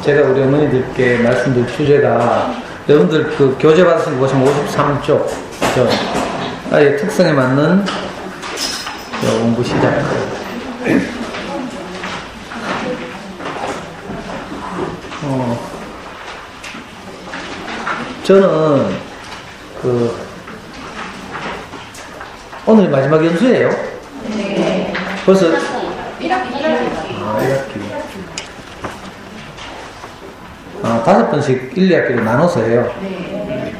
제가 우리 어머니들께 말씀드릴 주제가 여러분들 그 교재 받으신 거 보시면 53쪽 아이의 특성에 맞는 공부 시작. 저는 오늘 마지막 연수예요. 네. 벌써 1학기. 1학기. 5번씩 1, 2학기로 나눠서 해요. 네.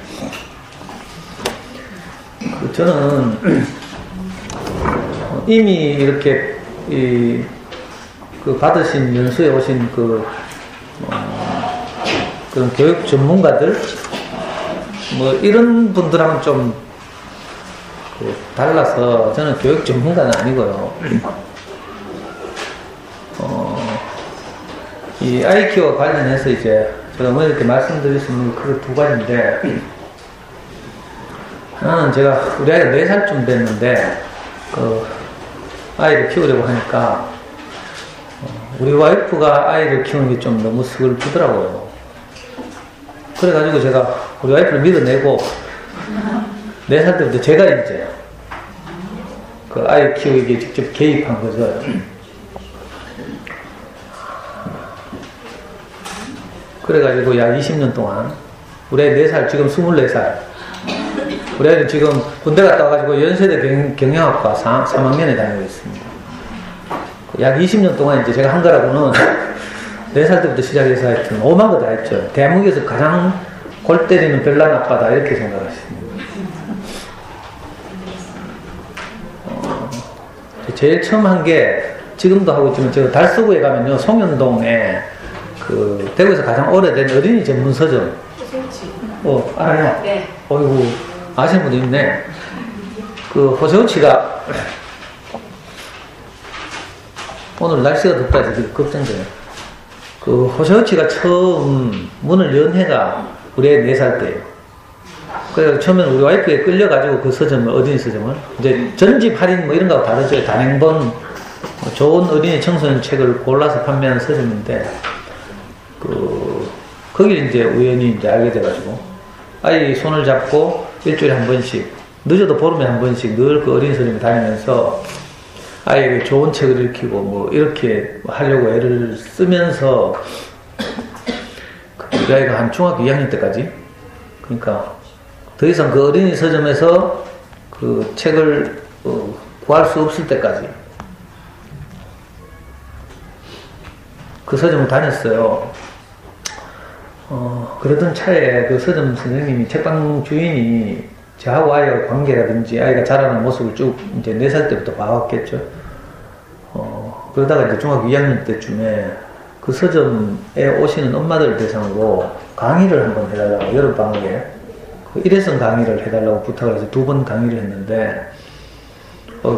저는 이미 이렇게 받으신 연수에 오신 그런 교육 전문가들 이런 분들하고는 좀 달라서 저는 교육 전문가는 아니고요. 이 아이 키워 관련해서 이제 제가 뭐 이렇게 말씀드릴 수 있는 그 두 가지인데, 하나는 제가 우리 아이가 4살쯤 됐는데 아이를 키우려고 하니까 우리 와이프가 아이를 키우는 게 좀 너무 슬프더라고요. 그래가지고 제가 우리 와이프를 믿어내고 4살 때부터 제가 이제 그 아이 키우기에 직접 개입한 거죠. 그래가지고 약 20년 동안 우리 아이 4살, 지금 24살. 우리 아이는 지금 군대 갔다 와가지고 연세대 경영학과 3학년에 다니고 있습니다. 약 20년 동안 이제 제가 한 거라고는 4살 때부터 시작해서 하여튼 5만 거 다 했죠. 대한민국에서 가장 골 때리는 별난 아빠다 이렇게 생각하십니다. 제일 처음 한 게 지금도 하고 있지만 제가 달서구에 가면요, 송현동에 대구에서 가장 오래된 어린이 전문 서점. 알아요? 네. 어이구, 아시는 분도 있네. 호세우치가 오늘 날씨가 덥다 해서 걱정돼요. 호세우치가 처음 문을 연 해가 우리 애 4살 때예요. 그래서 처음에는 우리 와이프에 끌려가지고 그 서점을, 어린이 서점을, 이제 전집 할인 이런 거하고 다르죠. 단행본, 좋은 어린이 청소년 책을 골라서 판매하는 서점인데, 거기를 이제 우연히 이제 알게 돼가지고, 아이 손을 잡고 일주일에 한 번씩, 늦어도 보름에 한 번씩 늘 그 어린이 서점에 다니면서 아이에게 좋은 책을 읽히고 이렇게 하려고 애를 쓰면서 우리 아이가 한 중학교 2학년 때까지, 그러니까 더 이상 그 어린이 서점에서 그 책을 구할 수 없을 때까지 그 서점을 다녔어요. 그러던 차에 그 서점 선생님이, 책방 주인이 저하고 아이와 관계라든지 아이가 자라는 모습을 쭉 이제 4살 때부터 봐왔겠죠. 그러다가 이제 중학교 2학년 때쯤에 그 서점에 오시는 엄마들 대상으로 강의를 한번 해달라고, 여름방학에 일회성 강의를 해달라고 부탁을 해서 2번 강의를 했는데,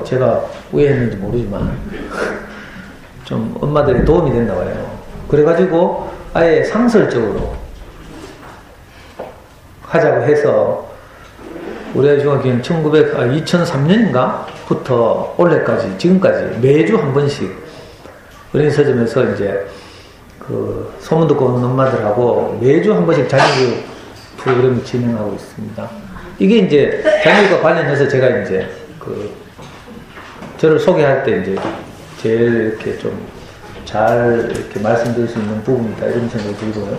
제가 왜 했는지 모르지만 좀 엄마들의 도움이 됐나 봐요. 그래가지고 아예 상설적으로 하자고 해서 우리 아이 중학교는 2003년인가? 부터 올해까지, 지금까지 매주 한 번씩 어린이 서점에서 이제 소문 듣고 오는 엄마들하고 매주 한 번씩 자녀교육 프로그램을 진행하고 있습니다. 이게 이제 자녀교육과 관련해서 제가 이제 저를 소개할 때 이제 제일 이렇게 좀 잘 이렇게 말씀드릴 수 있는 부분이다, 이런 생각이 들고요.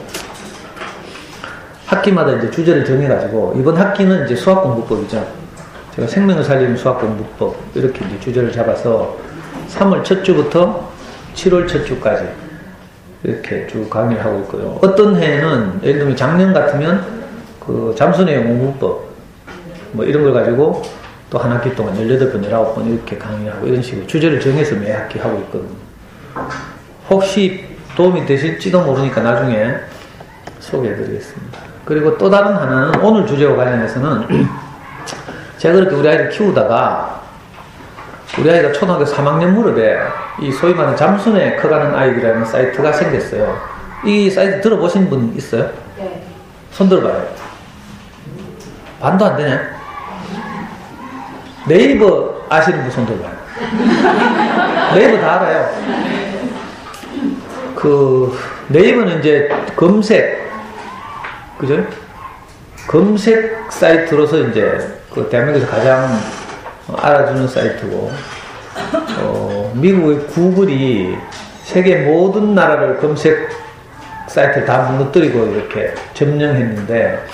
학기마다 이제 주제를 정해가지고, 이번 학기는 이제 수학공부법이죠. 제가 생명을 살리는 수학공부법, 이렇게 이제 주제를 잡아서 3월 첫 주부터 7월 첫 주까지 이렇게 쭉 강의를 하고 있고요. 어떤 해에는, 예를 들면 작년 같으면 잠수내용 공부법, 이런 걸 가지고 또 한 학기 동안 18번, 19번 이렇게 강의를 하고, 이런 식으로 주제를 정해서 매 학기 하고 있거든요. 혹시 도움이 되실지도 모르니까 나중에 소개해드리겠습니다. 그리고 또 다른 하나는, 오늘 주제와 관련해서는 제가 그렇게 우리 아이를 키우다가 우리 아이가 초등학교 3학년 무렵에 이 소위 말하는 잠수내 커가는 아이들이라는 사이트가 생겼어요. 이 사이트 들어보신 분 있어요? 네. 손 들어봐요. 반도 안 되네. 네이버 아시는 분 손 들어봐요. 네이버 다 알아요. 네이버는 이제 검색, 그죠? 검색 사이트로서 이제 그 대한민국에서 가장 알아주는 사이트고, 미국의 구글이 세계 모든 나라를 검색 사이트를 다 무너뜨리고 이렇게 점령했는데,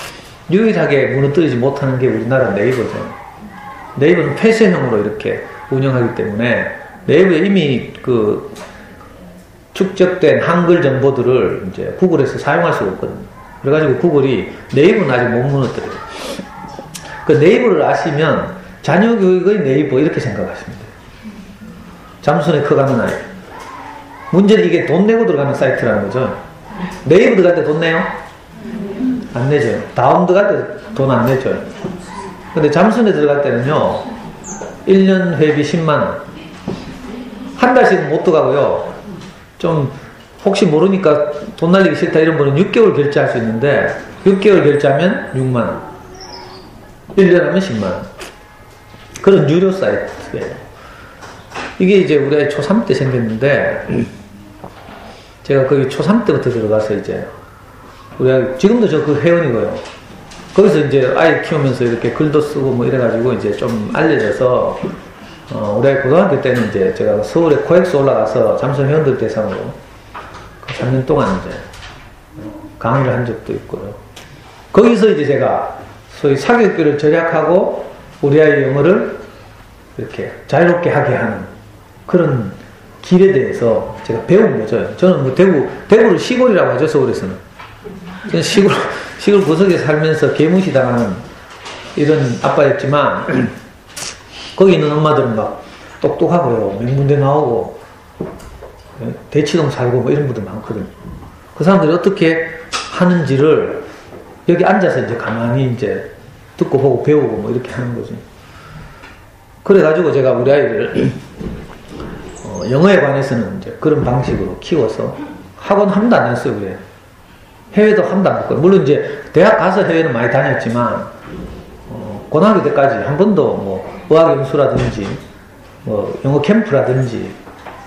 유일하게 무너뜨리지 못하는 게 우리나라 네이버죠. 네이버는 폐쇄형으로 이렇게 운영하기 때문에 네이버에 이미 그 축적된 한글 정보들을 이제 구글에서 사용할 수가 없거든요. 그래가지고 구글이 네이버는 아직 못 무너뜨려요. 그 네이버를 아시면 자녀 교육의 네이버 이렇게 생각하시면 돼요. 잠수에 커가는 아이. 문제는 이게 돈 내고 들어가는 사이트라는 거죠. 네이버 들어갈 때 돈 내요? 안 내죠. 다운 들어갈 때 돈 안 내죠. 근데 잠수에 들어갈 때는요, 1년 회비 10만원. 한 달씩은 못 들어가고요. 좀, 혹시 모르니까 돈 날리기 싫다 이런 분은 6개월 결제할 수 있는데, 6개월 결제하면 6만원. 1년 하면 10만원. 그런 유료 사이트예요. 이게 이제 우리가 초3 때 생겼는데, 제가 거기 초3 때부터 들어가서 이제, 우리가 지금도 저 그 회원이고요. 거기서 이제 아이 키우면서 이렇게 글도 쓰고 뭐 이래가지고 이제 좀 알려져서, 우리 고등학교 때는 이제 제가 서울에 코엑스 올라가서 잠수 회원들 대상으로 3년 동안 이제 강의를 한 적도 있고요. 거기서 이제 제가 소위 사교육비를 절약하고 우리 아이 영어를 이렇게 자유롭게 하게 하는 그런 길에 대해서 제가 배운 거죠. 저는 뭐 대구를 시골이라고 하죠, 서울에서는. 저는 시골 구석에 살면서 개무시 당하는 이런 아빠였지만, 거기 있는 엄마들은 막 똑똑하고요. 명문대 나오고, 대치동 살고 뭐 이런 분들 많거든요. 그 사람들이 어떻게 하는지를 여기 앉아서 이제 가만히 이제 듣고 보고 배우고 뭐 이렇게 하는 거죠. 그래가지고 제가 우리 아이를, 영어에 관해서는 이제 그런 방식으로 키워서 학원 한 번도 안 했어요, 그래. 해외도 한 번도 안 갔고, 물론 이제 대학 가서 해외는 많이 다녔지만, 고등학교 때까지 한 번도 뭐 어학연수라든지, 뭐 영어 캠프라든지,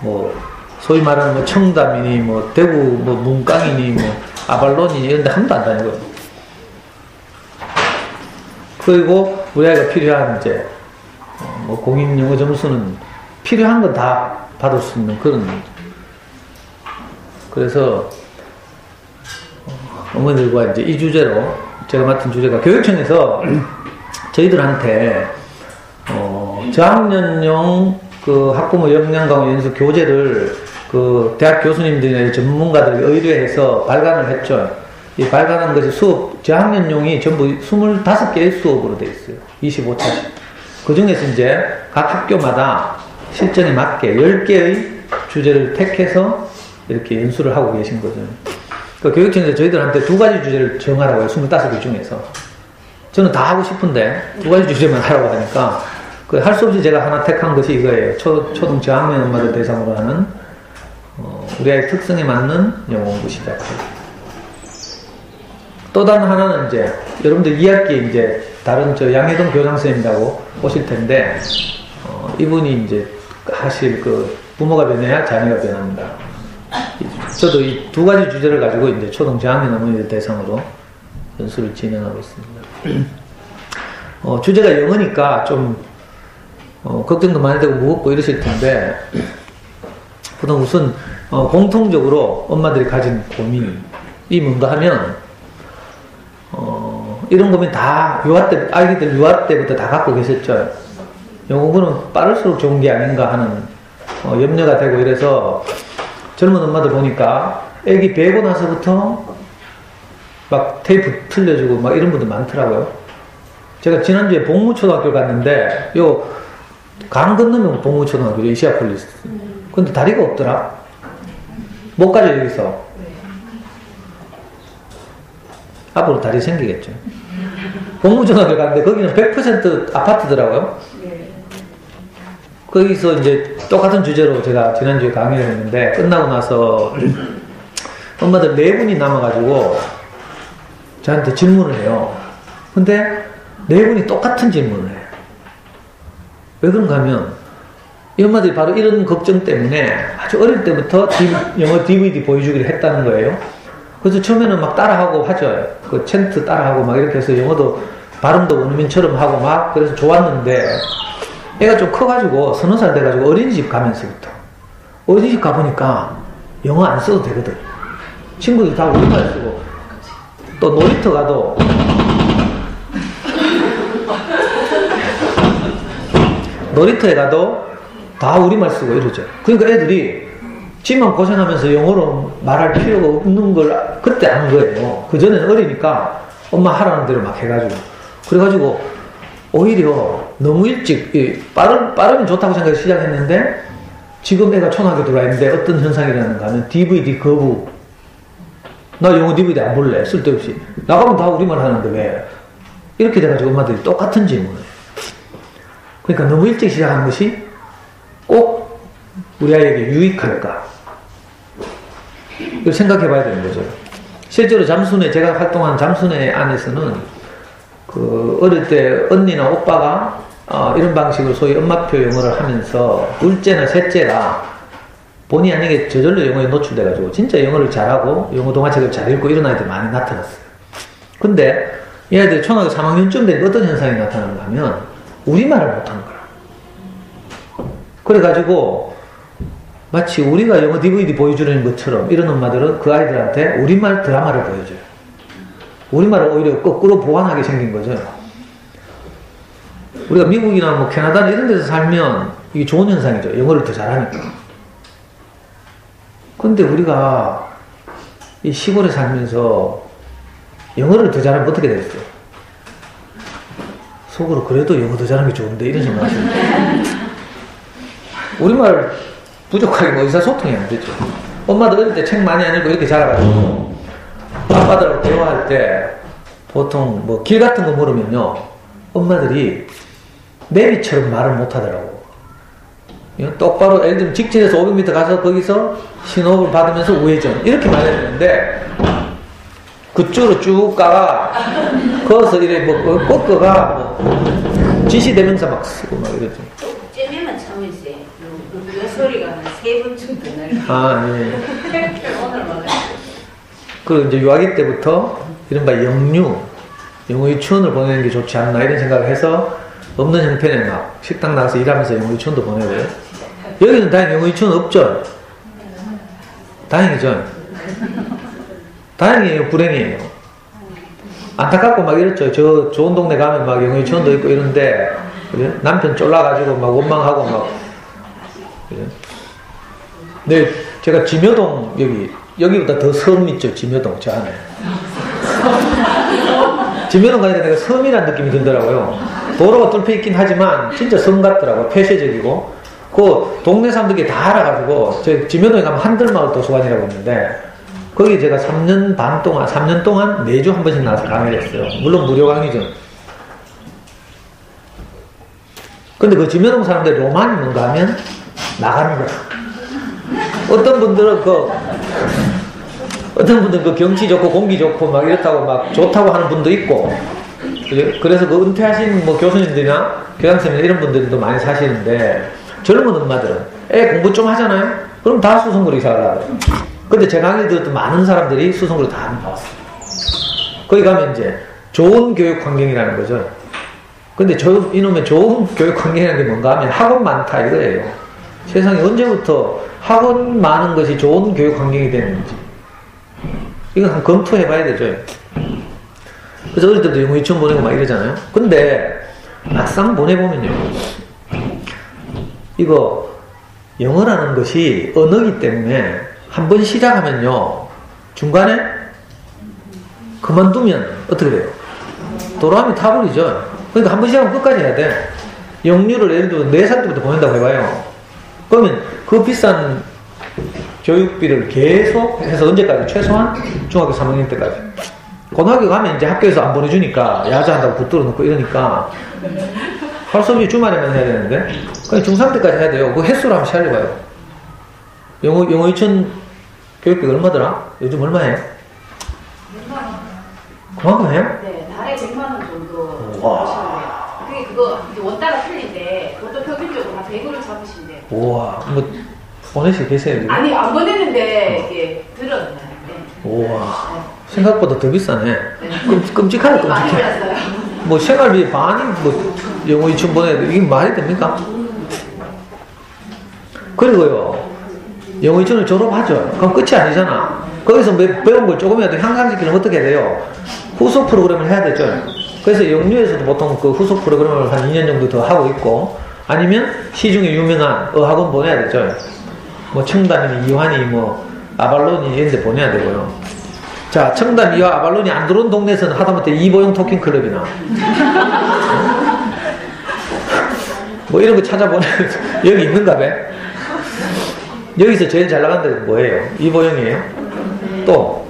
뭐 소위 말하는 뭐 청담이니, 뭐 대구 뭐 문강이니, 뭐 아발론이니 이런 데 한 번도 안 다니고요. 그리고 우리 아이가 필요한 이제, 뭐 공인 영어 점수는 필요한 건 다 받을 수 있는 그런, 그래서 어머니들과 이제 이 주제로 제가 맡은 주제가 교육청에서 저희들한테 저학년용 그 학부모 역량 강화 연수 교재를 그 대학 교수님들이나 전문가들이 의뢰해서 발간을 했죠. 이 발간한 것이 수업 저학년용이 전부 25개의 수업으로 되어 있어요. 25차씩. 그 중에서 이제 각 학교마다 실전에 맞게 10개의 주제를 택해서 이렇게 연수를 하고 계신 거죠. 그 교육청에서 저희들한테 2가지 주제를 정하라고 해요. 25개 중에서. 저는 다 하고 싶은데 2가지 주제만 하라고 하니까 그 할 수 없이 제가 하나 택한 것이 이거예요. 초등 저학년 엄마들 대상으로 하는 우리 아이 특성에 맞는 영어 공부 시작하고. 또 다른 하나는 이제 여러분들 2학기 이제 다른 저 양해동 교장선생님이라고 오실 텐데 이분이 이제 하실 그 부모가 변해야 자녀가 변합니다. 저도 이 2가지 주제를 가지고 이제 초등 저학년 어머니들 대상으로 연수를 진행하고 있습니다. 주제가 영어니까 좀 걱정도 많이 되고 무겁고 이러실 텐데, 우선 공통적으로 엄마들이 가진 고민이 뭔가 하면 이런 고민 다 아이들 유아 때부터 다 갖고 계셨죠. 영어 공부는 빠를수록 좋은 게 아닌가 하는 염려가 되고 이래서 젊은 엄마들 보니까 애기 배고 나서부터 막 테이프 틀려주고 막 이런 분들 많더라고요. 제가 지난주에 복무초등학교 갔는데 강 건너면 복무초등학교죠. 이시아폴리스. 근데 다리가 없더라. 못 가죠 여기서. 앞으로 다리 생기겠죠. 복무초등학교 갔는데 거기는 100% 아파트더라고요. 거기서 이제 똑같은 주제로 제가 지난주에 강의를 했는데 끝나고 나서 엄마들 4분이 남아가지고 저한테 질문을 해요. 근데 4분이 똑같은 질문을 해요. 왜 그런가 하면 이 엄마들이 바로 이런 걱정 때문에 아주 어릴 때부터 영어 DVD 보여주기를 했다는 거예요. 그래서 처음에는 막 따라하고 하죠. 그 챈트 따라하고 막 이렇게 해서 영어도 발음도 원어민처럼 하고 막 그래서 좋았는데 애가 좀 커가지고 서너 살 돼가지고 어린이집 가면서부터 어린이집 가보니까 영어 안 써도 되거든. 친구들이 다 우리말 쓰고 또 놀이터 가도 놀이터에 가도 다 우리말 쓰고 이러죠. 그러니까 애들이 지만 고생하면서 영어로 말할 필요가 없는 걸 그때 아는 거예요. 그전에는 어리니까 엄마 하라는 대로 막 해가지고. 그래가지고 오히려 너무 일찍 빠르면 좋다고 생각해서 시작했는데 지금 애가 초등학교 들어와 있는데 어떤 현상이라는가 하면 DVD 거부. 나 영어 DVD 안 볼래. 쓸데없이. 나가면 다 우리말 하는데 왜. 이렇게 돼가지고 엄마들이 똑같은 질문을 해요. 그러니까 너무 일찍 시작한 것이 꼭 우리 아이에게 유익할까? 이걸 생각해 봐야 되는 거죠. 실제로 잠수내, 제가 활동한 잠수내 안에서는 그 어릴 때 언니나 오빠가 이런 방식으로 소위 엄마표 영어를 하면서 둘째나 셋째가 본의 아니게 저절로 영어에 노출돼가지고 진짜 영어를 잘하고 영어 동화책을 잘 읽고 이런 아이들이 많이 나타났어요. 근데 이 아이들이 초등학교 3학년쯤 되니까 어떤 현상이 나타나는가 하면 우리말을 못하는 거야. 그래가지고 마치 우리가 영어 DVD 보여주는 것처럼 이런 엄마들은 그 아이들한테 우리말 드라마를 보여줘요. 우리말을 오히려 거꾸로 보완하게 생긴 거죠. 우리가 미국이나 뭐 캐나다나 이런 데서 살면 이게 좋은 현상이죠. 영어를 더 잘하니까. 근데 우리가 이 시골에 살면서 영어를 더 잘하면 어떻게 되겠어요? 속으로 그래도 영어 더 잘하는 게 좋은데 이런 생각 하시죠. 우리말 부족하게 뭐 의사소통이 안 되죠. 엄마도 어릴 때 책 많이 안 읽고 이렇게 자라가지고 아빠들하고 대화할 때 보통 뭐 길 같은 거 물으면요 엄마들이 내비처럼 말을 못 하더라고. 똑바로 예를 들면 직진해서 500m 가서 거기서 신호를 받으면서 우회전 이렇게 말해야 되는데 그쪽으로 쭉 가가 거기서 이래 뭐 꺾어가 뭐 지시대명사 막 쓰고 막 이러죠. 쯤에만 참으세요. 요 소리가 한 3번쯤 더 나요. 아, 예. 오늘 먹어요. 그리고 이제 유아기 때부터 이른바 영유, 영어 유치원을 보내는 게 좋지 않나 이런 생각을 해서 없는 형편에 막 식당 나가서 일하면서 영어 유치원도 보내고요. 여기는 다행히 영어 유치원 없죠? 다행이죠? 다행이에요? 불행이에요? 안타깝고 막 이랬죠. 저 좋은 동네 가면 막 영어 유치원도 있고 이런데 그래? 남편 쫄라가지고 막 원망하고 막 그래? 네, 제가 지묘동 여기보다 더 섬 있죠. 지묘동 저 안에 지묘동 가니까 내가 섬이란 느낌이 들더라고요. 도로가 뚫혀 있긴 하지만 진짜 섬 같더라고요. 폐쇄적이고 그 동네 사람들이 다 알아가지고 저 지묘동에 가면 한들마을 도서관이라고 있는데 거기 제가 3년 동안 매주 한 번씩 나와서 강의를 했어요. 물론 무료 강의죠. 근데 그 지묘동 사람들 로망이 뭔가 하면 나가는 거야. 어떤 분들은 그 경치 좋고 공기 좋고 막 이렇다고 막 좋다고 하는 분도 있고 그래서 그 은퇴하신 뭐 교수님들이나 교장선생님 이런 분들도 많이 사시는데 젊은 엄마들은 애 공부 좀 하잖아요? 그럼 다 수성구로 이사를 하거든요. 근데 제 강의 들었던 많은 사람들이 수성구로 다 나왔어요. 거기 가면 이제 좋은 교육 환경이라는 거죠. 근데 이놈의 좋은 교육 환경이라는 게 뭔가 하면 학원 많다 이거예요. 세상에 언제부터 학원 많은 것이 좋은 교육 환경이 됐는지 이건 한번 검토해 봐야 되죠. 그래서 어릴 때도 영어 유치원 보내고 막 이러잖아요. 근데 막상 보내보면요 이거 영어라는 것이 언어기 때문에 한번 시작하면요 중간에 그만두면 어떻게 돼요? 돌아오면 타버리죠. 그러니까 한번 시작하면 끝까지 해야 돼. 영유를 예를 들어 4살 때부터 보낸다고 해봐요. 그러면 그 비싼 교육비를 계속 해서 언제까지? 최소한 중학교 3학년 때까지. 고등학교 가면 이제 학교에서 안 보내주니까 야자한다고 붙들어 놓고 이러니까 할 수 없이 주말에만 해야 되는데 그냥 중3 때까지 해야 돼요. 그 횟수로 한번 살려봐요. 영어 유치원 교육비가 얼마더라? 요즘 얼마 해요? 100만 원. 그만큼 해요? 네, 달에 100만 원 정도. 와. 그게 그거 이제 원따라 틀린데 보통 평균적으로 한 100으로 잡으시면 돼요. 우와, 뭐 보내시 계세요 지금? 아니 안 보내는데 이게 들었네. 우와, 생각보다 더 비싸네. 네. 끔찍하네, 많이 끔찍해. 올랐어요. 뭐 생활비 반이 뭐 영어 유치원 보내야 돼. 이게 말이 됩니까? 그리고요, 영어 유치원을 졸업하죠. 그럼 끝이 아니잖아. 거기서 배운 걸 조금이라도 향상시키려면 어떻게 해야 돼요? 후속 프로그램을 해야 되죠. 그래서 영유에서도 보통 그 후속 프로그램을 한 2년 정도 더 하고 있고, 아니면 시중에 유명한 어학원 보내야 되죠. 뭐 청담이니 이환이 뭐 아발론이 이런 데 보내야 되고요. 자, 청담이와 아발론이 안 들어온 동네에서는 하다못해 이보영 토킹 클럽이나 뭐 이런 거 찾아보면 여기 있는가 봐. 여기서 제일 잘 나간 데가 뭐예요? 이보영이에요? 또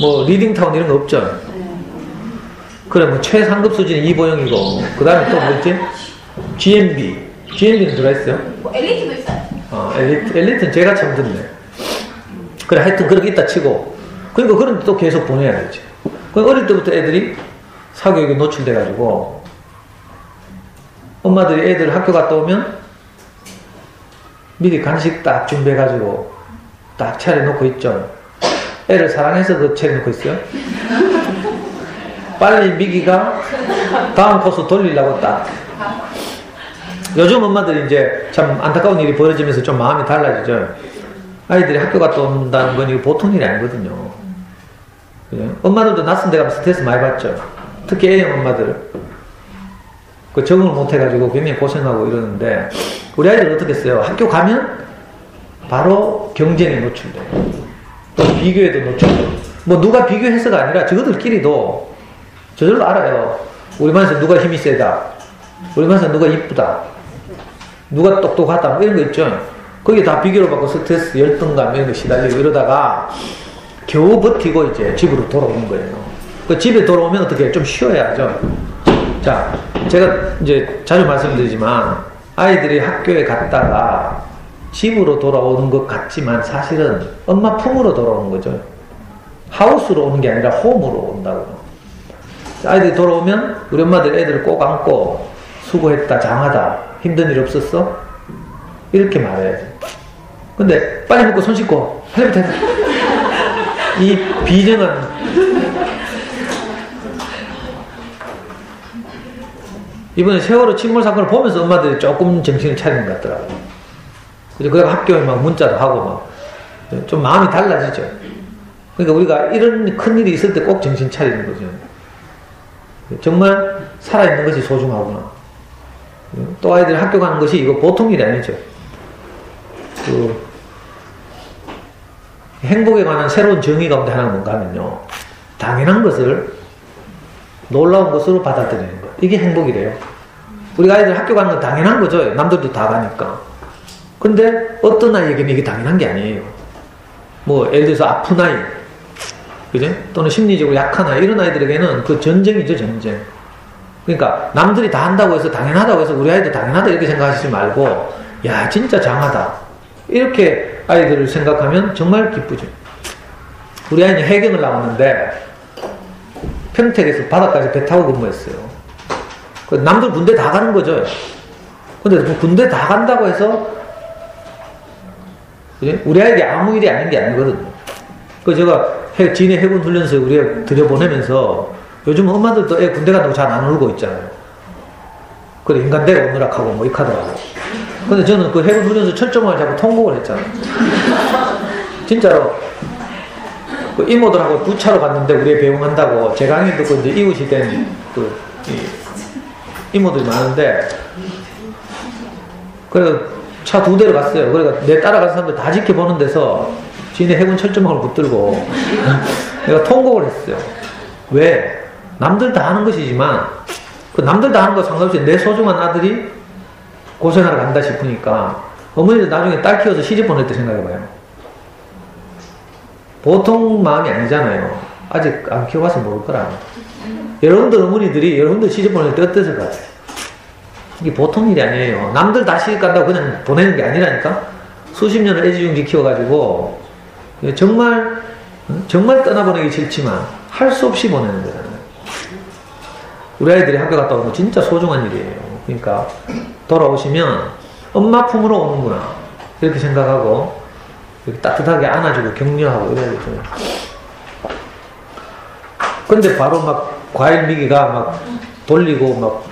뭐 리딩타운 이런 거 없죠? 그래, 뭐 최상급 수준이 이보영이고, 그 다음에 또 뭐지? GMB는 들어있어요? 뭐 엘리트도 있어요. 엘리트는 제가 처음 듣네. 그래, 하여튼 그렇게 있다 치고, 그러니까 그런 데 또 계속 보내야 되지. 그 어릴 때부터 애들이 사교육에 노출돼가지고, 엄마들이 애들 학교 갔다 오면 미리 간식 딱 준비해가지고 딱 차려놓고 있죠. 애를 사랑해서 그 차려놓고 있어요. 빨리 미기가 다음 코스 돌리려고 딱. 요즘 엄마들이 이제 참 안타까운 일이 벌어지면서 좀 마음이 달라지죠. 아이들이 학교 갔다 온다는 건 이거 보통 일이 아니거든요. 그죠? 엄마들도 낯선 데 가면 스트레스 많이 받죠. 특히 A형 엄마들. 그 적응을 못 해가지고 굉장히 고생하고 이러는데, 우리 아이들은 어떻게 했어요? 학교 가면 바로 경쟁에 노출돼요. 또 비교에도 노출돼요. 뭐 누가 비교해서가 아니라 저들끼리도 저절로 알아요. 우리 반에서 누가 힘이 세다, 우리 반에서 누가 이쁘다, 누가 똑똑하다, 뭐 이런 거 있죠. 거기에 다 비교를 받고 스트레스, 열등감 이런 거 시달리고 이러다가 겨우 버티고 이제 집으로 돌아오는 거예요. 그 집에 돌아오면 어떻게 좀 쉬어야 하죠. 자, 제가 이제 자주 말씀드리지만 아이들이 학교에 갔다가 집으로 돌아오는 것 같지만 사실은 엄마 품으로 돌아오는 거죠. 하우스로 오는 게 아니라 홈으로 온다고. 아이들이 돌아오면 우리 엄마들 애들을 꼭 안고 수고했다, 장하다, 힘든 일 없었어? 이렇게 말해야지. 근데 빨리 먹고 손 씻고 할래부터 해라. 이 비정한, 이번에 세월호 침몰 사건을 보면서 엄마들이 조금 정신을 차리는 것 같더라고요. 그래서 학교에 막 문자도 하고 막 좀 마음이 달라지죠. 그러니까 우리가 이런 큰일이 있을 때 꼭 정신 차리는 거죠. 정말 살아있는 것이 소중하구나. 또 아이들 학교 가는 것이 이거 보통 일이 아니죠. 그 행복에 관한 새로운 정의 가운데 하나는 뭔가 하면요, 당연한 것을 놀라운 것으로 받아들이는 것. 이게 행복이래요. 우리 아이들 학교 가는 건 당연한 거죠. 남들도 다 가니까. 근데 어떤 아이에게는 이게 당연한 게 아니에요. 뭐 예를 들어서 아픈 아이, 그죠? 또는 심리적으로 약한 아이, 이런 아이들에게는 그 전쟁이죠, 전쟁. 그러니까 남들이 다 한다고 해서 당연하다고 해서 우리 아이도 당연하다 이렇게 생각하시지 말고, 야 진짜 장하다 이렇게 아이들을 생각하면 정말 기쁘죠. 우리 아이는 해경을 나왔는데 평택에서 바닷가에서 배 타고 근무했어요. 남들 군대 다 가는 거죠. 근데 군대 다 간다고 해서 우리 아이에게 아무 일이 아닌 게 아니거든요. 그 제가 진해 해군 훈련소에 우리 애 들여보내면서 요즘 엄마들도 애 군대 간다고 잘 안 울고 있잖아요. 그래, 인간대가 오느락하고 뭐 이카더라고. 근데 저는 그 해군 훈련소 철조망을 잡고 통곡을 했잖아요. 진짜로. 그 이모들하고 부차로 갔는데 우리 애 배웅한다고 제 강의 듣고 이제 이웃이 된 그 이모들이 많은데, 그래서 차 2대를 갔어요. 그러니까 내 따라간 사람들 다 지켜보는 데서 진해 해군 철조망을 붙들고 내가 통곡을 했어요. 왜? 남들 다 하는 것이지만 그 남들 다 하는 거 상관없이 내 소중한 아들이 고생하러 간다 싶으니까 어머니도 나중에 딸 키워서 시집 보낼 때 생각해봐요. 보통 마음이 아니잖아요. 아직 안 키워봐서 모를 거라. 여러분들 어머니들이 여러분들 시집 보낼 때 어땠을 것 같아요? 이게 보통 일이 아니에요. 남들 다 시집 간다고 그냥 보내는 게 아니라니까. 수십 년을 애지중지 키워가지고 정말 떠나보내기 싫지만 할 수 없이 보내는 거잖아요. 우리 아이들이 학교 갔다 오는 거 진짜 소중한 일이에요. 그러니까 돌아오시면 엄마 품으로 오는구나 이렇게 생각하고 이렇게 따뜻하게 안아주고 격려하고 이래야죠. 근데 바로 막 과일 미기가 막 돌리고 막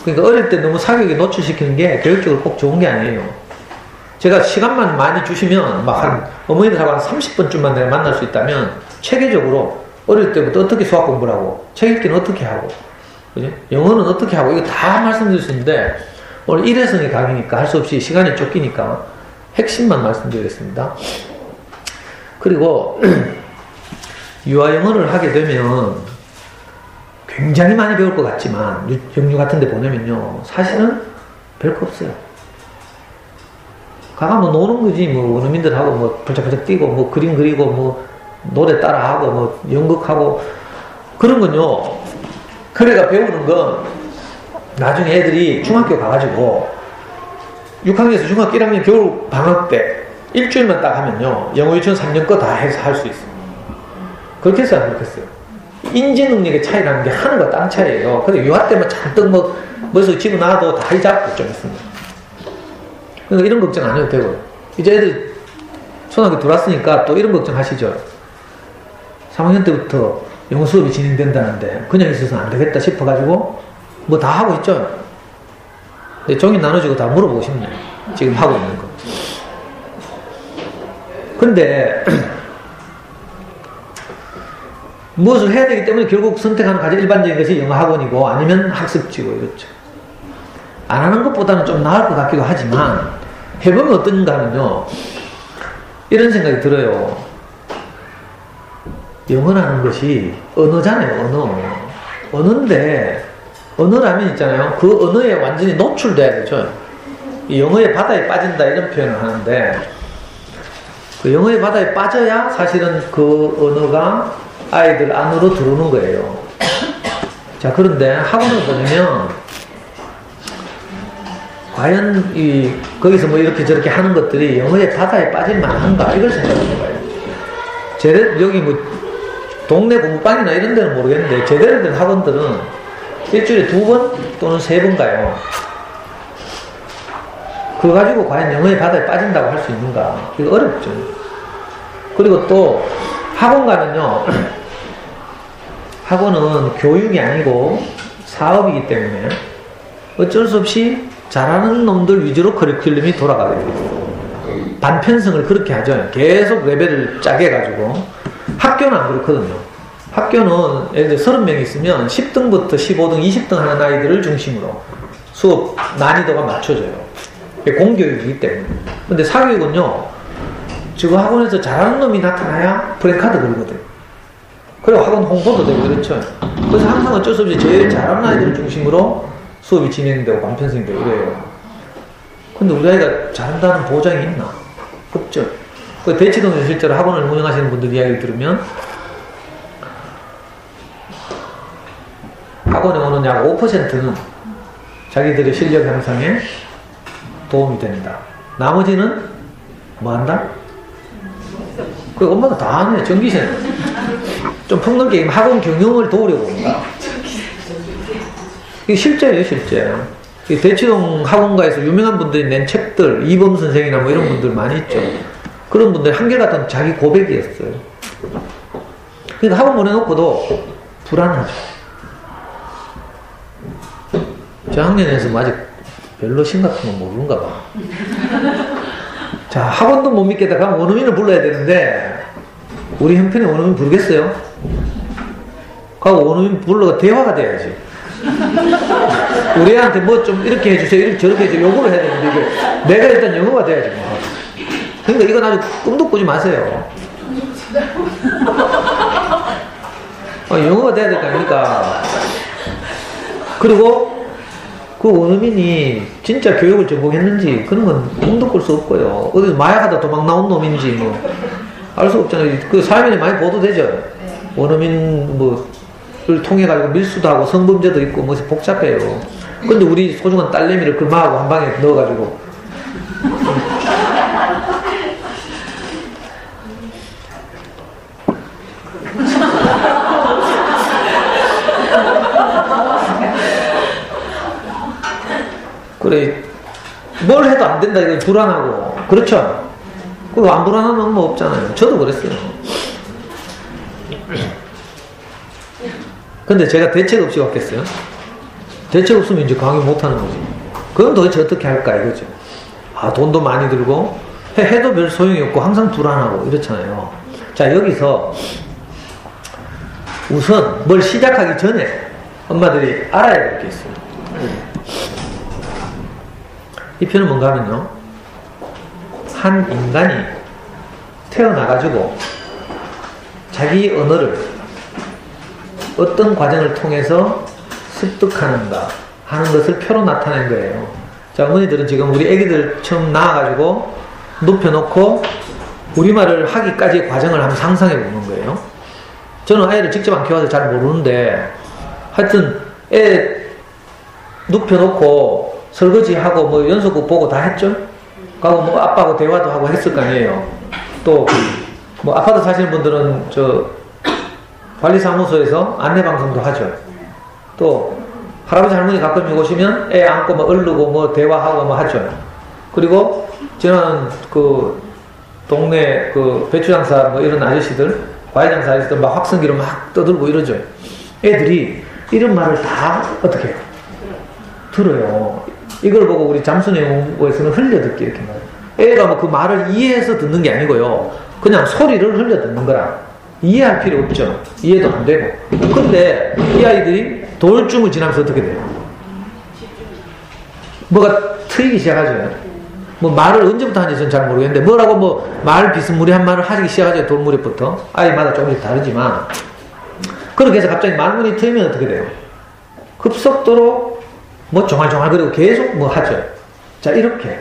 그러니까 어릴 때 너무 사교육에 노출시키는 게 교육적으로 꼭 좋은 게 아니에요. 제가 시간만 많이 주시면 막 한 어머니들하고 한 30분쯤만 내가 만날 수 있다면 체계적으로 어릴 때부터 어떻게 수학 공부를 하고 책 읽기는 어떻게 하고 그죠? 영어는 어떻게 하고 이거 다 말씀드릴 수 있는데 오늘 일회성의 강의니까 할 수 없이 시간이 쫓기니까 핵심만 말씀드리겠습니다. 그리고 유아 영어를 하게 되면 굉장히 많이 배울 것 같지만 영유 같은 데 보내면요 사실은 별거 없어요. 가가 뭐 노는 거지 뭐 원어민들하고 뭐 벌짝벌짝 뛰고 뭐 그림 그리고 뭐 노래 따라하고 뭐 연극하고 그런 건요. 그래가 배우는 건 나중에 애들이 중학교 가가지고 6학년에서 중학교 1학년 겨울 방학 때 일주일만 딱 하면요 영어 유치원 3년 거 다 해서 할 수 있어요. 그렇게 했어요 안 그렇겠어요? 인지 능력의 차이라는 게 하늘과 땅 차이예요. 근데 유아 때만 잔뜩 뭐 머릿속에 집어넣어도 다 잊어버릴 좀 있습니다. 그러니까 이런 걱정 안 해도 되고요. 이제 애들 초등학교 들어왔으니까 또 이런 걱정 하시죠. 3학년 때부터 영어 수업이 진행된다는데 그냥 있어서는 안 되겠다 싶어가지고 뭐 다 하고 있죠. 근데 종이 나눠주고 다 물어보고 싶네요. 지금 하고 있는 거. 근데 무엇을 해야 되기 때문에 결국 선택하는 가장 일반적인 것이 영어 학원이고 아니면 학습지고 이렇죠. 안 하는 것보다는 좀 나을 것 같기도 하지만 해보면 어떤가 하면요 이런 생각이 들어요. 영어라는 것이 언어잖아요. 언어인데 언어라면 있잖아요 그 언어에 완전히 노출돼야 되죠. 이 영어의 바다에 빠진다 이런 표현을 하는데 그 영어의 바다에 빠져야 사실은 그 언어가 아이들 안으로 들어오는 거예요. 자 그런데 학원을 보내면 과연 거기서 뭐 이렇게 저렇게 하는 것들이 영어의 바다에 빠질 만한가 이걸 생각하는 거예요. 여기 뭐 동네 공부방이나 이런 데는 모르겠는데 제대로 된 학원들은 일주일에 2번 또는 3번 가요. 그거 가지고 과연 영어의 바다에 빠진다고 할 수 있는가 이거 어렵죠. 그리고 또 학원 가면요 학원은 교육이 아니고 사업이기 때문에 어쩔 수 없이 잘하는 놈들 위주로 커리큘럼이 돌아가게 돼요. 반편성을 그렇게 하죠. 계속 레벨을 짜게 해가지고 학교는 안 그렇거든요. 학교는 예를 들어 30명 있으면 10등부터 15등, 20등 하는 아이들을 중심으로 수업 난이도가 맞춰져요. 공교육이기 때문에. 근데 사교육은요 지금 학원에서 잘하는 놈이 나타나야 프랜카드 걸거든. 그리고 학원 홍보도 되고 그렇죠. 그래서 항상 어쩔 수 없이 제일 잘하는 아이들을 중심으로 수업이 진행되고 반편성이 되고 그래요. 근데 우리 아이가 잘한다는 보장이 있나? 없죠. 그 대치동에서 실제로 학원을 운영하시는 분들 이야기를 들으면 학원에 오는 약 5%는 자기들의 실력 향상에 도움이 된다. 나머지는 뭐 한다? 그 엄마가 다 하네. 전기세. 좀 폭넓게 학원 경영을 도우려고 온다. 이게 실제예요, 실제. 대치동 학원가에서 유명한 분들이 낸 책들, 이범 선생이나 뭐 이런 분들 많이 있죠. 그런 분들 한결같은 자기 고백이었어요. 그러니까 학원 보내놓고도 불안하죠. 저학년에서 뭐 아직 별로 심각한 건 모르는가 봐. 자, 학원도 못 믿겠다 가면 원어민을 불러야 되는데 우리 형편에 원어민 부르겠어요? 가고 원어민 불러가 대화가 돼야지. 우리 애한테 뭐 좀 이렇게 해주세요, 이렇게 저렇게 해주세요, 요구를 해야 되는데 이게 내가 일단 영어가 돼야지 뭐. 그러니까 이건 아주 꿈도 꾸지 마세요. 영어가 돼야 될 거 아닙니까? 그리고 그 원어민이 진짜 교육을 전공했는지 그런 건 꿈도 꿀 수 없고요. 어디서 마약하다 도망 나온 놈인지 뭐 알 수 없잖아요. 그 사회면에 많이 보도되죠. 원어민 뭐를 통해 가지고 밀수도 하고 성범죄도 있고 뭐 복잡해요. 근데 우리 소중한 딸내미를 글마하고 한 방에 넣어가지고 그래, 뭘 해도 안 된다, 이건 불안하고. 그렇죠? 그리고 안 불안한 건 뭐 없잖아요. 저도 그랬어요. 근데 제가 대책 없이 왔겠어요? 대책 없으면 이제 강의 못 하는 거지. 그럼 도대체 어떻게 할까, 이거죠. 아, 돈도 많이 들고, 해도 별 소용이 없고, 항상 불안하고, 이렇잖아요. 자, 여기서 우선 뭘 시작하기 전에 엄마들이 알아야 될 게 있어요. 이 표현은 뭔가 하면요, 한 인간이 태어나가지고 자기 언어를 어떤 과정을 통해서 습득하는가 하는 것을 표로 나타낸 거예요. 자, 어머니들은 지금 우리 애기들 처음 낳아가지고 눕혀놓고 우리말을 하기까지의 과정을 한번 상상해 보는 거예요. 저는 아이를 직접 안 키워서 잘 모르는데, 하여튼 애 눕혀놓고 설거지하고 뭐 연속극 보고 다 했죠? 가고 뭐 아빠하고 대화도 하고 했을 거 아니에요. 또 뭐 아파트 사시는 분들은 저 관리사무소에서 안내방송도 하죠. 또 할아버지 할머니 가끔 오시면 애 안고 뭐 얼르고 뭐 대화하고 뭐 하죠. 그리고 저는 그 동네 그 배추장사 뭐 이런 아저씨들, 과일장사 아저씨들 막 확성기로 막 떠들고 이러죠. 애들이 이런 말을 다 어떻게 해요? 들어요. 이걸 보고 우리 잠수내 연구에서는 흘려듣기 이렇게 말해요. 애가 뭐 그 말을 이해해서 듣는 게 아니고요. 그냥 소리를 흘려듣는 거라. 이해할 필요 없죠. 이해도 안 되고. 근데 이 아이들이 돌쯤을 지나면서 어떻게 돼요? 뭐가 트이기 시작하죠. 뭐 말을 언제부터 하는지 저는 잘 모르겠는데, 뭐라고 뭐 말 비스무리한 말을 하기 시작하죠. 돌무렵부터. 아이마다 조금씩 다르지만. 그렇게 해서 갑자기 말문이 트이면 어떻게 돼요? 급속도로 뭐 종알종알거리고 계속 뭐 하죠. 자, 이렇게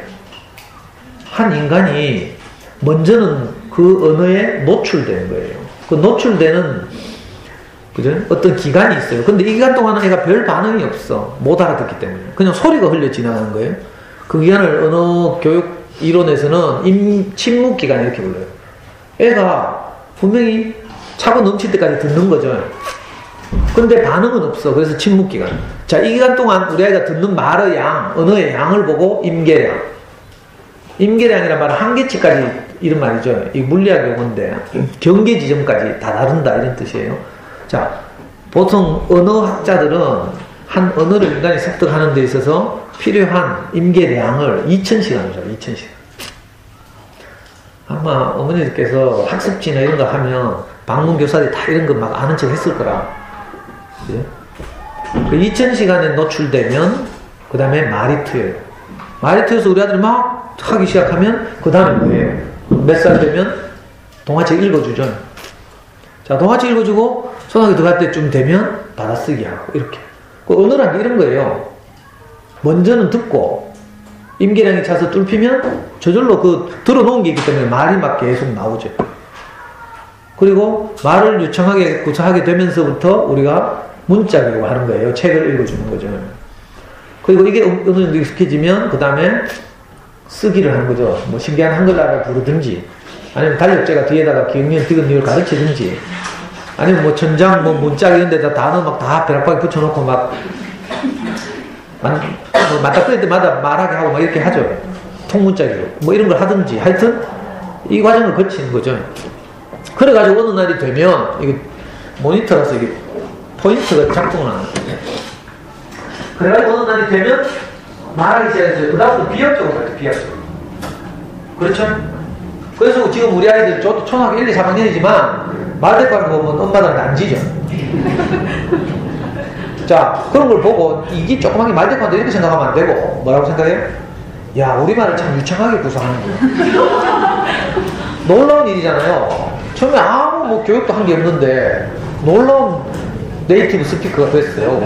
한 인간이 먼저는 그 언어에 노출되는 거예요. 그 노출되는, 그죠? 어떤 기간이 있어요. 근데 이 기간 동안은 애가 별 반응이 없어. 못 알아듣기 때문에. 그냥 소리가 흘려 지나가는 거예요. 그 기간을 언어 교육 이론에서는 침묵 기간 이렇게 불러요. 애가 분명히 차고 넘칠 때까지 듣는 거죠. 근데 반응은 없어. 그래서 침묵 기간. 자, 이 기간 동안 우리 아이가 듣는 말의 양, 언어의 양을 보고 임계량. 임계량이란 말은 한계치까지 이런 말이죠. 이 물리학 용어인데 경계 지점까지 다 다룬다 이런 뜻이에요. 자, 보통 언어학자들은 한 언어를 인간이 습득하는 데 있어서 필요한 임계량을 2000시간을 줘요. 2000시간. 아마 어머니들께서 학습지나 이런 거 하면 방문교사들이 다 이런 거 막 아는 척 했을 거라. 예? 그 2000시간에 노출되면 그 다음에 말이 트여요. 말이 트여서 우리 아들이 막 하기 시작하면 그 다음에 뭐예요? 몇 살 되면 동화책 읽어주죠. 자, 동화책 읽어주고 초등학교 들어갈 때쯤 되면 받아쓰기 하고 이렇게. 그 언어란 게 이런 거예요. 먼저는 듣고 임계량이 차서 뚫히면 저절로 그 들어놓은 게 있기 때문에 말이 막 계속 나오죠. 그리고 말을 유창하게 구사하게 되면서부터 우리가 문자 교육을 하는 거예요. 책을 읽어주는 거죠. 그리고 이게 어느 정도 익숙해지면 그 다음에 쓰기를 하는 거죠. 뭐 신기한 한글날을 부르든지, 아니면 달력제가 뒤에다가 기억니을 디귿니을 가르치든지, 아니면 뭐 천장 뭐 문짝 이런 데다 단어 막 다 벼락박이 붙여놓고 막 맞닥뜨릴 때마다 말하게 하고 막 이렇게 하죠. 통문자기로 뭐 이런 걸 하든지, 하여튼 이 과정을 거치는 거죠. 그래가지고 어느 날이 되면 이게 모니터라서 이게 포인트가 작동을 하는 거예요. 그래가지고 어느 날이 되면 말하기 시작했어요. 그 다음부터 비협적으로 갈게요. 비협적으로. 그렇죠? 그래서 지금 우리 아이들 초등학교 1, 2, 3학년이지만 말대꾸하는 거 보면 엄마들한테 안 지죠. 자, 그런 걸 보고 이게 조그맣게 말대꾸한다 이렇게 생각하면 안 되고 뭐라고 생각해요? 야, 우리말을 참 유창하게 구사하는구나. 놀라운 일이잖아요. 처음에 아무 뭐 교육도 한 게 없는데 놀라운 네이티브 스피커가 됐어요.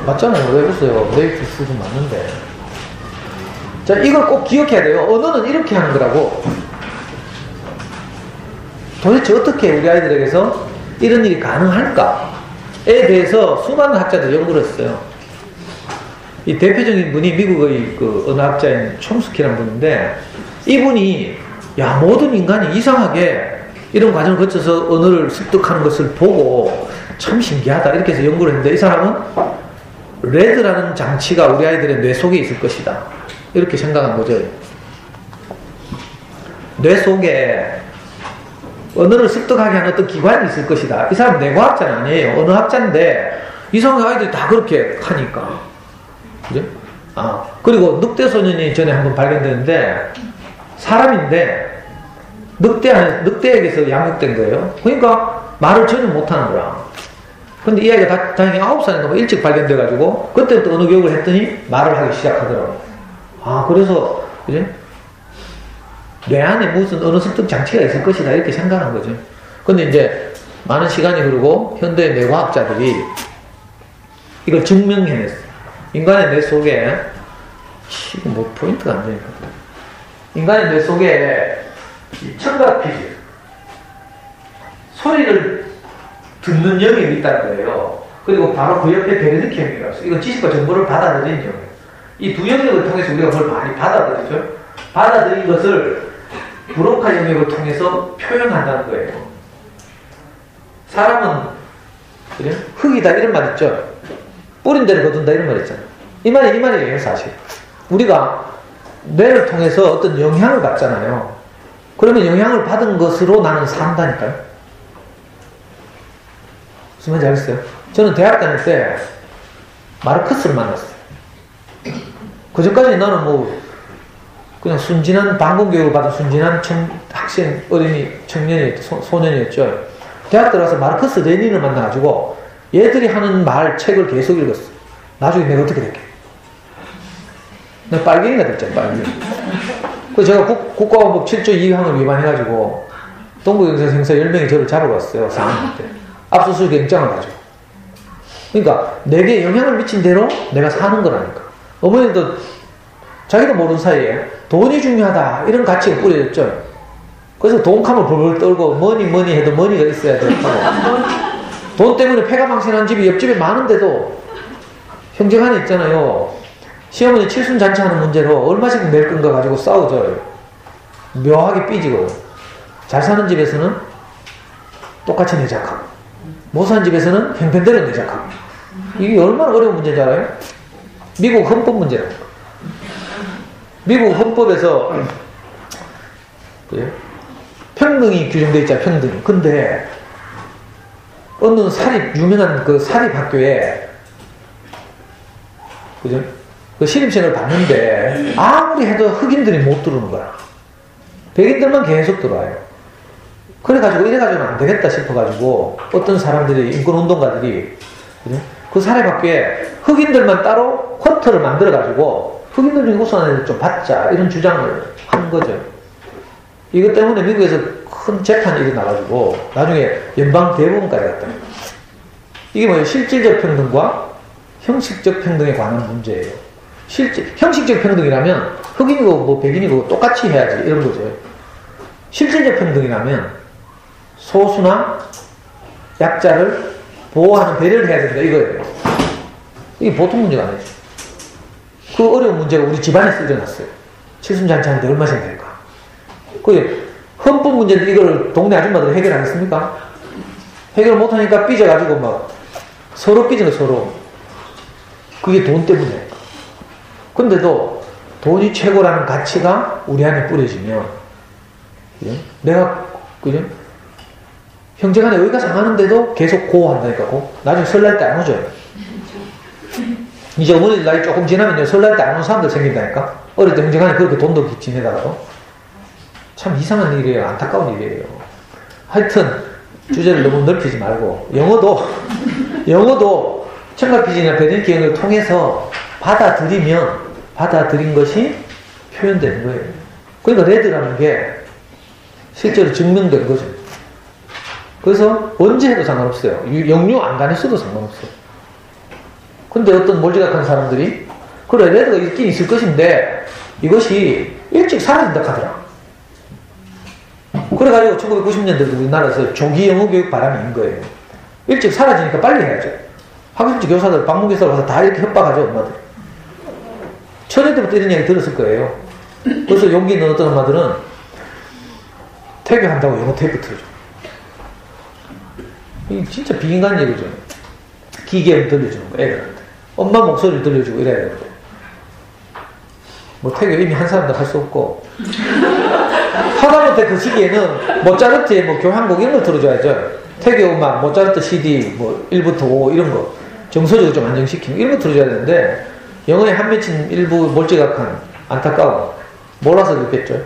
맞잖아요. 왜 그랬어요? 네이티브 스피커 맞는데. 자, 이걸 꼭 기억해야 돼요. 언어는 이렇게 하는 거라고. 도대체 어떻게 우리 아이들에게서 이런 일이 가능할까에 대해서 수많은 학자들이 연구를 했어요. 이 대표적인 분이 미국의 그 언어학자인 촘스키라는 분인데, 이분이 야, 모든 인간이 이상하게 이런 과정을 거쳐서 언어를 습득하는 것을 보고 참 신기하다 이렇게 해서 연구를 했는데, 이 사람은 레드라는 장치가 우리 아이들의 뇌 속에 있을 것이다. 이렇게 생각한 거죠. 뇌 속에 언어를 습득하게 하는 어떤 기관이 있을 것이다. 이 사람 뇌과학자는 아니에요. 언어학자인데 이상하게 아이들이 다 그렇게 하니까. 그죠? 그리고 늑대소년이 전에 한번 발견됐는데 사람인데 늑대에게서 양육된 거예요. 그러니까 말을 전혀 못하는 거야. 근데 이 아이가 다행히 9살인가 뭐 일찍 발견돼가지고 그때부터 언어 교육을 했더니 말을 하기 시작하더라고. 그래서 그죠? 뇌 안에 무슨 언어 습득 장치가 있을 것이다 이렇게 생각한 거죠. 근데 이제 많은 시간이 흐르고 현대 뇌과학자들이 이걸 증명해냈어요. 인간의 뇌 속에 지금 뭐 포인트가 안 되니까 인간의 뇌 속에 청각피질 소리를 듣는 영역이 있다는 거예요. 그리고 바로 그 옆에 베르니키 영역이라고 있어요. 이건 지식과 정보를 받아들이는 영역. 이 두 영역을 통해서 우리가 뭘 많이 받아들이죠. 받아들인 것을 브로카 영역을 통해서 표현한다는 거예요. 사람은 그래? 흙이다 이런 말 있죠. 뿌린 대로 거둔다 이런 말 있잖아요. 이 말이에요 사실. 우리가 뇌를 통해서 어떤 영향을 받잖아요. 그러면 영향을 받은 것으로 나는 산다니까요. 무슨 말인지 알겠어요? 저는 대학 다닐 때 마르크스를 만났어요. 그 전까지 나는 뭐 그냥 순진한 방공교육을 받은 순진한 학생, 어린이, 청년이었죠. 소년이었죠. 대학 들어가서 마르크스, 레닌을 만나가지고 얘들이 하는 책을 계속 읽었어. 나중에 내가 어떻게 될게? 내가 빨갱이가 됐잖아, 빨갱이. 그래서 제가 국가원법 7조 2항을 위반해가지고 동부경찰 행사 10명이 저를 잡으러 갔어요. 4학년 때. 압수수색 영장을 가지고. 그러니까 내게 영향을 미친 대로 내가 사는 거라니까. 어머니도 자기도 모르는 사이에 돈이 중요하다 이런 가치가 뿌려졌죠. 그래서 돈감을 벌벌 떨고 머니 해도 머니가 있어야 되고 돈 때문에 폐가망신한 집이 옆집에 많은데도 형제간에 있잖아요. 시어머니 칠순잔치하는 문제로 얼마씩 낼 건가 가지고 싸우죠. 묘하게 삐지고. 잘 사는 집에서는 똑같이 내작하고 못 사는 집에서는 형편대로 내작하고. 이게 얼마나 어려운 문제인지 알아요? 미국 헌법 문제라니까. 미국 헌법에서 평등이 규정되어 있잖아요. 평등. 근데 어느 유명한 그 사립학교에 그죠? 그 신입생을 봤는데 아무리 해도 흑인들이 못 들어오는 거야. 백인들만 계속 들어와요. 그래가지고 이래가지고는 안 되겠다 싶어가지고 어떤 사람들이 인권운동가들이 그죠? 그 사립학교에 흑인들만 따로 쿼터를 만들어가지고 흑인들 중에 우수한 애들 좀 받자 이런 주장을 한 거죠. 이것 때문에 미국에서 큰 재판이 일어나가지고 나중에 연방 대법원까지 갔다. 이게 뭐예요? 실질적 평등과 형식적 평등에 관한 문제예요. 형식적 평등이라면 흑인이고 뭐 백인이고 똑같이 해야지 이런 거죠. 실질적 평등이라면 소수나 약자를 보호하는 배려를 해야 된다 이거예요. 이게 보통 문제가 아니죠. 그 어려운 문제가 우리 집안에서 일어났어요. 칠순잔치하는데 얼마씩 낼까? 그 헌법 문제인데 이걸 동네 아줌마들이 해결하겠습니까? 해결 못하니까 삐져가지고 막 서로 삐지는 서로. 그게 돈 때문에. 근데도 돈이 최고라는 가치가 우리 안에 뿌려지면 그래? 내가 그래? 형제간에 여기가 상하는데도 계속 고한다니까. 나중에 설날 때 안 오죠. 이제 어머니들 나이 조금 지나면 설날 때 안 오는 사람들 생긴다니까. 어릴 때 형제간에 그렇게 돈도 지내다가도 참 이상한 일이에요. 안타까운 일이에요. 하여튼 주제를 너무 넓히지 말고 영어도 청각피질이나 베르니키 영역을 통해서 받아들인 것이 표현되는 거예요. 그러니까 레드라는 게 실제로 증명된 거죠. 그래서 언제 해도 상관없어요. 영유 안 다녔어도 상관없어요. 근데 어떤 몰지각한 사람들이 그래 레드가 있긴 있을 것인데 이것이 일찍 사라진다 하더라. 그래가지고 1990년대도 우리나라에서 조기 영어 교육 바람이 있는 거예요. 일찍 사라지니까 빨리 해야죠. 학습지 교사들, 방문교사들 가서 다 이렇게 협박하죠, 엄마들. 초년 때부터 이런 얘기 들었을 거예요. 그래서 용기 있는 어떤 엄마들은 태교한다고 영어 테이프 틀어줘. 이게 진짜 비인간 얘기죠. 기계음 들려주는 거, 애들한테. 엄마 목소리를 들려주고 이래야 되는데. 뭐 태교 이미 한 사람도 할 수 없고. 하다못해 그 시기에는 모차르트의 뭐 교향곡 이런 걸 들어줘야죠. 태교 음악, 모차르트 CD, 뭐 1부터 5 이런 거. 정서적으로 좀 안정시키는 이런 거 들어줘야 되는데, 영어에 한 맺힌 일부 몰지각한 안타까움. 몰라서 그렇겠죠.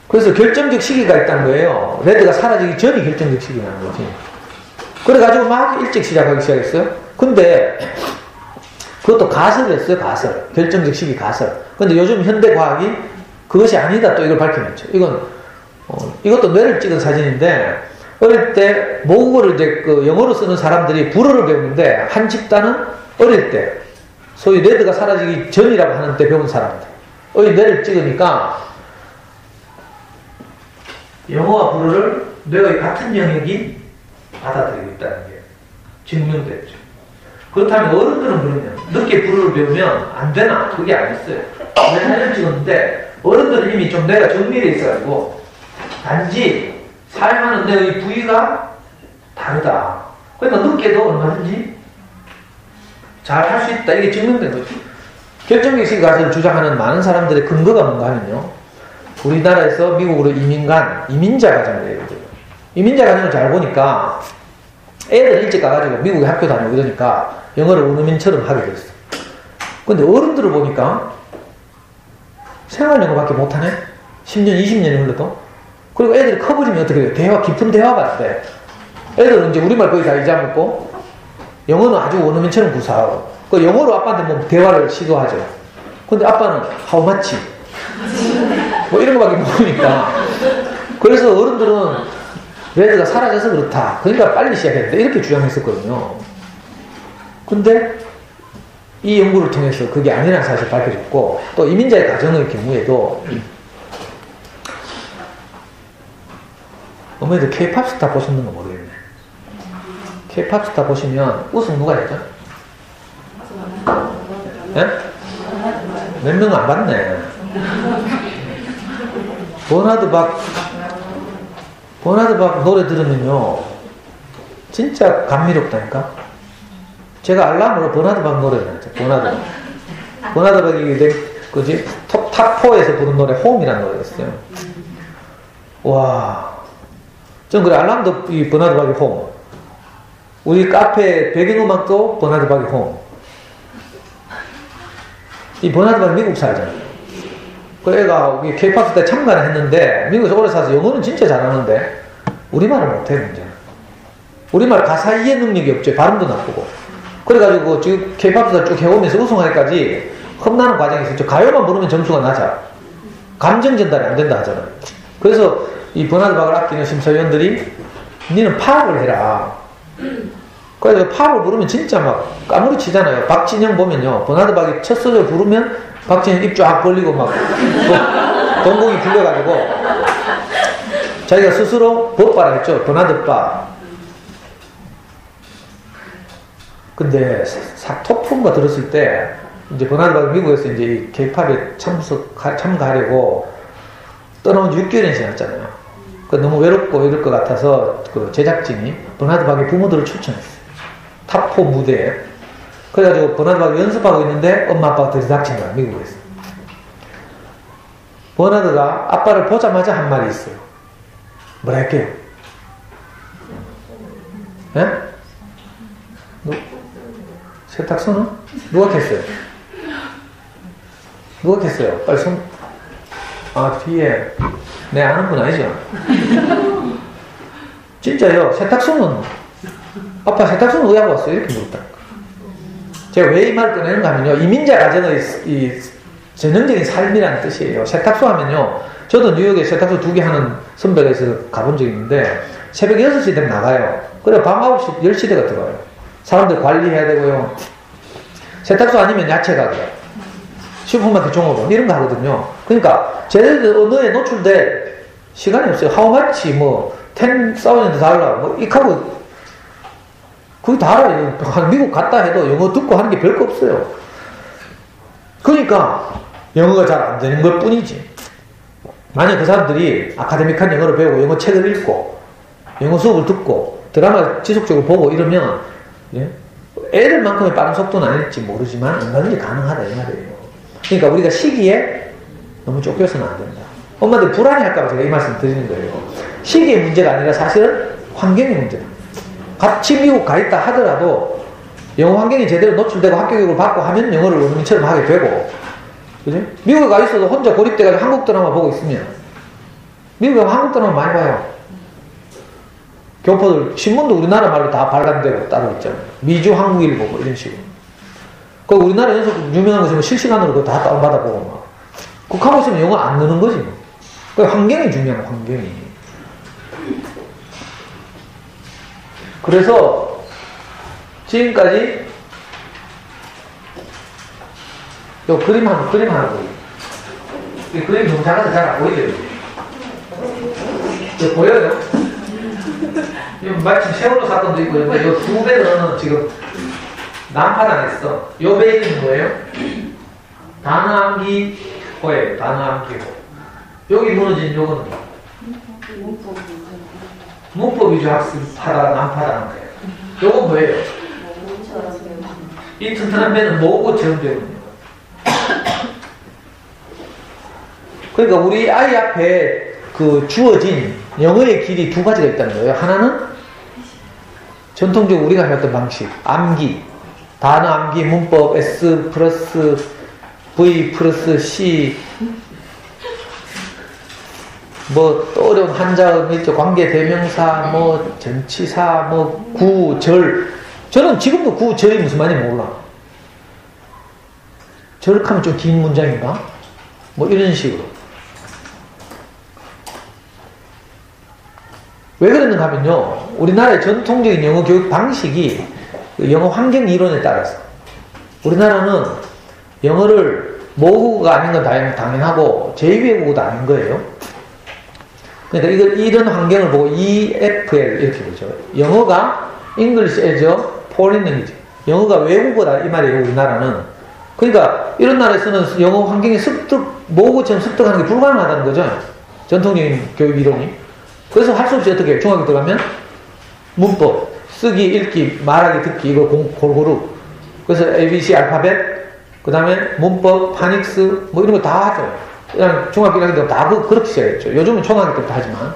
그래서 결정적 시기가 있다는 거예요. 레드가 사라지기 전이 결정적 시기라는 거지. 그래가지고 막 일찍 시작하기 시작했어요. 근데 그것도 가설을 했어요. 가설. 결정적 시기 가설. 근데 요즘 현대 과학이 그것이 아니다 또 이걸 밝혀냈죠. 이것도 뇌를 찍은 사진인데, 어릴 때 모국어를 이제 그 영어로 쓰는 사람들이 불어를 배우는데, 한 집단은 어릴 때 소위 레드가 사라지기 전이라고 하는 때 배운 사람들 의 뇌를 찍으니까 영어와 불어를 뇌의 같은 영역이 받아들이고 있다는 게 증명됐죠. 그렇다면 어른들은 그러면 늦게 불어를 배우면 안 되나? 그게 아니었어요. 뇌 사진을 찍었는데 어른들은 이미 좀 뇌가 정밀해 있어가지고 단지 사용하는 뇌의 부위가 다르다. 그러니까 늦게도 얼마든지 잘 할 수 있다. 이게 증명된 거죠. 결정적 시기가설을 주장하는 많은 사람들의 근거가 뭔가 하면요. 우리나라에서 미국으로 이민자 가정이에요. 이민자 가정을 잘 보니까 애들 일찍 가가지고 미국에 학교 다니고 이러니까 영어를 원어민처럼 하게 됐어. 근데 어른들을 보니까 생활 영어밖에 못하네? 10년, 20년이 흘러도? 그리고 애들이 커버리면 어떻게 돼요? 깊은 대화가 안 돼. 애들은 이제 우리말 거의 다 잊어먹고 영어는 아주 원어민처럼 구사하고 그 영어로 아빠한테 뭐 대화를 시도하죠. 근데 아빠는 how much? 뭐 이런 거밖에 모르니까. 그래서 어른들은 레드가 사라져서 그렇다. 그러니까 빨리 시작했다. 이렇게 주장했었거든요. 근데 이 연구를 통해서 그게 아니라는 사실을 밝혀졌고, 또 이민자의 가정의 경우에도 어머니들 K-팝 스타 보셨는가 모르겠네. K-팝 스타 보시면 우승 누가 했죠? 예? 몇 명은 안 봤네. 버나드 박 노래 들으면요 진짜 감미롭다니까. 제가 알람으로 버나드 박 노래를 했죠. 버나드 박이 탑4에서 부른 노래 홈이라는 노래였어요. 와, 전 그래 알람도 이 버나드 박이 홈, 우리 카페 배경음악도 버나드 박이 홈. 이 버나드 박이 미국 살잖아요. 그 애가 K-팝 때 참가를 했는데 미국에서 오래 살아서 영어는 진짜 잘하는데 우리말을 못해. 문제는 우리말 가사 이해 능력이 없죠. 발음도 나쁘고. 그래가지고 지금 K-팝 스타 쭉 해오면서 우승하기까지 험난한 과정이 있었죠. 가요만 부르면 점수가 낮아. 감정 전달이 안 된다 하잖아요. 그래서 이 버나드 박을 아끼는 심사위원들이 니는 팝을 해라. 그래서 팝을 부르면 진짜 막 까무리 치잖아요. 박진영 보면요, 버나드 박이 첫 소절 부르면 박진영 입 쫙 벌리고 막 동공이 풀려가지고 자기가 스스로 법바라 했죠. 버나드 박. 근데 톡프가 들었을 때 이제 버나드 박이 미국에서 이제 이 K-팝에 참가하려고 떠나온 지 6개월이 지났잖아요. 너무 외롭고 이럴 것 같아서 그 제작진이 버나드 박의 부모들을 초청했어요. 탑4 무대에. 그래가지고 버나드 박이 연습하고 있는데 엄마 아빠가 들이닥친 거야. 미국에서. 버나드가 아빠를 보자마자 한 말이 있어요. 뭐라 할게요? 예? 세탁소는? 누가 캤어요? 누가 캤어요? 빨리 손. 아, 뒤에. 내 아는 분 아니죠? 진짜요. 세탁소는, 아빠 세탁소는 왜 하고 왔어요? 이렇게 물었다. 제가 왜 이 말을 꺼내는가 하면요, 이민자 가정의 이 전형적인 삶이라는 뜻이에요. 세탁소 하면요, 저도 뉴욕에 세탁소 2개 하는 선배가 있어서 가본 적이 있는데 새벽 6시 되면 나가요. 그래 밤 9시, 10시 대가 들어와요. 사람들 관리해야 되고요. 세탁소 아니면 야채 가게, 슈퍼마켓 종업원 이런 거 하거든요. 그러니까 쟤네들 언어에 노출될 시간이 없어요. How much, 뭐 $10,000 뭐 이하고 그게 다 알아요. 미국 갔다 해도 영어 듣고 하는 게 별거 없어요. 그러니까 영어가 잘 안 되는 것 뿐이지. 만약 그 사람들이 아카데믹한 영어를 배우고 영어 책을 읽고 영어 수업을 듣고 드라마 지속적으로 보고 이러면, 예? 애들만큼의 빠른 속도는 아닐지 모르지만 얼마든지 가능하다 이 말이에요. 그러니까 우리가 시기에 너무 쫓겨서는 안 된다. 엄마들 불안해할까봐 제가 이 말씀 드리는 거예요. 시기의 문제가 아니라 사실은 환경의 문제다. 같이 미국 가 있다 하더라도 영어 환경이 제대로 노출되고 학교 교육을 받고 하면 영어를 원어민처럼 하게 되고, 그죠? 미국에 가 있어도 혼자 고립돼가지고 한국 드라마 보고 있으면, 미국에 가면 한국 드라마 많이 봐요. 교포들 신문도 우리나라 말로 다 발간되고 따로 있잖아요. 미주 한국일보 뭐 이런 식으로. 그 우리나라 연속 유명한 것이 뭐 실시간으로 그거 다 다운받아 보고 막. 그거 하고 있으면 영어 안 느는 거지. 그 환경이 중요한 환경이. 그래서 지금까지 요 그림 하나 보여요. 이 그림이 너무 작아서 잘 안 보이죠? 이거 보여요? 마침 세월호 사건도 있고, 근데 이 두 배는 지금 난파당했어. 요 배는 뭐예요? 단호암기호예요. 단호암기호. 여기 무너진 요거는 문법 위주 학습하다가 난파당한 거예요. 요건 뭐예요? 이 튼튼한 배는 뭐고처럼 되거든요. 그러니까 우리 아이 앞에 그 주어진 영어의 길이 두 가지가 있다는 거예요. 하나는 전통적으로 우리가 해왔던 방식, 암기, 단어 암기, 문법, S 플러스 V 플러스 C, 뭐 또 어려운 한자음 있죠. 관계 대명사, 뭐 전치사, 뭐 구, 절. 저는 지금도 구, 절이 무슨 말인지 몰라. 저렇게 하면 좀 긴 문장인가? 뭐 이런 식으로. 왜 그랬는가 하면요, 우리나라의 전통적인 영어 교육 방식이 영어 환경 이론에 따라서, 우리나라는 영어를 모국어가 아닌 건 당연하고 제2외국어도 아닌 거예요. 그러니까 이런 환경을 보고 EFL 이렇게 보죠. 영어가 English as a foreign language, 영어가 외국어다 이 말이에요. 우리나라는. 그러니까 이런 나라에서는 영어 환경에 모국어처럼 습득하는 게 불가능하다는 거죠. 전통적인 교육 이론이. 그래서 할 수 없이 어떻게 해요? 중학교 들어가면 문법, 쓰기, 읽기, 말하기, 듣기 이거 골고루. 그래서 ABC 알파벳, 그 다음에 문법, 파닉스 뭐 이런 거 다 하죠. 그냥 중학교 1학년 때부터 다 그렇게 시작했죠. 요즘은 초등학교 때부터 하지만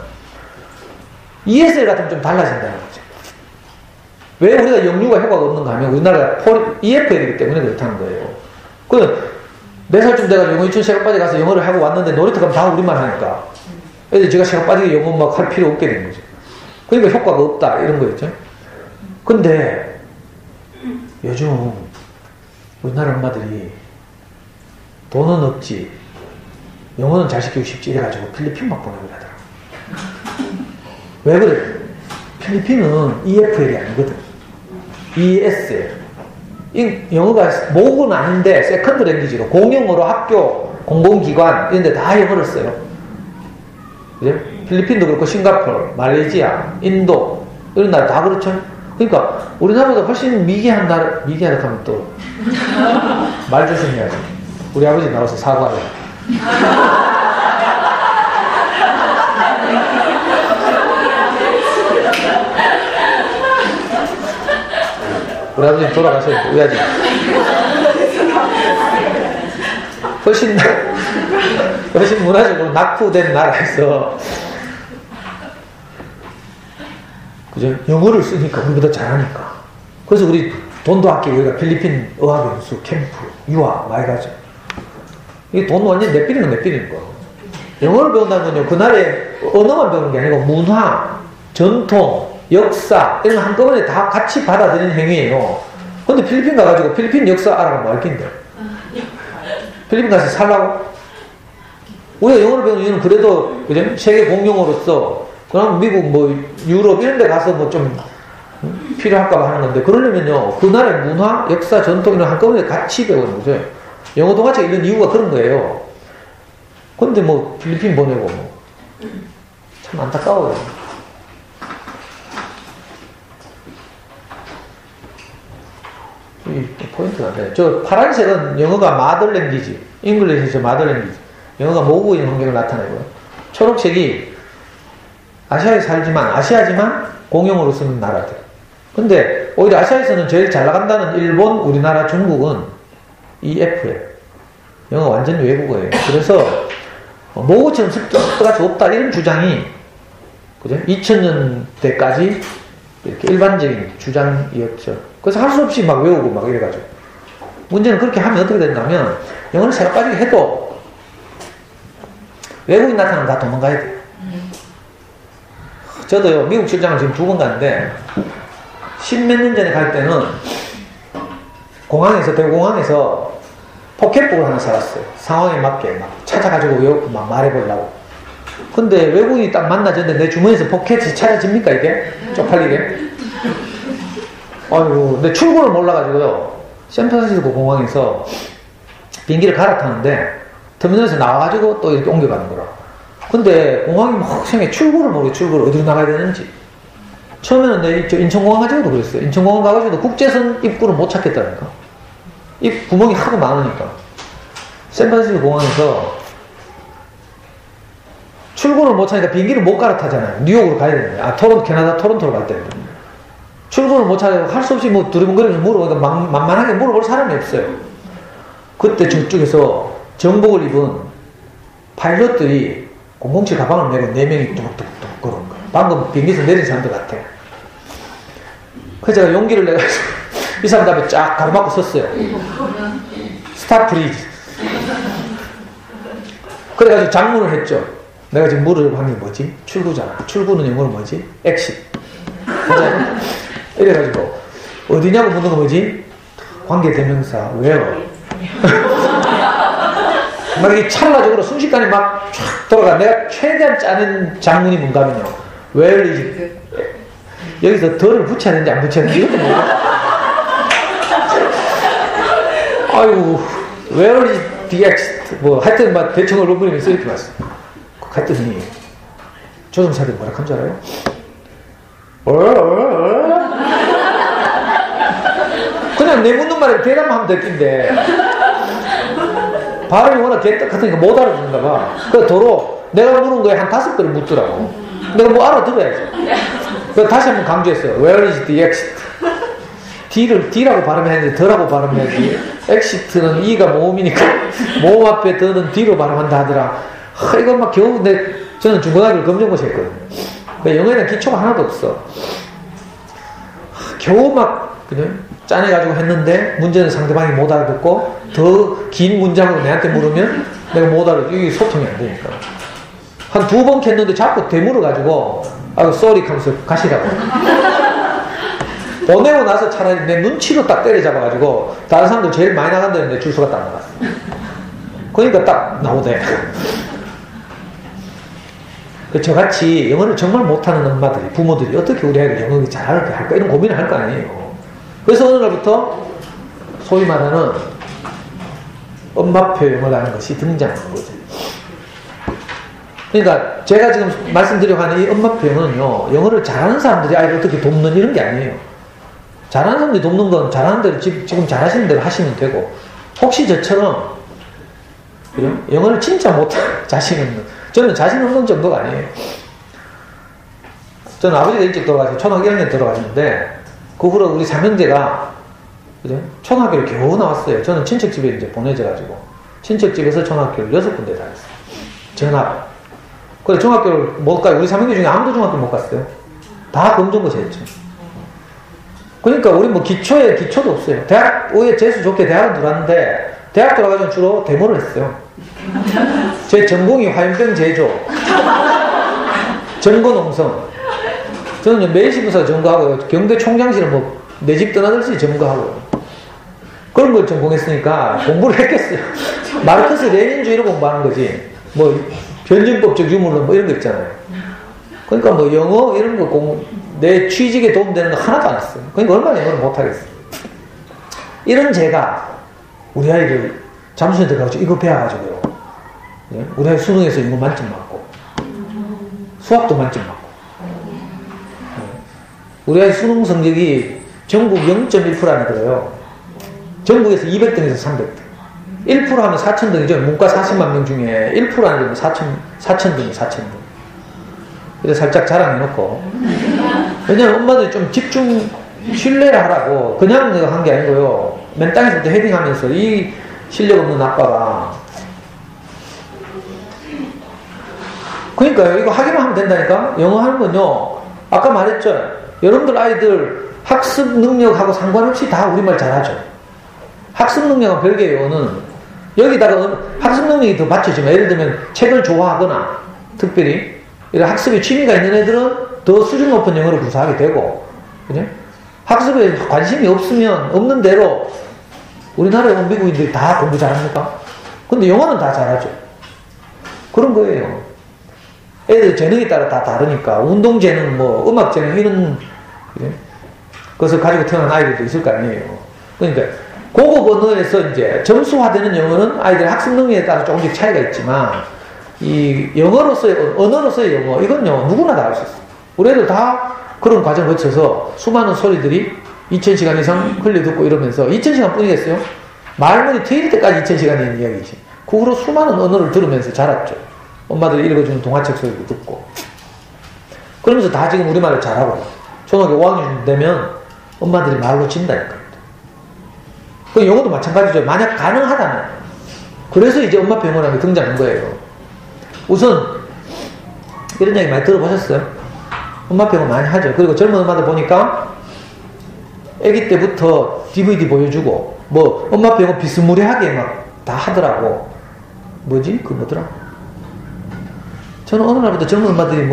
ESL 같으면 좀 달라진다는 거죠. 왜 우리가 영유가 효과가 없는가 하면 우리나라가 EFL이기 때문에 그렇다는 거예요. 그 4살쯤 돼가지고 영어 유치원 시간 빠져 가서 영어를 하고 왔는데 놀이터 가면 다 우리말 하니까 애들 제가 시간 빠지게 영어 막 할 필요 없게 된 거죠. 그러니까 효과가 없다 이런 거였죠. 근데 요즘 우리나라 엄마들이 돈은 없지 영어는 자식 교육 쉽지 이래가지고 필리핀 막 보내고 하더라고. 왜 그래? 필리핀은 EFL이 아니거든. ESL. 영어가 모국은 아닌데 세컨드 랭귀지로 공용어로 학교, 공공기관 이런 데 다 영어를 써요. 그죠? 필리핀도 그렇고 싱가포르, 말레이시아, 인도 이런 나라 다 그렇죠. 그러니까 우리나라보다 훨씬 미개하다 하면 또 말 조심해야지. 우리 아버지 나와서 사과를. 우리 아버지 돌아가셨는데 우리 아직 훨씬 문화적으로 낙후된 나라에서 그죠? 영어를 쓰니까 우리보다 잘하니까. 그래서 우리 돈도 아끼고 우리가 필리핀 어학연수 캠프 유학 많이 가죠. 이게 돈 완전 내삐리는 거. 영어를 배운다는 건요, 그 나라의 언어만 배우는 게 아니고 문화, 전통, 역사 이런 거 한꺼번에 다 같이 받아들이는 행위예요. 근데 필리핀 가가지고 필리핀 역사 알아보면 뭐 할긴데? 필리핀 가서 살라고? 우리가 영어를 배우는 이유는 그래도 그죠? 세계 공용어로서 그럼 미국 뭐 유럽 이런 데 가서 뭐 좀 필요할까봐 하는 건데, 그러려면요 그 나라의 문화, 역사, 전통 이런 한꺼번에 같이 배우는 거죠. 영어 동화책 읽는 이유가 그런 거예요. 근데 뭐 필리핀 보내고 뭐 참 안타까워요. 이 포인트가 안 돼. 저 파란색은 영어가 마더 랭귀지, 잉글리시에서 마더 랭귀지, 영어가 모국어인 환경을 나타내고요. 초록색이 아시아에 살지만 아시아지만 공용어로 쓰는 나라들. 근데 오히려 아시아에서는 제일 잘 나간다는 일본, 우리나라, 중국은 이 F예요. 영어 완전 외국어예요. 그래서 모국어처럼 속도가 없다 이런 주장이 그죠? 2000년대까지 이렇게 일반적인 주장이었죠. 그래서 할 수 없이 막 외우고 막 이래가지고 문제는 그렇게 하면 어떻게 된다면 영어를 새로 빠지게 해도 외국인 나타나면 다 도망가야 돼요. 저도요 미국 출장을 지금 2번 갔는데 10몇 년 전에 갈 때는 공항에서 대구공항에서 포켓북을 하나 사왔어요. 상황에 맞게 막 찾아가지고 막 말해보려고. 근데 외국인이 딱 만나졌는데 내 주머니에서 포켓이 찾아집니까 이게? 쪽팔리게? 아이고 근데 출구를 몰라가지고요 샌프란시스코 공항에서 비행기를 갈아타는데 터미널에서 나와가지고 또 이렇게 옮겨가는 거라. 근데 공항이 막 생각해 출구를 모르게 출구를 어디로 나가야 되는지. 처음에는 내 인천공항 가지고도 그랬어요. 인천공항 가가지고도 국제선 입구를 못 찾겠다니까. 입 구멍이 하도 많으니까. 샌프란시스코 공항에서 출구를 못 찾으니까 비행기를 못 갈아타잖아요. 뉴욕으로 가야 되는데. 캐나다 토론토로 갈 때는. 출구를 못 찾아서 할 수 없이 뭐 두리번거리면서 물어보니까 만만하게 물어볼 사람이 없어요. 그때 저쪽에서 정복을 입은 파일럿들이 007 가방을 메고 4명이 뚝뚝뚝 걸어온 거예요. 방금 비행기에서 내린 사람들 같아. 그래서 제가 용기를 내가지고 이 사람 앞에 쫙 가로막고 섰어요. 스탑 프리즈. 그래가지고 장문을 했죠. 내가 지금 물으려고 하는 게 뭐지? 출구잖아. 출구는 영어로 뭐지? 엑싯. 이래가지고 어디냐고 묻는 거 뭐지? 관계대명사 where. 막 이렇게 찰나적으로 순식간에 막 쫙 돌아가. 내가 최대한 짜는 장문이 뭔가면요. where is it? 여기서 더를 붙여야 되는지 안 붙여야 되는지 이것도 몰라. 아이고 where is the exit? 뭐 하여튼 막 대충 얼굴이면서 이렇게 봤어. 갔더니 조종사들이 뭐라 한 줄 알아요? 그냥 내 묻는 말에 대답하면 될 텐데 발음이 워낙 개떡같으니까 못 알아듣는가 봐. 그래서 도로 내가 묻는 거에 한 5번을 묻더라고. 내가 뭐 알아들어야지. 그래서 다시 한번 강조했어요. Where is the exit? D를 D라고 발음해야 되는데 더라고 발음해야지. exit는 E가 모음이니까 모음 앞에 더는 D로 발음한다 하더라. 이거 막 겨우 저는 중고등학교를 검정고시 했거든요. 영어에는 기초가 하나도 없어. 겨우 막 그냥 짜내가지고 했는데 문제는 상대방이 못 알아듣고 더 긴 문장으로 내한테 물으면 내가 못 알아듣고 이게 소통이 안 되니까 한 2번 캤는데 자꾸 되물어가지고 쏘리 하면서 가시라고 보내고 나서 차라리 내 눈치로 딱 때려잡아가지고 다른 사람들 제일 많이 나간다는데 주소가 딱 나갔어. 그러니까 딱 나오대. 저같이 영어를 정말 못하는 엄마들이, 부모들이 어떻게 우리 아이가 영어 잘할까 이런 고민을 할 거 아니에요. 그래서 어느 날부터 소위 말하는 엄마표 영어라는 것이 등장한 거죠. 그러니까 제가 지금 말씀드리려고 하는 이 엄마표 영어는요, 영어를 잘하는 사람들이 아이를 어떻게 돕는 이런 게 아니에요. 잘하는 사람들이 돕는 건 잘하는 대로 지금 잘하시는 대로 하시면 되고, 혹시 저처럼 영어를 진짜 못하는 자신 없는, 저는 자신 없는 정도가 아니에요. 저는 아버지가 일찍 돌아가시고 초등학교 1학년 들어가셨는데 그 후로 우리 삼형제가 초등학교를 겨우 나왔어요. 저는 친척집에 이제 보내져가지고 친척집에서 초등학교를 6군데 다녔어요. 전학. 그래 중학교를 못 가요. 우리 삼형제 중에 아무도 중학교 못 갔어요. 다 검정고시 했죠. 그러니까 우리 뭐 기초에 기초도 없어요. 대학 의외 재수 좋게 대학은 들어왔는데 대학 들어가서 주로 데모를 했어요. 제 전공이 화염병 제조, 전거농성. 저는 매일신문사 전거하고요. 경대 총장실은 뭐 내 집 떠나들지 전거하고 그런 걸 전공했으니까 공부를 했겠어요. 마르크스 레닌주의를 공부하는 거지. 뭐 변증법적 유물론 뭐 이런 거 있잖아요. 그러니까 뭐 영어 이런 거 내 취직에 도움되는 거 하나도 안 했어요. 그러니까 얼마나 영어를 못하겠어요. 이런 제가 우리 아이를 잠수센터 가가지고 이거 배워가지고요. 우리 아이 수능에서 이거 만점 맞고 수학도 만점 맞고 우리 아이 수능 성적이 전국 0.1%나 들어요. 전국에서 200등에서 300등. 1% 하면 4,000등이죠. 문과 40만 명 중에 1% 하는 게 4,000등이 4,000등. 그래서 살짝 자랑해놓고. 왜냐면 엄마들이 좀 집중 신뢰하라고 그냥 내가 한 게 아니고요. 맨 땅에서부터 헤딩하면서 이 실력 없는 아빠가 그러니까요. 이거 하기만 하면 된다니까. 영어 하는 건요. 아까 말했죠. 여러분들 아이들 학습 능력하고 상관없이 다 우리말 잘하죠. 학습 능력은 별개예요. 영어는 여기다가 학습 능력이 더 받쳐지면 예를 들면 책을 좋아하거나 특별히 이런 학습에 취미가 있는 애들은 더 수준 높은 영어를 구사하게 되고 그죠? 학습에 관심이 없는 대로 우리나라에 온 미국인들이 다 공부 잘합니까? 근데 영어는 다 잘하죠. 그런 거예요. 애들 재능에 따라 다 다르니까 운동 재능, 뭐 음악 재능 이런 것을 가지고 태어난 아이들도 있을 거 아니에요. 그러니까 고급 언어에서 이제 점수화되는 영어는 아이들의 학습 능력에 따라 조금씩 차이가 있지만 이 영어로서의 언어로서의 영어 이건요 누구나 다 할 수 있어요. 우리 애들 다 그런 과정을 거쳐서 수많은 소리들이 2000시간 이상 흘려 듣고 이러면서 2000시간 뿐이겠어요? 말문이 트일 때까지 2000시간이라는 이야기지. 그 후로 수많은 언어를 들으면서 자랐죠. 엄마들이 읽어주는 동화책 소리도 듣고 그러면서 다 지금 우리말을 잘하고 초등학교 5학년 되면 엄마들이 말로 진다니까. 그 영어도 마찬가지죠. 만약 가능하다면. 그래서 이제 엄마표 영어라는 게 등장한 거예요. 우선 이런 얘기 많이 들어보셨어요? 엄마표 영어 많이 하죠. 그리고 젊은 엄마들 보니까 아기 때부터 DVD 보여주고 뭐 엄마표 영어 비스무리하게 막 다 하더라고. 뭐지? 그 뭐더라? 저는 어느 날부터 젊은 엄마들이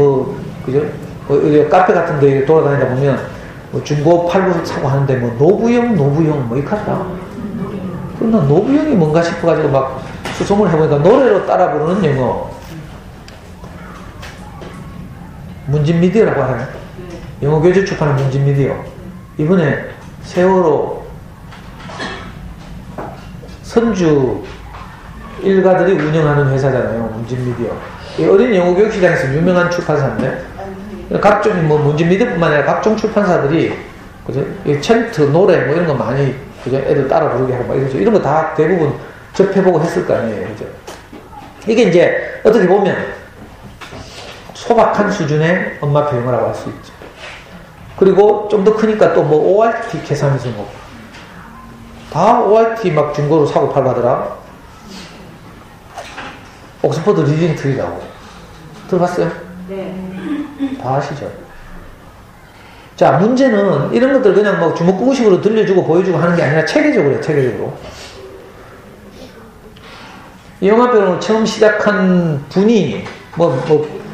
그죠? 카페 같은 데 돌아다니다 보면 중고 팔고 사고 하는데 노부영 이렇게 하더라. 그럼 난 노부영이 뭔가 싶어가지고 막 수소문을 해보니까 노래로 따라 부르는 영어. 문진미디어라고 하나요? 영어 교재 출판은 문진미디어. 이번에 세월호 선주 일가들이 운영하는 회사잖아요. 문진미디어. 어린 영어 교육 시장에서 유명한 출판사인데 각종 문진미디어뿐만 아니라 각종 출판사들이 그죠? 챈트 노래 이런 거 많이 그죠? 애들 따라 부르게 하고 이런 거 다 대부분 접해보고 했을 거 아니에요. 그죠? 이게 이제 어떻게 보면 소박한 수준의 엄마표 영어라고 할 수 있죠. 그리고 좀 더 크니까 또 ORT 계산해서 다 ORT 막 중고로 사고 팔고 하더라. 옥스퍼드 리딩 트리라고 들어봤어요? 네. 다 아시죠? 자, 문제는 이런 것들 그냥 주먹구구식으로 들려주고 보여주고 하는 게 아니라 체계적으로 해요. 체계적으로. 이 영화배우를 처음 시작한 분이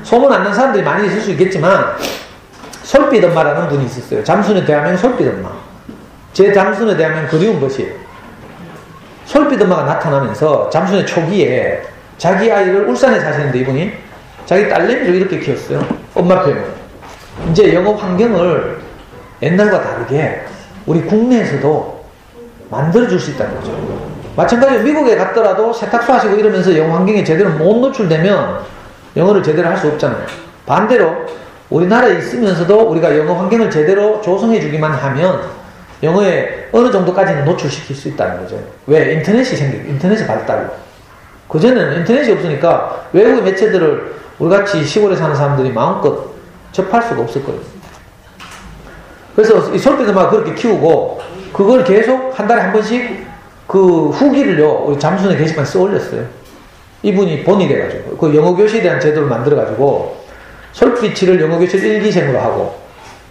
소문 안 난 사람들이 많이 있을 수 있겠지만 솔빛 엄마라는 분이 있었어요. 잠순의 대화명 솔빛 엄마. 제 잠순의 대화명 그리운 것이에요. 솔빛 엄마가 나타나면서 잠순의 초기에 자기 아이를 울산에 사시는데 이분이 자기 딸내미를 이렇게 키웠어요. 엄마표. 이제 영어 환경을 옛날과 다르게 우리 국내에서도 만들어줄 수 있다는 거죠. 마찬가지로 미국에 갔더라도 세탁소 하시고 이러면서 영어 환경에 제대로 못 노출되면 영어를 제대로 할 수 없잖아요. 반대로 우리나라에 있으면서도 우리가 영어 환경을 제대로 조성해 주기만 하면 영어에 어느 정도까지는 노출시킬 수 있다는 거죠. 왜? 인터넷이 발달로. 그전에는 인터넷이 없으니까 외국의 매체들을 우리같이 시골에 사는 사람들이 마음껏 접할 수가 없을 거예요. 그래서 이 솔빛 엄마가 그렇게 키우고 그걸 계속 한 달에 한 번씩 그 후기를요 우리 잠순의 게시판에 써 올렸어요. 이분이 본이 돼가지고 그 영어 교실에 대한 제도를 만들어가지고 솔빛이를 영어 교실 1기생으로 하고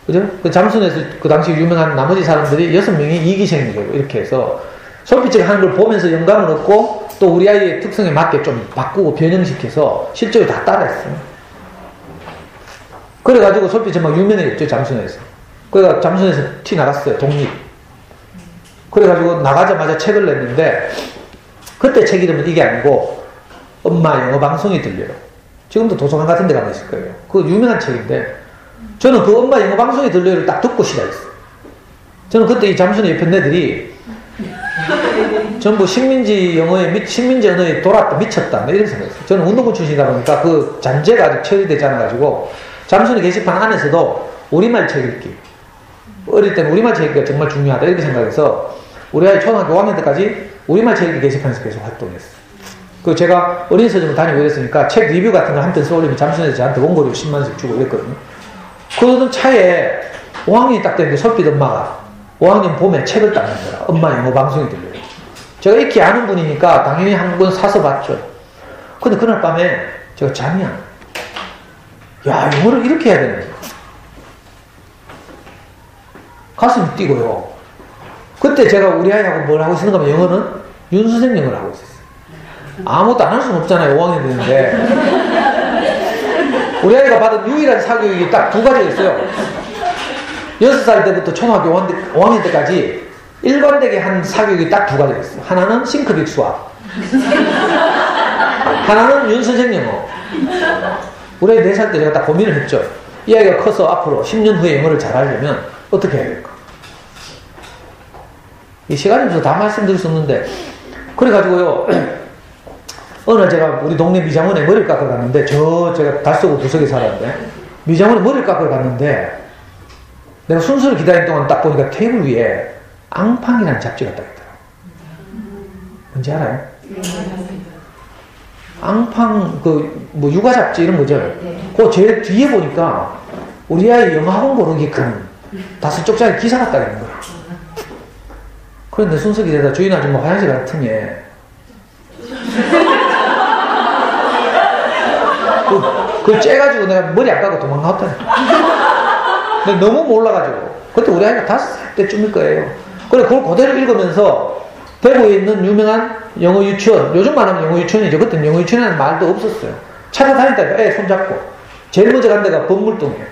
그죠? 그 잠순에서 그 당시 유명한 나머지 사람들이 6명이 2기생이고 이렇게 해서 솔빛이가 하는 걸 보면서 영감을 얻고 또 우리 아이의 특성에 맞게 좀 바꾸고 변형시켜서 실제로 다 따라했어요. 그래가지고 솔빛이 막 유명해졌죠. 잠순에서. 그래가 잠순에서 티 나갔어요. 독립. 그래가지고 나가자마자 책을 냈는데 그때 책 이름은 이게 아니고 엄마 영어 방송이 들려요. 지금도 도서관 같은 데 가면 있을 거예요. 그거 유명한 책인데 저는 그 엄마 영어 방송이 들려요를 딱 듣고 시작했어요. 저는 그때 이 잠순의 옆에 애들이 전부 식민지 언어에 돌았다, 미쳤다, 이런 생각했어요. 저는 운동부 출신이다 보니까 그 잔재가 아직 처리되지 않아가지고, 잠순의 게시판 안에서도 우리말 책 읽기. 어릴 때는 우리말 책 읽기가 정말 중요하다, 이렇게 생각해서, 우리 아이 초등학교 5학년 때까지 우리말 책 읽기 게시판에서 계속 활동했어요. 그 제가 어린 서점을 다니고 이랬으니까 책 리뷰 같은 걸 한 편 써올리면 잠순에서 저한테 원고료 10만원씩 주고 이랬거든요. 그러던 차에 5학년이 딱 되는데 솔빛 엄마가 5학년 봄에 책을 딱 낸거라. 엄마 영어 방송이 들려요. 제가 익히 아는 분이니까 당연히 한 권 사서 봤죠. 근데 그날 밤에 제가 잠이 안 와요. 야, 영어를 이렇게 해야 되네. 가슴이 뛰고요. 그때 제가 우리 아이하고 뭘 하고 있었는가 하면 영어는 윤수생 영어를 하고 있었어요. 아무것도 안 할 수는 없잖아요. 5학년 되는데. 우리 아이가 받은 유일한 사교육이 딱 두 가지였어요. 6살 때부터 초등학교 5학년 때까지 일관되게 한 사교육이 딱 두 가지였어요. 하나는 싱크빅 수학. 하나는 윤선생 영어. 우리 아이 4살 때 제가 딱 고민을 했죠. 이 아이가 커서 앞으로 10년 후에 영어를 잘하려면 어떻게 해야 될까? 이 시간이 없어서 다 말씀드릴 수 없는데, 그래가지고요, 어느 날 제가 우리 동네 미장원에 머리를 깎으러 갔는데, 제가 달서구 구석에 살았는데, 미장원에 머리를 깎으러 갔는데, 내가 순서를 기다리는 동안 딱 보니까 테이블 위에 앙팡이라는 잡지가 딱 있더라고요. 뭔지 알아요? 앙팡, 육아 잡지 이런 거죠? 그 제일 뒤에 보니까 우리 아이 영어학원 고르기 큰 5쪽짜리 기사가 딱 있는 거예요. 그런데 순서 기다리다 주인 아줌마 화장실 갈 틈에 그걸 째가지고 내가 머리 안 감고 도망나왔다니까. 근데 너무 몰라가지고. 그때 우리 아이가 5살 때쯤일 거예요. 그래, 그걸 그대로 읽으면서 대구에 있는 유명한 영어 유치원, 요즘 말하면 영어 유치원이죠. 그때는 영어 유치원이라는 말도 없었어요. 찾아다니다가 애 손잡고. 제일 먼저 간 데가 범물동이에요.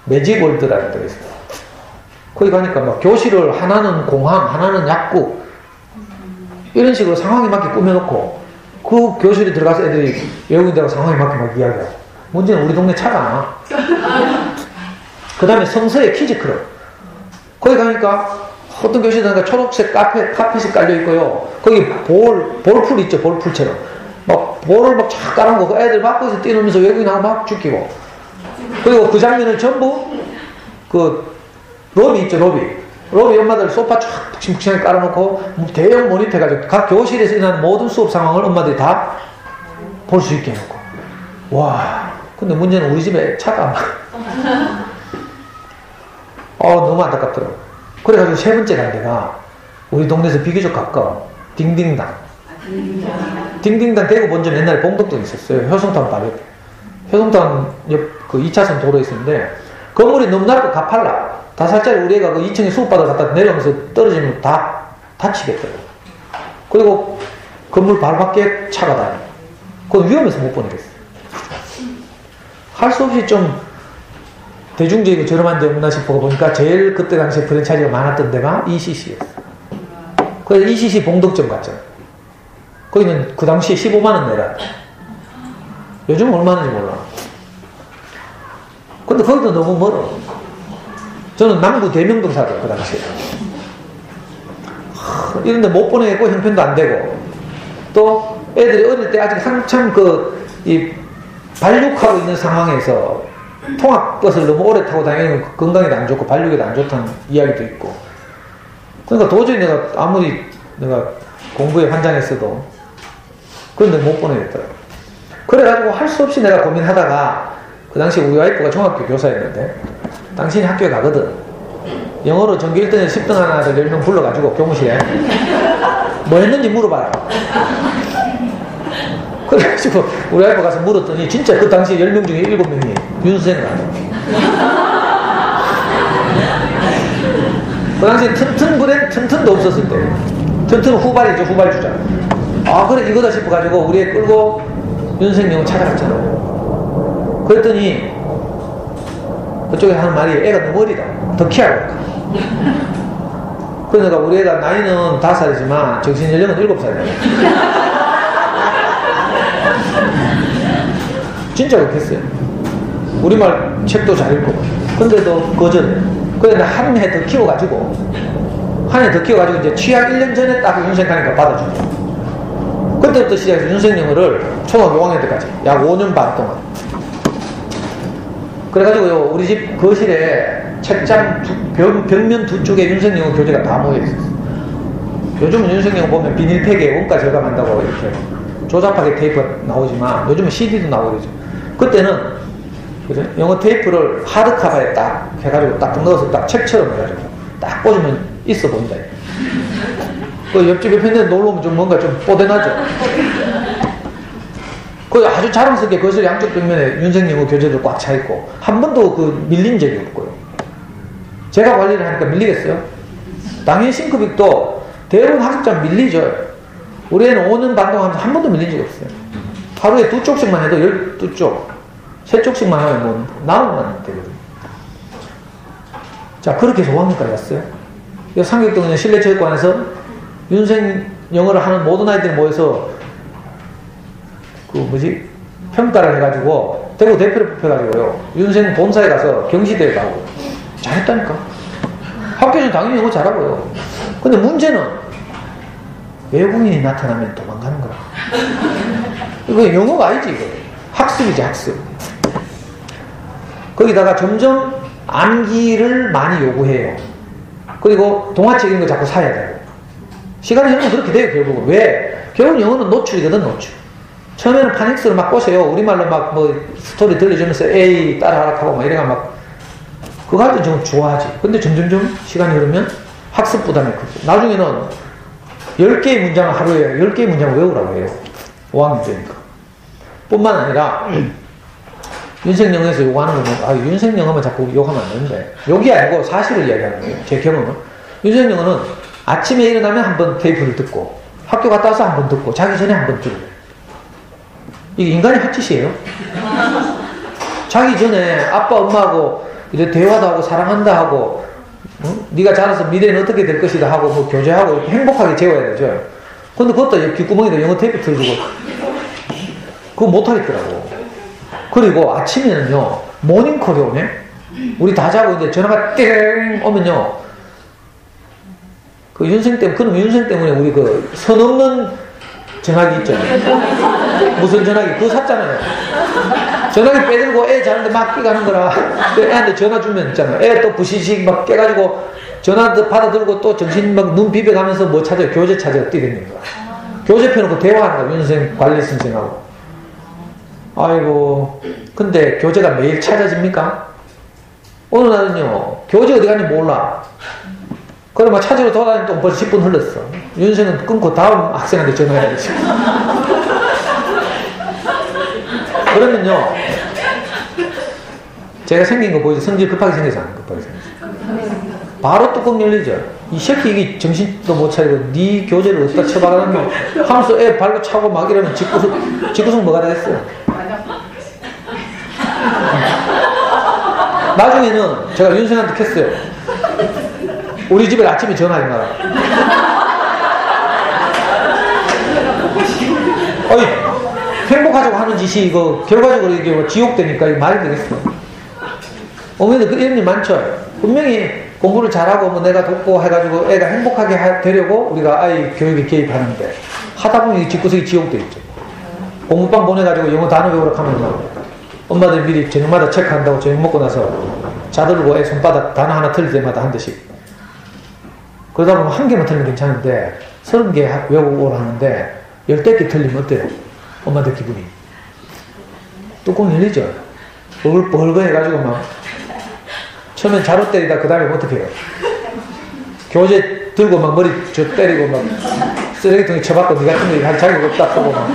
매직월드라는 데가 있어요. 거기 가니까 막 교실을 하나는 공항, 하나는 약국, 이런 식으로 상황에 맞게 꾸며놓고, 그 교실에 들어가서 애들이 외국인들하고 상황에 맞게 막 이야기하고. 문제는 우리 동네 차가 안 와. 그 다음에 성서의 키즈클럽. 거기 가니까 어떤 교실에 가니까 초록색 카펫이 깔려있고요. 거기 볼풀 있죠, 볼풀처럼. 막 볼을 막 쫙 깔아놓고 애들 막 거기서 뛰노면서 외국인하고 막 죽이고. 그리고 그 장면을 전부 로비 있죠, 로비 엄마들 소파 쫙 푹신푹신하게 깔아놓고 대형 모니터 해가지고 각 교실에서 일어나는 모든 수업 상황을 엄마들이 다 볼 수 있게 해놓고. 와, 근데 문제는 우리 집에 차가 안 가. 너무 안타깝더라고. 그래가지고 세 번째 간 데가 우리 동네에서 비교적 가까워. 딩딩당. 딩딩당 대구 본점 옛날에 봉덕동에 있었어요. 효성타운 바로 옆에. 효성타운 옆 2차선 도로에 있었는데, 건물이 너무 낮고 가팔라. 5살짜리 우리 애가 2층에 수업받아 갔다 내려오면서 떨어지면 다 다치겠더라고. 그리고 건물 바로 밖에 차가 다녀. 그건 위험해서 못 보내겠어. 할 수 없이 좀 대중적이고 저렴한 데 없나 싶어 보니까 제일 그때 당시에 프랜차이즈가 많았던 데가 ECC였어. 그래서 ECC 봉덕점 갔잖아. 거기는 그 당시에 15만원 내라. 요즘은 얼마인지 몰라. 근데 거기도 너무 멀어. 저는 남구 대명동 살아요, 그 당시에. 이런데 못 보내고 형편도 안 되고, 또 애들이 어릴 때 아직 한참 발육하고 있는 상황에서 통학버스를 너무 오래 타고 다니는 거 건강에도 안 좋고 발육에도 안 좋다는 이야기도 있고. 그러니까 도저히 내가 아무리 내가 공부에 환장했어도 그런데 못 보내겠더라고. 그래가지고 할 수 없이 내가 고민하다가 그 당시 우리 와이프가 중학교 교사였는데 당신이 학교에 가거든. 영어로 전교 1등에서 10등 하는 아들 10명 불러가지고 교무실에 뭐 했는지 물어봐라. 그래가지고 우리 와이프 가서 물었더니 진짜 그 당시 10명 중에 7명이 윤수생을 하더라고. 그 당시에 튼튼도 없었을 때. 튼튼 후발이죠, 후발 주자. 그래 이거다 싶어가지고 우리 애 끌고 윤수생 찾아갔잖아. 그랬더니 그쪽에 하는 말이 애가 너무 어리다. 더 키워야 그러니까 우리 애가 나이는 5살이지만 정신연령은 7살이야. 진짜 그렇게 했어요. 우리말 책도 잘 읽고. 근데도 거절해. 그래서 한 해 더 키워가지고 이제 취학 1년 전에 딱 윤생 가니까 받아주고. 그때부터 시작해서 윤생 영어를 초등학교 5학년 때까지 약 5년 반 동안. 그래가지고요, 우리 집 거실에 책장 벽면 두 쪽에 윤생 영어 교재가 다 모여있었어요. 요즘은 윤생 영어 보면 비닐팩에 원가 절감한다고 이렇게 조잡하게 테이프가 나오지만 요즘은 CD도 나오고 그러죠. 그때는 그죠? 영어 테이프를 하드카바에 딱 해가지고 딱 넣어서 딱 책처럼 해가지고 딱 꽂으면 있어 보인다. 그 옆집 옆에 있는 놀러 오면 좀 뭔가 좀 뽀대나죠? 그 아주 자랑스럽게 거실 양쪽 벽면에 윤생영어 교재들 꽉 차 있고 한 번도 그 밀린 적이 없고요. 제가 관리를 하니까 밀리겠어요? 당연히 싱크빅도 대부분 학습자 밀리죠. 우리 애는 5년 반 동안 한 번도 밀린 적이 없어요. 하루에 2쪽씩만 해도 12쪽, 3쪽씩만 하면 뭐 나오면 되거든요. 자, 그렇게 해서 5학년까지 갔어요. 상격동의 실내체육관에서 윤생 영어를 하는 모든 아이들이 모여서 평가를 해가지고 대구 대표를 뽑혀가지고요. 윤생 본사에 가서 경시대회 가고 잘했다니까. 학교에서는 당연히 영어 잘하고요. 근데 문제는 외국인이 나타나면 도망가는 거야. 이거 영어가 아니지, 이거. 학습이지, 학습. 거기다가 점점 암기를 많이 요구해요. 그리고 동화책 이런 거 자꾸 사야 되고. 시간이 흐르면 그렇게 돼요, 결국은. 왜? 결국은 영어는 노출이거든, 노출. 처음에는 파닉스를 막 꼬셔요. 우리말로 막 스토리 들려주면서 에이, 따라하라 하고 막 이래가 막. 그거 할 때 좀 좋아하지. 근데 점점점 시간이 흐르면 학습 부담이 크고. 나중에는 10개의 문장을 하루에 10개의 문장을 외우라고 해요. 5학년 때니까. 뿐만 아니라, 윤생영어에서 요구하는 거는, 윤생영어만 자꾸 욕하면 안 되는데, 욕이 아니고 사실을 이야기하는 거예요. 제 경험은. 윤생영어는 아침에 일어나면 한 번 테이프를 듣고, 학교 갔다 와서 한 번 듣고, 자기 전에 한 번 듣고. 이게 인간의 헛짓이에요. 자기 전에 아빠, 엄마하고 이제 대화도 하고 사랑한다 하고, 네가 자라서 미래는 어떻게 될 것이다 하고 뭐 교제하고 이렇게 행복하게 재워야 되죠. 근데 그것도 귓구멍에다 영어 테이프 틀어주고 그거 못하겠더라고. 그리고 아침에는요 모닝콜이 오네. 우리 다 자고 이제 전화가 띵 오면요 그 윤생 때문에, 그럼 윤생 때문에 우리 그 선 없는 전화기 있잖아요. 무슨 전화기? 그거 샀잖아요. 전화기 빼들고 애 자는데 막 끼가는 거라. 애한테 전화 주면 있잖아요. 애 또 부시식 막 깨가지고 전화 받아들고 또 정신 막 눈 비벼가면서 뭐 찾아요? 교재 찾아요. 뛰는 거야. 교재 펴놓고 대화하는 거야. 윤생 관리 선생하고. 아이고. 근데 교재가 매일 찾아집니까? 어느 날은요, 교재 어디 갔는지 몰라. 그래, 막 찾으러 돌아다니는 또 벌써 10분 흘렀어. 윤생은 끊고 다음 학생한테 전화해야 되지. 그러면요, 제가 생긴 거 보이죠? 성질 급하게 생겨서 안 급하게 생겼어. 바로 뚜껑 열리죠. 이 새끼 이게 정신도 못 차리고 네 교재를 어디다 쳐박아놨노 하면서 애 발로 차고 막 이러면 집구석 뭐가 되겠어요? 나중에는 제가 윤생한테 켰어요. 우리 집에 아침에 전화해 놔라. 어이, 행복하자고 하는 짓이 이거 결과적으로 이게 뭐 지옥되니까 이거 말이 되겠어. 어머니들 이런 일 많죠. 분명히 공부를 잘하고 뭐 내가 돕고 해가지고 애가 행복하게 되려고 우리가 아이 교육에 개입하는데 하다 보면 이 집구석이 지옥돼 있죠. 공부방 보내가지고 영어 단어 배우러 가면 엄마들 미리 저녁마다 체크한다고 저녁 먹고 나서 자들고 애 손바닥 단어 하나 틀릴 때마다 한 대씩. 그러다 보면 한 개만 틀리면 괜찮은데 30개 외우고 하는데 10개 틀리면 어때요? 엄마들 기분이. 뚜껑 열리죠? 벌거 해가지고 막 처음엔 자루 때리다 그 다음에 어떻게 해요? 교재 들고 막 머리 저 때리고 막 쓰레기통에 쳐박고 니 같은 거 할 자격이 없다 하고 막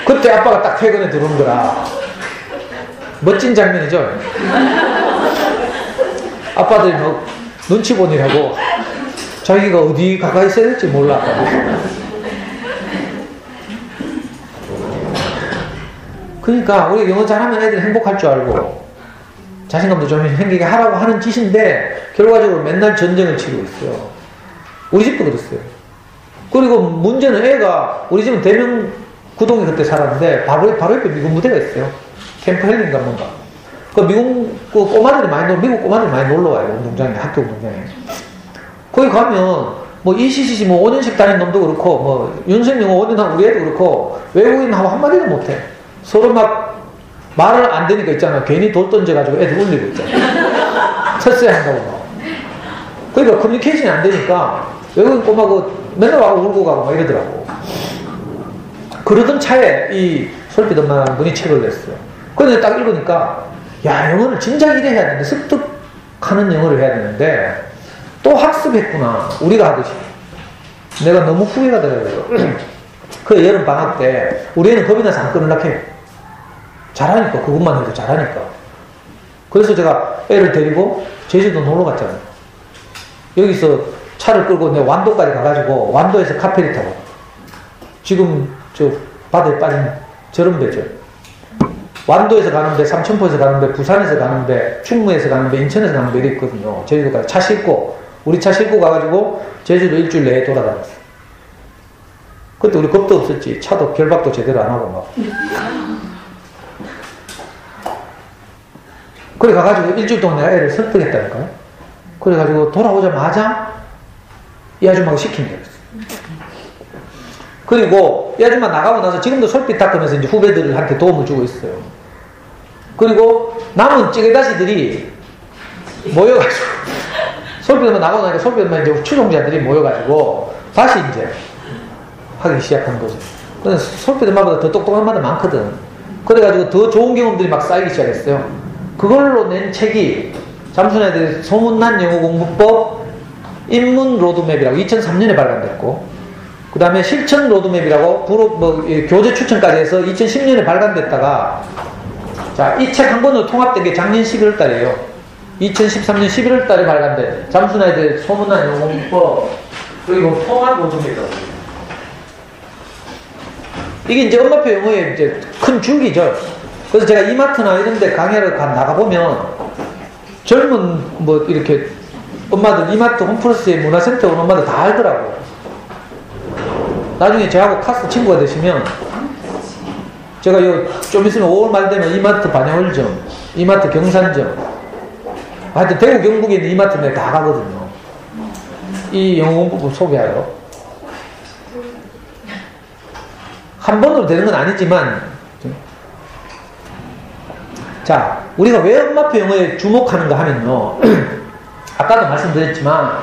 그때 아빠가 딱 퇴근에 들어오는 거라. 멋진 장면이죠? 아빠들이 뭐 눈치 보느라고 자기가 어디 가까이 있어야 될지 몰라. 그러니까 우리 영어 잘하면 애들이 행복할 줄 알고 자신감도 좀 생기게 하라고 하는 짓인데 결과적으로 맨날 전쟁을 치고 있어요. 우리 집도 그랬어요. 그리고 문제는 애가 우리 집은 대명 구동에 그때 살았는데 바로 옆에 미국 무대가 있어요. 캠프 헬린가 뭔가. 그 미국 그 꼬마들이 미국 꼬마들이 많이 놀러 와요. 운동장에, 학교 운동장에. 거기 가면 뭐 ECCC 뭐 5년씩 다닌 놈도 그렇고 뭐 윤생영어 5년 한 우리 애도 그렇고 외국인하고 한마디도 못해. 서로 막 말을 안 되니까 있잖아. 괜히 돌 던져가지고 애들 울리고 있잖아. 철새야 한다고 막. 그러니까 커뮤니케이션이 안 되니까 외국인 꼬마 맨날 와고 울고 가고 막 이러더라고. 그러던 차에 이 솔빛 엄마라는 분이 책을 냈어요. 근데 딱 읽으니까, 야, 영어를 진작 이래 해야 되는데, 습득하는 영어를 해야 되는데, 또 학습했구나. 우리가 하듯이. 내가 너무 후회가 되더라고요. 그 여름 방학 때, 우리 애는 겁이 나서 안 끊으려고 해요. 잘하니까, 그것만 해도 잘하니까. 그래서 제가 애를 데리고 제주도 놀러 갔잖아요. 여기서 차를 끌고 내 완도까지 가가지고, 완도에서 카페를 타고, 지금 저 바다에 빠진 저런 배죠. 완도에서 가는데, 삼천포에서 가는데, 부산에서 가는데, 충무에서 가는데, 인천에서 가는데 이렇게 있거든요. 제주도까지 차 싣고, 우리 차 싣고 가가지고 제주도 일주일 내에 돌아다녔어요. 그때 우리 겁도 없었지. 차도 결박도 제대로 안 하고 막. 그래 가가지고 일주일 동안 내가 애를 설득했다니까요. 그래가지고 돌아오자마자 이 아줌마가 시킨 게 있어요. 그리고 이 아줌마 나가고 나서 지금도 솔빛 닦으면서 이제 후배들한테 도움을 주고 있어요. 그리고 남은 찌개다시들이 모여가지고 솔빛만 나가고 나니까 솔빛만 이제 추종자들이 모여가지고 다시 이제 하기 시작한 거죠. 근데 솔빛 엄마보다 더 똑똑한 엄마들 많거든. 그래가지고 더 좋은 경험들이 막 쌓이기 시작했어요. 그걸로 낸 책이 잠수나들 소문난 영어 공부법 입문 로드맵이라고 2003년에 발간됐고, 그 다음에 실천 로드맵이라고 교재 추천까지 해서 2010년에 발간됐다가, 자, 이 책 한 권으로 통합된 게 작년 11월 달이에요. 2013년 11월 달에 발간된 잠수나들 소문난 영어 공부법, 그리고 통합 로드맵이라고. 이게 이제 엄마표 영어의 이제 큰 줄기죠. 그래서 제가 이마트나 이런 데 강의를 나가보면 젊은 뭐 이렇게 엄마들, 이마트 홈플러스의 문화센터 온 엄마들 다 알더라고요. 나중에 저하고 카스 친구가 되시면 제가 좀 있으면 5월 말 되면 이마트 반야월점, 이마트 경산점, 하여튼 대구 경북에 있는 이마트 내가 다 가거든요. 이 영어 공부법 소개하러. 한 번으로 되는 건 아니지만, 자, 우리가 왜 엄마표 영어에 주목하는가 하면요. 아까도 말씀드렸지만,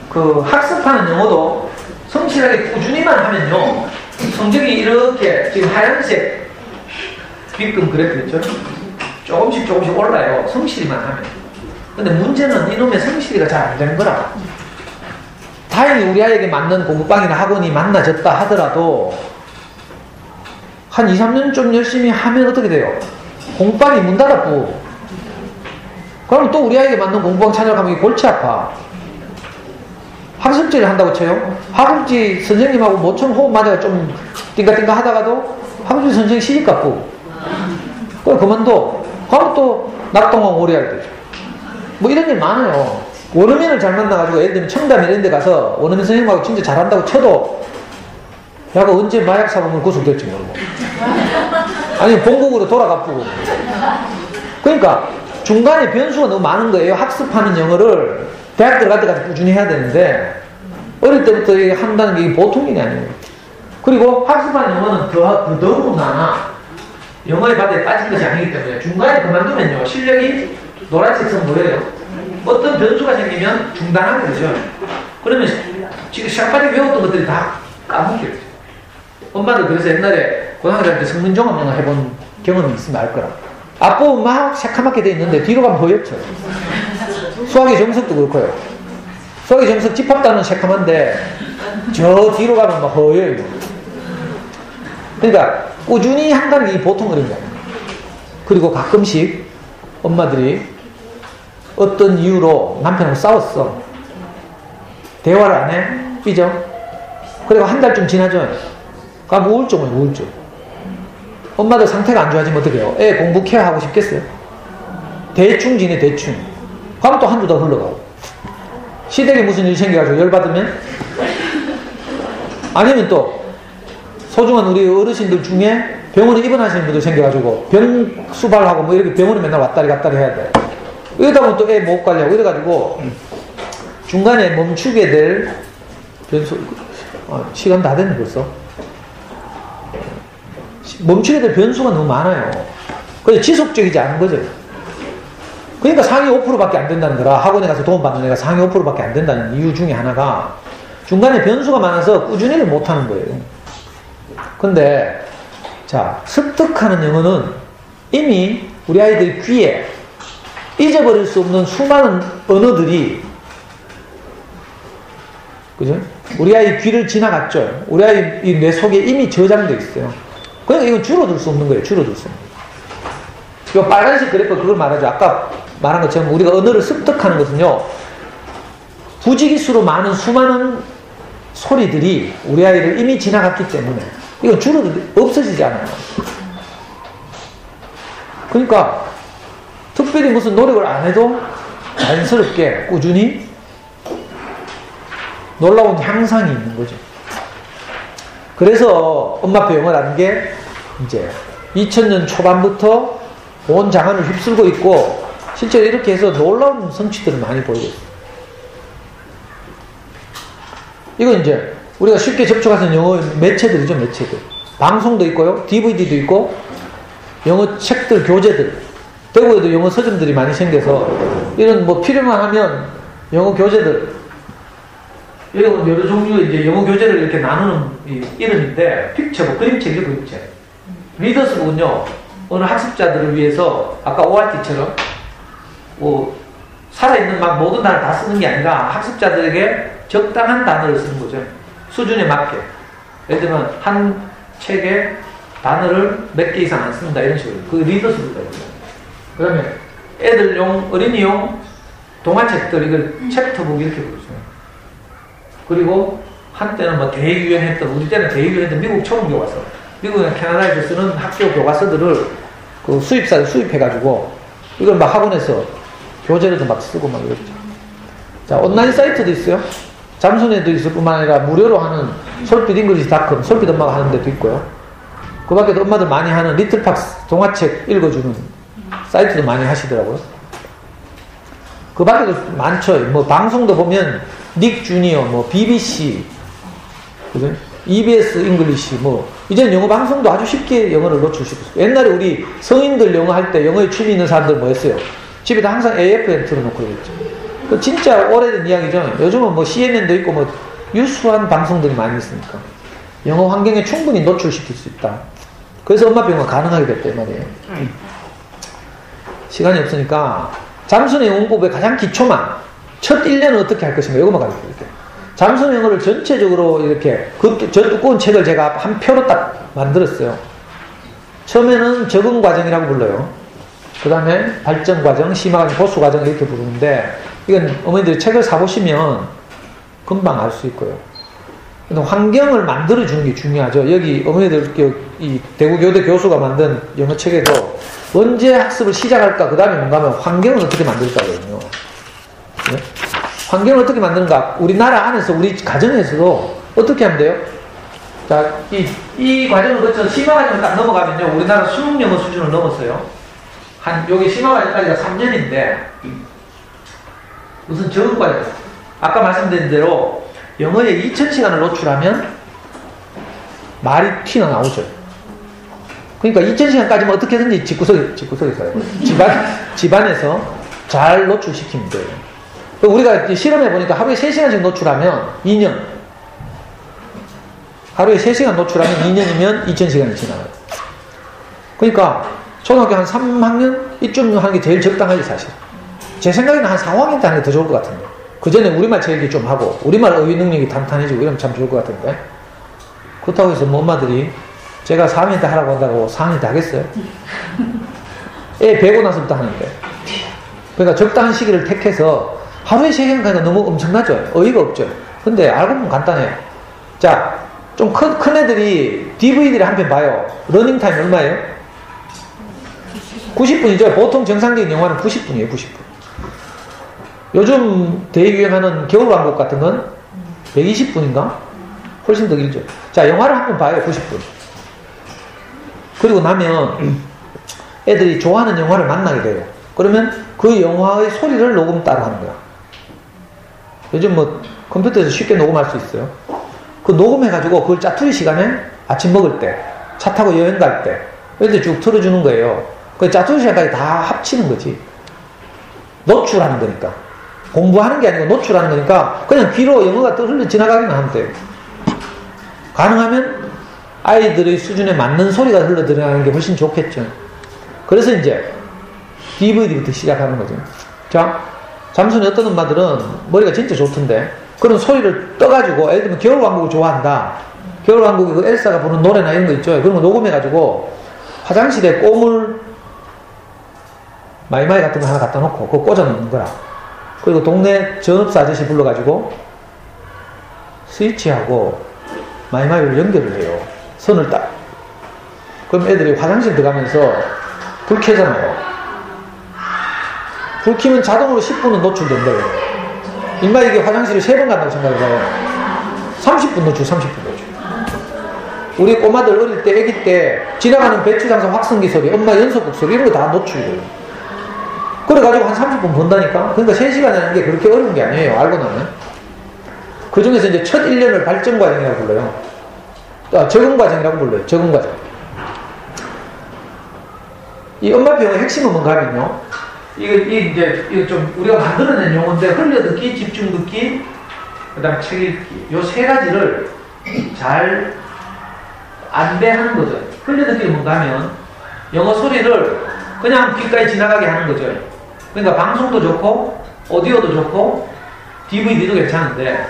그 학습하는 영어도 성실하게 꾸준히만 하면요. 성적이 이렇게 지금 하얀색 빗금 그래프 있죠? 조금씩 올라요. 성실히만 하면. 근데 문제는 이놈의 성실이가 잘 안 되는 거라. 다행히 우리 아이에게 맞는 공부방이나 학원이 만나졌다 하더라도 한 2, 3년 좀 열심히 하면 어떻게 돼요? 공부방이 문 닫았고, 그러면 또 우리 아이에게 맞는 공부방 찾아가면 골치 아파. 학습지를 한다고 쳐요. 학습지 선생님하고 모처럼 호흡 맞아가 좀 띵가띵가 하다가도 학습지 선생님 시집 갔고, 그만둬. 그러면 또 낙동강 오래 할 때죠. 뭐 이런 일 많아요. 원어민을 잘 만나가지고 예를 들면 청담 이런 데 가서 원어민 선생님하고 진짜 잘한다고 쳐도 야가 언제 마약 사범으로 구속될지 모르고, 아니면 본국으로 돌아가쁘고. 그러니까 중간에 변수가 너무 많은 거예요. 학습하는 영어를 대학 들어갈 때까지 꾸준히 해야 되는데 어릴 때부터 한다는 게 보통 일이 아니에요. 그리고 학습하는 영어는 더더구나 영어의 바다에 빠진 것이 아니기 때문에 중간에 그만두면요 실력이 노란색 선 보여요. 어떤 변수가 생기면 중단하게 되죠. 그러면 지금 시작까지 외웠던 것들이 다 까먹게 되죠. 엄마도 그래서 옛날에 고등학교 다닐 때 성문종합 영어 해본 경험이 있으면 알 거라. 앞부분 막 새카맣게 돼 있는데 뒤로 가면 허옇죠. 수학의 정석도 그렇고요. 수학의 정석 집합단은 새카만데 저 뒤로 가면 막 허여요. 그러니까 꾸준히 한다는 게 보통 그런 거예요. 그리고 가끔씩 엄마들이 어떤 이유로 남편하고 싸웠어. 대화를 안 해? 삐져? 그리고 한 달쯤 지나죠. 그럼 우울증이에요, 우울증. 엄마들 상태가 안 좋아지면 어떻게 해요? 애 공부 케어하고 싶겠어요? 대충 지내, 대충. 그럼 또 한두 달 흘러가고. 시댁에 무슨 일이 생겨가지고 열받으면? 아니면 또 소중한 우리 어르신들 중에 병원에 입원하시는 분들 생겨가지고 병 수발하고 뭐 이렇게 병원에 맨날 왔다리 갔다리 해야 돼. 이러다 보면 또 애 못 관리하고 이래가지고 중간에 멈추게 될 변수, 시간 다 됐네 벌써. 멈추게 될 변수가 너무 많아요. 그래서 지속적이지 않은 거죠. 그러니까 상위 5%밖에 안 된다는 거라. 학원에 가서 도움받는 애가 상위 5%밖에 안 된다는 이유 중에 하나가 중간에 변수가 많아서 꾸준히를 못하는 거예요. 근데 자, 습득하는 영어는 이미 우리 아이들 귀에 잊어버릴 수 없는 수많은 언어들이, 그죠? 우리 아이 귀를 지나갔죠. 우리 아이 뇌 속에 이미 저장되어 있어요. 그러니까 이건 줄어들 수 없는 거예요. 줄어들 수 없는 거예요. 이 빨간색 그래프 그걸 말하죠. 아까 말한 것처럼 우리가 언어를 습득하는 것은요, 부지기수로 많은 수많은 소리들이 우리 아이를 이미 지나갔기 때문에 이건 없어지지 않아요. 그러니까 특별히 무슨 노력을 안 해도 자연스럽게 꾸준히 놀라운 향상이 있는 거죠. 그래서 엄마표 영어라는 게 이제 2000년 초반부터 온 장안을 휩쓸고 있고, 실제로 이렇게 해서 놀라운 성취들을 많이 보이고 있어요. 이건 이제 우리가 쉽게 접촉할 수 있는 영어 매체들이죠, 매체들. 방송도 있고요, DVD도 있고, 영어 책들, 교재들. 대구에도 영어 서점들이 많이 생겨서 이런 뭐 필요만 하면 영어 교재들, 이런 여러 종류의 이제 영어 교재를 이렇게 나누는 이름인데, 픽처북, 그림책이죠, 그림책. 리더스북은요, 어느 학습자들을 위해서 아까 ORT처럼 뭐 살아있는 막 모든 단어를 다 쓰는 게 아니라 학습자들에게 적당한 단어를 쓰는 거죠. 수준에 맞게. 예를 들면 한 책에 단어를 몇 개 이상 안 쓴다 이런 식으로. 그 리더스북이다. 그 다음에 애들용, 어린이용 동화책들, 이걸 챕터북 이렇게 부르죠. 그리고 한때는 뭐 대유행했던, 우리 때는 대유행했던 미국 초등교 과서, 미국이나 캐나다에서 쓰는 학교 교과서들을 그 수입사를 수입해가지고 이걸 막 학원에서 교재로도 막 쓰고 막 이랬죠. 자, 온라인 사이트도 있어요. 잠수내도 있을 뿐만 아니라 무료로 하는 솔핏잉글리시닷컴, 솔핏 엄마가 하는 데도 있고요. 그 밖에도 엄마들 많이 하는 리틀팍스 동화책 읽어주는 사이트도 많이 하시더라고요. 그 밖에도 많죠. 뭐 방송도 보면 닉 주니어, 뭐 BBC, 그죠? EBS 잉글리시, 뭐 이제는 영어 방송도 아주 쉽게 영어를 노출시킬 수 있어요. 옛날에 우리 성인들 영어 할 때 영어에 취미 있는 사람들 뭐 했어요? 집에다 항상 AFM 틀어놓고 그랬죠. 그 진짜 오래된 이야기죠. 요즘은 뭐 CNN도 있고 뭐 유수한 방송들이 많이 있으니까 영어 환경에 충분히 노출시킬 수 있다. 그래서 엄마병은 가능하게 됐단 말이에요. 시간이 없으니까 잠수내 영어 공부의 가장 기초만, 첫 1년은 어떻게 할 것인가 이것만 가르쳐 드릴게요. 잠수내 영어를 전체적으로 이렇게 저 두꺼운 책을 제가 한 표로 딱 만들었어요. 처음에는 적응 과정이라고 불러요. 그 다음에 발전 과정, 심화 과정, 보수 과정 이렇게 부르는데, 이건 어머니들이 책을 사보시면 금방 알 수 있고요. 환경을 만들어주는 게 중요하죠. 여기 어머니들, 이 대구교대 교수가 만든 영어 책에도 언제 학습을 시작할까, 그 다음에 뭔가 하면 환경을 어떻게 만들까거든요. 네? 환경을 어떻게 만드는가, 우리나라 안에서, 우리 가정에서도 어떻게 하면 돼요? 자, 이 과정을 거쳐서 심화 과정을 딱 넘어가면요, 우리나라 수능 영어 수준을 넘었어요. 여기 심화 과정까지가 3년인데, 무슨 적응 과정. 아까 말씀드린 대로 영어에 2000시간을 노출하면 말이 튀어나오죠. 그러니까 2000시간까지는 어떻게든지 집구석에서 집안에서 잘 노출시키면 돼요. 우리가 실험해보니까 하루에 3시간씩 노출하면 2년. 하루에 3시간 노출하면 2년이면 2000시간이 지나가요. 그러니까 초등학교 한 3학년? 이쯤 하는 게 제일 적당하지, 사실. 제 생각에는 한 4학년 때 하는 게 더 좋을 것 같은데. 그 전에 우리말 제일 좀 하고, 우리말 어휘 능력이 탄탄해지고 이러면 참 좋을 것 같은데. 그렇다고 해서 뭐 엄마들이 제가 4학년 때 하라고 한다고 4학년 때 하겠어요? 애 배고 나서부터 하는데. 그러니까 적당한 시기를 택해서 하루에 3시간 가니까 너무 엄청나죠? 어이가 없죠? 근데 알고 보면 간단해요. 자, 좀 큰 애들이 DVD를 한 편 봐요. 러닝타임 얼마예요? 90분이죠. 보통 정상적인 영화는 90분이에요. 90분. 요즘 대유행하는 겨울왕국 같은 건 120분인가? 훨씬 더 길죠. 자, 영화를 한 번 봐요. 90분. 그리고 나면 애들이 좋아하는 영화를 만나게 돼요. 그러면 그 영화의 소리를 녹음 따로 하는 거야. 요즘 뭐 컴퓨터에서 쉽게 녹음할 수 있어요. 그 녹음해가지고 그걸 짜투리 시간에 아침 먹을 때, 차 타고 여행 갈 때 이럴 때 쭉 틀어주는 거예요. 그 짜투리 시간까지 다 합치는 거지. 노출하는 거니까. 공부하는 게 아니고 노출하는 거니까 그냥 귀로 영어가 흘러 지나가기만 하면 돼요. 가능하면 아이들의 수준에 맞는 소리가 흘러 들어가는 게 훨씬 좋겠죠. 그래서 이제 DVD부터 시작하는 거죠. 자, 잠순이 어떤 엄마들은 머리가 진짜 좋던데 그런 소리를 떠가지고 예를 들면 겨울왕국을 좋아한다. 겨울왕국에 그 엘사가 부르는 노래나 이런 거 있죠. 그런 거 녹음해가지고 화장실에 꼬물 마이마이 같은 거 하나 갖다 놓고 그거 꽂아 놓는 거야. 그리고 동네 전업사 아저씨 불러가지고 스위치하고 마이마이를 연결을 해요. 선을 딱. 그럼 애들이 화장실 들어가면서 불 켜잖아요. 불 켜면 자동으로 10분은 노출된대요. 인마 이게 화장실을 3번 간다고 생각해봐요. 30분 노출, 30분 노출. 우리 꼬마들 어릴 때, 애기 때 지나가는 배추장사 확성기 소리, 엄마 연속극 소리 이런 거 다 노출이에요. 그래가지고 한 30분 본다니까? 그러니까 3시간 하는 게 그렇게 어려운 게 아니에요. 알고 나면. 그 중에서 이제 첫 1년을 발전과정이라고 불러요. 적응과정이라고 불러요. 적응과정. 이 엄마표의 핵심은 뭔가 하면요. 이게 좀 우리가 만들어낸 용어인데 흘려듣기, 집중듣기, 그 다음 책 읽기. 요 3가지를 잘 안배하는 거죠. 흘려듣기는 뭔가 하면 영어 소리를 그냥 귓가에 지나가게 하는 거죠. 그러니까 방송도 좋고 오디오도 좋고 DVD도 괜찮은데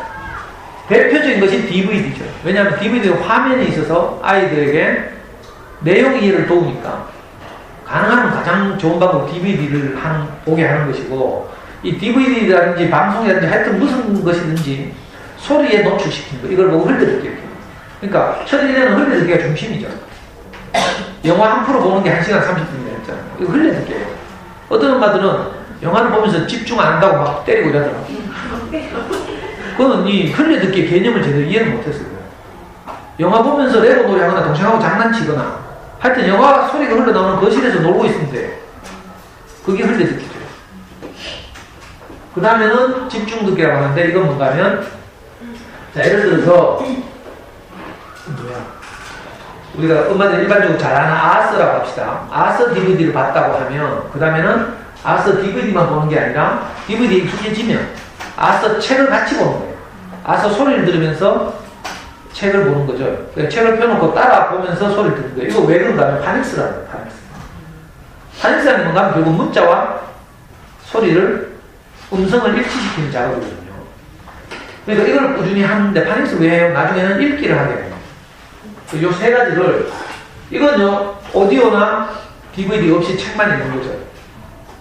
대표적인 것이 DVD죠. 왜냐하면 DVD는 화면이 있어서 아이들에게 내용 이해를 도우니까 가능하면 가장 좋은 방법 DVD를 보게 하는 것이고 이 DVD라든지 방송이라든지 하여튼 무슨 것이든지 소리에 노출시키는 거 이걸 보고 흘려듣기. 그러니까 첫 1년은 흘려듣기가 중심이죠. 영화 한 프로 보는 게 1시간 30분이라 했잖아요. 이거 흘려듣기예요. 어떤 엄마들은 영화를 보면서 집중 안 한다고 막 때리고 이러더라고요. 그거는 이 흘려듣기의 개념을 제대로 이해를 못했어요. 영화 보면서 레고 놀이하거나 동생하고 장난치거나 하여튼 영화 소리가 흘러나오는 거실에서 놀고 있으면 돼. 그게 흘려듣기죠. 그 다음에는 집중듣기라고 하는데 이건 뭔가 하면 자 예를 들어서 우리가 엄마들 일반적으로 잘 아는 아서라고 합시다. 아서 DVD를 봤다고 하면 그 다음에는 아서 DVD만 보는 게 아니라 DVD에 익숙해지면 아서 책을 같이 보는 거예요. 아서 소리를 들으면서 책을 보는 거죠. 그러니까 책을 펴놓고 따라 보면서 소리를 듣는 거예요. 이거 왜 그런가 하면 파닉스라는 거예요. 파닉스라는 뭔가 하면 결국 문자와 소리를 음성을 일치시키는 작업이거든요. 그러니까 이걸 꾸준히 하는데 파닉스 왜 해요? 나중에는 읽기를 하게 돼요. 요 3가지를 이건요 오디오나 DVD 없이 책만 읽는 거죠.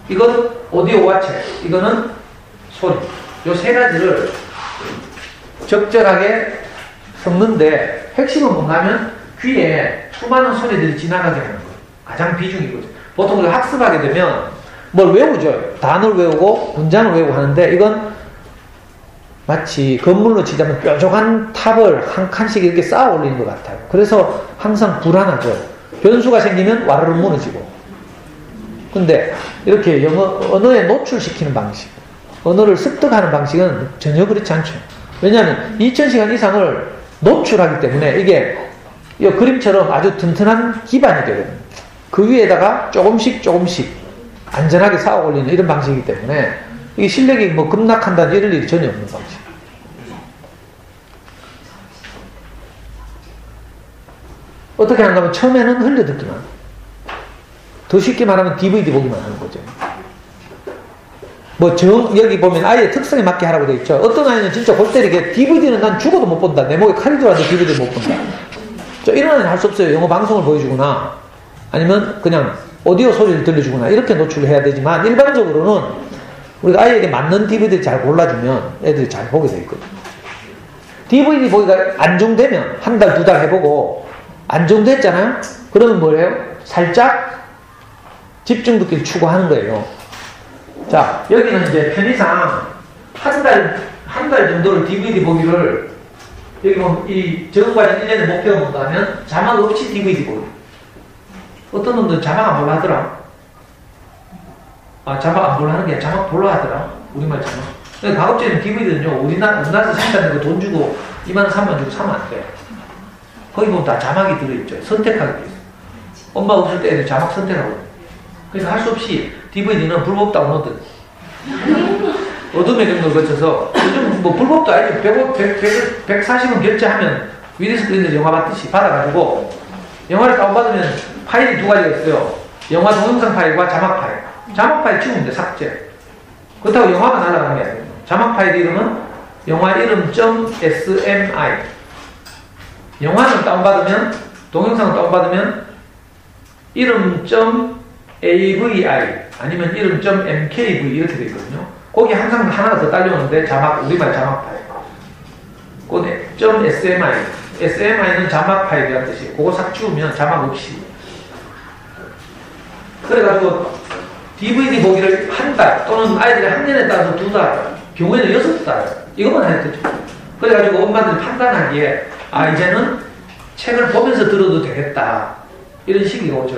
이건 오디오와 책, 이거는 소리. 요 3가지를 적절하게 섞는데 핵심은 뭔가 하면 귀에 수많은 소리들이 지나가게 하는 거예요. 가장 비중이거죠. 보통 우리가 학습하게 되면 뭘 외우죠. 단어를 외우고 문장을 외우고 하는데 이건 마치 건물로 치자면 뾰족한 탑을 한 칸씩 이렇게 쌓아 올리는 것 같아요. 그래서 항상 불안하죠. 변수가 생기면 와르르 무너지고. 근데 이렇게 언어에 노출시키는 방식, 언어를 습득하는 방식은 전혀 그렇지 않죠. 왜냐하면 2000시간 이상을 노출하기 때문에 이게 이 그림처럼 아주 튼튼한 기반이 되거든요. 그 위에다가 조금씩 안전하게 쌓아 올리는 이런 방식이기 때문에 이게 실력이 뭐 급락한다는 이럴 일이 전혀 없는 방식. 어떻게 하는가 하면 처음에는 흘려듣기만. 더 쉽게 말하면 DVD 보기만 하는 거죠. 여기 보면 아이의 특성에 맞게 하라고 되어 있죠. 어떤 아이는 진짜 골 때리게 DVD는 난 죽어도 못 본다. 내 목에 칼이 들어와도 DVD를 못 본다. 이런 아이는 할 수 없어요. 영어 방송을 보여주거나 아니면 그냥 오디오 소리를 들려주거나 이렇게 노출을 해야 되지만 일반적으로는 우리가 아이에게 맞는 DVD를 잘 골라주면 애들이 잘 보게 되어 있거든요. DVD 보기가 안정되면 한 달, 2달 해보고 안정됐잖아요? 그러면 뭐예요? 살짝 집중 듣기를 추구하는 거예요. 자, 여기는 이제 편의상 한 달 정도를 DVD 보기를 여기 보면 이 적응과정 1년의 목표가 뭔가 하면 자막 없이 DVD 보기. 어떤 놈들은 자막 안 보려 하더라. 자막 안 보려 하는 게 아니라 자막 보려 하더라. 우리말 자막. 그러니까 가급적이면 DVD는요, 우리나라에서 생산된 거 돈 주고 2만원, 3만원 주고 사면 안 돼. 거기 보면 다 자막이 들어있죠. 선택하게 돼 있어. 엄마 없을 때 애들 자막 선택하거든. 그래서 할 수 없이 DVD는 불법 다운로드. 어둠의 경로를 거쳐서 요즘 뭐 불법도 아니지. 140원 결제하면 위드 스크린에서 영화 봤듯이 받아가지고 영화를 다운받으면 파일이 2가지가 있어요. 영화 동영상 파일과 자막 파일. 자막 파일 지우면 돼, 삭제. 그렇다고 영화가 날아가는 게 아니에요. 자막 파일 이름은 영화 이름.smi. 영화는 다운받으면, 동영상을 다운받으면 이름.avi 아니면 이름.mkv 이렇게 되어 있거든요. 거기 항상 하나가 더 딸려오는데 자막, 우리말 자막 파일. 그건 .smi. SMI는 자막 파일이라는 뜻이에요. 그거 싹 지우면 자막 없이. 그래가지고 DVD 보기를 한 달 또는 아이들이 학년에 따라서 2달, 경우에는 6달 이것만 해도 되죠. 그래가지고 엄마들이 판단하기에 이제는 책을 보면서 들어도 되겠다 이런 시기가 오죠.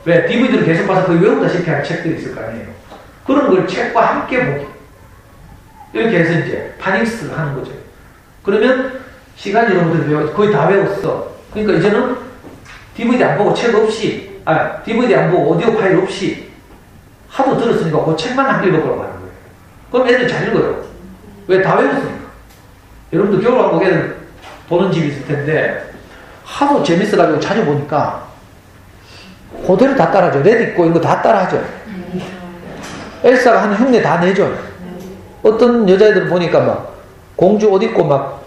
왜? DVD를 계속 봐서 그 외우다시피 하는 책들이 있을 거 아니에요. 그런 걸 책과 함께 보기 이렇게 해서 이제 파닉스를 하는 거죠. 그러면 시간이 여러분들 거의 다 외웠어. 그러니까 이제는 DVD 안 보고 책 없이, DVD 안 보고 오디오 파일 없이 하도 들었으니까 그 책만 한 읽어보라고 하는 거예요. 그럼 애들 잘 읽어요. 왜? 다 외웠으니까. 여러분도 겨울왕국 애들 보는 집이 있을 텐데 하도 재밌어가지고 자주 보니까 그대로 다 따라하죠. 레디고 이거 다 따라하죠. 엘사가 하는 흉내 다 내죠. 어떤 여자애들 보니까 막 공주 옷 입고 막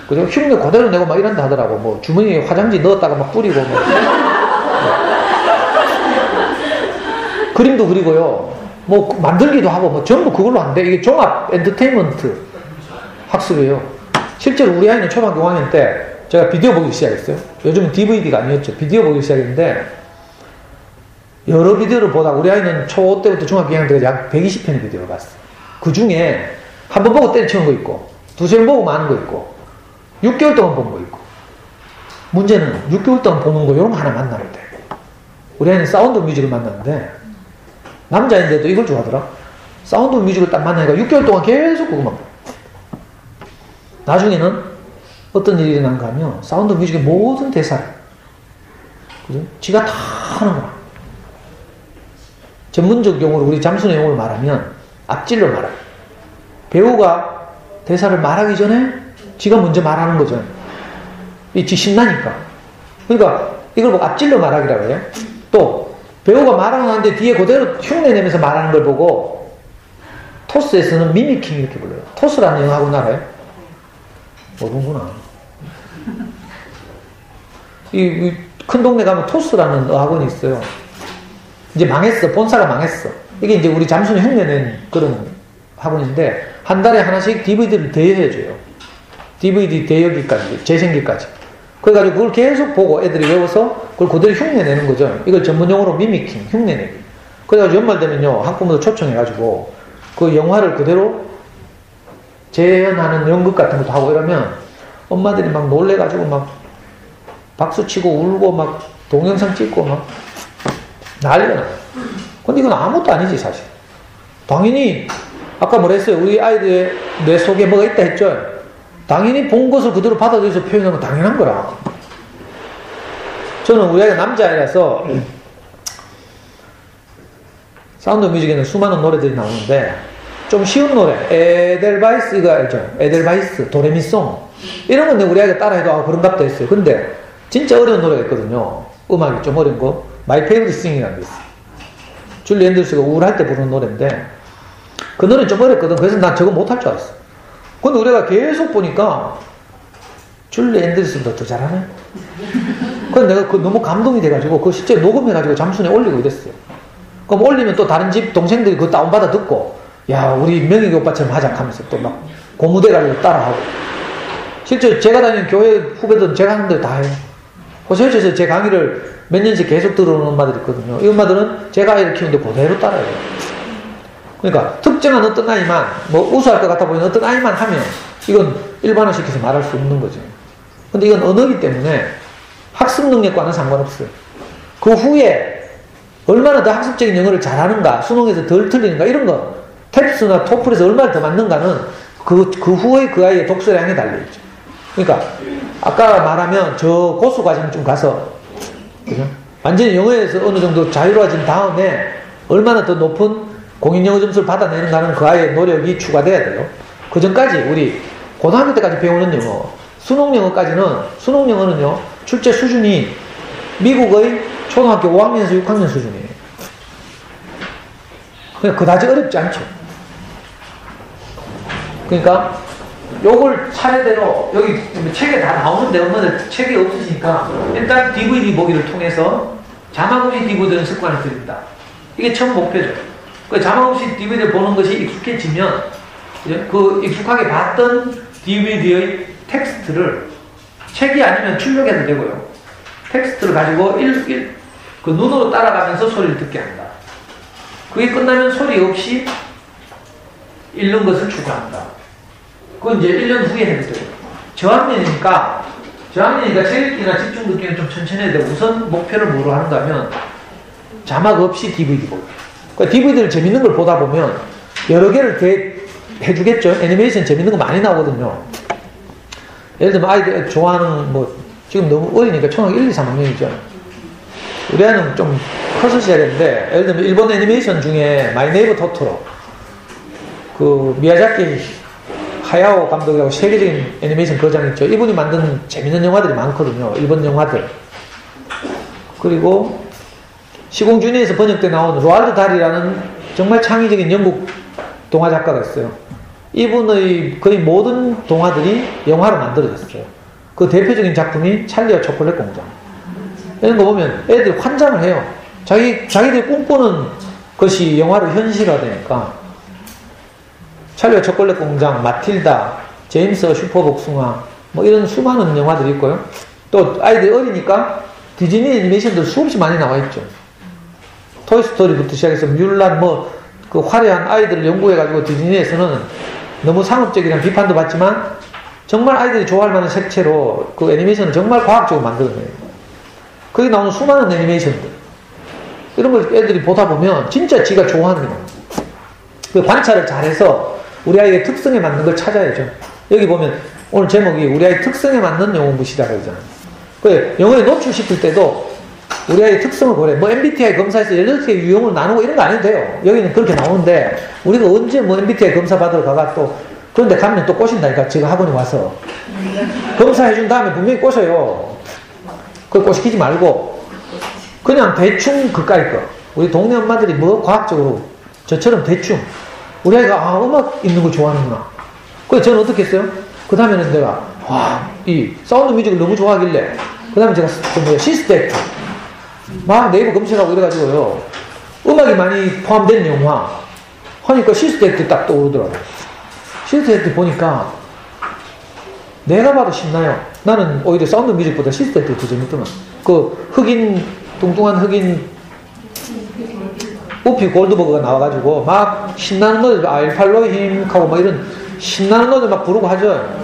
그죠? 흉내 그대로 내고 막 이런다 하더라고. 뭐 주머니에 화장지 넣었다가 막 뿌리고 뭐. 그림도 그리고요. 뭐 만들기도 하고 뭐 전부 그걸로 하는데 이게 종합 엔터테인먼트 학습이에요. 실제로 우리 아이는 초등학교 5학년 때 제가 비디오 보기 시작했어요. 요즘은 DVD가 아니었죠. 비디오 보기 시작했는데 여러 비디오를 보다가 우리 아이는 초5 때부터 중학교 2학년 때까지 약 120편의 비디오를 봤어요. 그 중에 한 번 보고 때려치운 거 있고 두세 번 보고 마는 거 있고 6개월 동안 본 거 있고 문제는 6개월 동안 보는 거 이런 거 하나 만나면 돼. 우리 아이는 사운드 뮤직을 만났는데 남자인데도 이걸 좋아하더라. 사운드 뮤직을 딱 만나니까 6개월 동안 계속 그거만 봐. 나중에는 어떤 일이 일어난가 하면 사운드 뮤직의 모든 대사를 그죠? 지가 다 하는 거야. 전문적 용어로 우리 잠수의 용어를 말하면 앞질러 말해요. 배우가 대사를 말하기 전에 지가 먼저 말하는 거죠. 지 신나니까. 그러니까 이걸 보고 앞질러 말하기라고 해요. 또 배우가 말하고 나는데 뒤에 그대로 흉내내면서 말하는 걸 보고 토스에서는 미미킹 이렇게 불러요. 토스라는 영어학원 알아요? 모르는구나. 이 큰 동네 가면 토스라는 학원이 있어요. 이제 망했어. 본사가 망했어. 이게 이제 우리 잠수는 흉내낸 그런 학원인데 한 달에 하나씩 DVD를 대여해줘요. DVD 대여기까지, 재생기까지. 그래가지고 그걸 계속 보고 애들이 외워서 그걸 그대로 흉내내는 거죠. 이걸 전문용어로 미미킹, 흉내내기. 그래가지고 연말 되면요, 학부모들 초청해가지고 그 영화를 그대로 재현하는 연극 같은 것도 하고 이러면 엄마들이 막 놀래가지고 막 박수치고 울고 막 동영상 찍고 막 난리가 나요. 근데 이건 아무것도 아니지, 사실. 당연히, 아까 뭐라 했어요? 우리 아이들의 뇌 속에 뭐가 있다 했죠? 당연히 본 것을 그대로 받아들여서 표현하는 건 당연한 거라. 저는 우리 아이가 남자아이라서 사운드 뮤직에는 수많은 노래들이 나오는데 좀 쉬운 노래, 에델바이스 이거 알죠? 에델바이스, 도레미송 이런 건데 우리 아이가 따라해도 그런갑다 했어요. 근데 진짜 어려운 노래가 있거든요. 음악이 좀 어려운 거. My Favorite Thing이라는 게 있어요. 줄리 앤더슨가 우울할 때 부르는 노래인데 그 노래는 좀 어렵거든. 그래서 난 저거 못할 줄 알았어. 근데 우리가 계속 보니까 줄리 앤더슨보다 더 잘하네. 그래서 내가 너무 감동이 돼가지고 그거 실제 녹음해가지고 잠순에 올리고 이랬어요. 그럼 올리면 또 다른 집 동생들이 그거 다운받아 듣고 야 우리 명익이 오빠처럼 하자 하면서 또 막 고무대 가지고 따라하고. 실제 제가 다니는 교회 후배들은 제가 하는 대로 다 해요. 호세에서 제 강의를 몇 년씩 계속 들어오는 엄마들이 있거든요. 이 엄마들은 제가 아이를 키우는데 그대로 따라해요. 그러니까 특정한 어떤 아이만 뭐 우수할 것 같아 보이는 어떤 아이만 하면 이건 일반화시켜서 말할 수 없는 거죠. 근데 이건 언어이기 때문에 학습 능력과는 상관없어요. 그 후에 얼마나 더 학습적인 영어를 잘하는가, 수능에서 덜 틀리는가 이런 거 탭스나 토플에서 얼마나 더 맞는가는 그 후에 그 아이의 독서량에 달려있죠. 그러니까 아까 말하면 저 고수 과정 좀 가서 그죠? 완전히 영어에서 어느 정도 자유로워진 다음에 얼마나 더 높은 공인 영어 점수를 받아내는가는 그 아이의 노력이 추가돼야 돼요. 그 전까지 우리 고등학교 때까지 배우는 영어, 수능 영어까지는 수능 영어는요 출제 수준이 미국의 초등학교 5학년에서 6학년 수준이에요. 그냥 그다지 어렵지 않죠. 그러니까 요걸 차례대로 여기 책에 다 나오는데 엄마들 책이 없으시니까 일단 DVD 보기를 통해서 자막 없이 DVD는 습관을 들입니다. 이게 첫 목표죠. 그 자막 없이 DVD 보는 것이 익숙해지면 그 익숙하게 봤던 DVD의 텍스트를 책이 아니면 출력해도 되고요. 텍스트를 가지고 그 눈으로 따라가면서 소리를 듣게 합니다. 그게 끝나면 소리 없이 읽는 것을 추구합니다. 그건 이제 1년 후에 해도 되고요. 저학년이니까 책 읽기나 집중 듣기는 좀 천천히 해야 되고 우선 목표를 뭐로 하는가 하면 자막 없이 DVD 보기. 그러니까 DVD를 재밌는 걸 보다 보면 여러 개를 해주겠죠. 애니메이션 재밌는 거 많이 나오거든요. 예를 들면 아이들 좋아하는 지금 너무 어리니까 초등학교 1, 2, 3학년이죠. 우리 아이는 좀 커서 시작했는데 예를 들면 일본 애니메이션 중에 마이 네이버 토토로 그 미야자키 하야오 감독하고 세계적인 애니메이션 거장 있죠. 이분이 만든 재밌는 영화들이 많거든요. 일본 영화들. 그리고 시공주니에서 번역돼 나온 로알드 달이라는 정말 창의적인 영국 동화 작가가 있어요. 이분의 거의 모든 동화들이 영화로 만들어졌어요. 그 대표적인 작품이 찰리와 초콜릿 공장. 이런 거 보면 애들이 환장을 해요. 자기들이 꿈꾸는 것이 영화로 현실화되니까. 찰리와 초콜릿 공장, 마틸다, 제임스 슈퍼복숭아, 이런 수많은 영화들이 있고요. 또 아이들이 어리니까 디즈니 애니메이션들 수없이 많이 나와 있죠. 토이스토리부터 시작해서 뮬란, 그 화려한 아이들을 연구해가지고 디즈니에서는 너무 상업적이라는 비판도 받지만 정말 아이들이 좋아할 만한 색채로 그 애니메이션을 정말 과학적으로 만들어내요. 거기 나오는 수많은 애니메이션들. 이런 걸 애들이 보다 보면 진짜 지가 좋아하는 거예요. 그 관찰을 잘해서 우리 아이의 특성에 맞는 걸 찾아야죠. 여기 보면 오늘 제목이 우리 아이 특성에 맞는 영어 공부시다 그러잖아요. 그 영어에 노출시킬 때도 우리 아이의 특성을 고려해. MBTI 검사에서 16개 유형을 나누고 이런 거 안 해도 돼요. 여기는 그렇게 나오는데 우리가 언제 MBTI 검사 받으러 가가 또 그런데 가면 또 꼬신다니까. 제가 학원에 와서 검사해준 다음에 분명히 꼬셔요. 그걸 꼬시키지 말고 그냥 대충 그까이 거. 우리 동네 엄마들이 과학적으로 저처럼 대충 우리 아이가 음악 있는 걸 좋아하는구나. 그래서 저는 어떻게 했어요? 그 다음에는 내가 이 사운드 뮤직을 너무 좋아하길래 그 다음에 제가 시스텍 막 네이버 검색하고 이래가지고요 음악이 많이 포함된 영화 하니까 시스텍이 딱 떠오르더라고요. 시스텍 보니까 내가 봐도 신나요. 나는 오히려 사운드 뮤직보다 시스텍이 더 재밌더만. 그 뚱뚱한 흑인 우피 골드버그가 나와가지고 막 신나는 노래 알팔로힘 하고 이런 신나는 노래 막 부르고 하죠.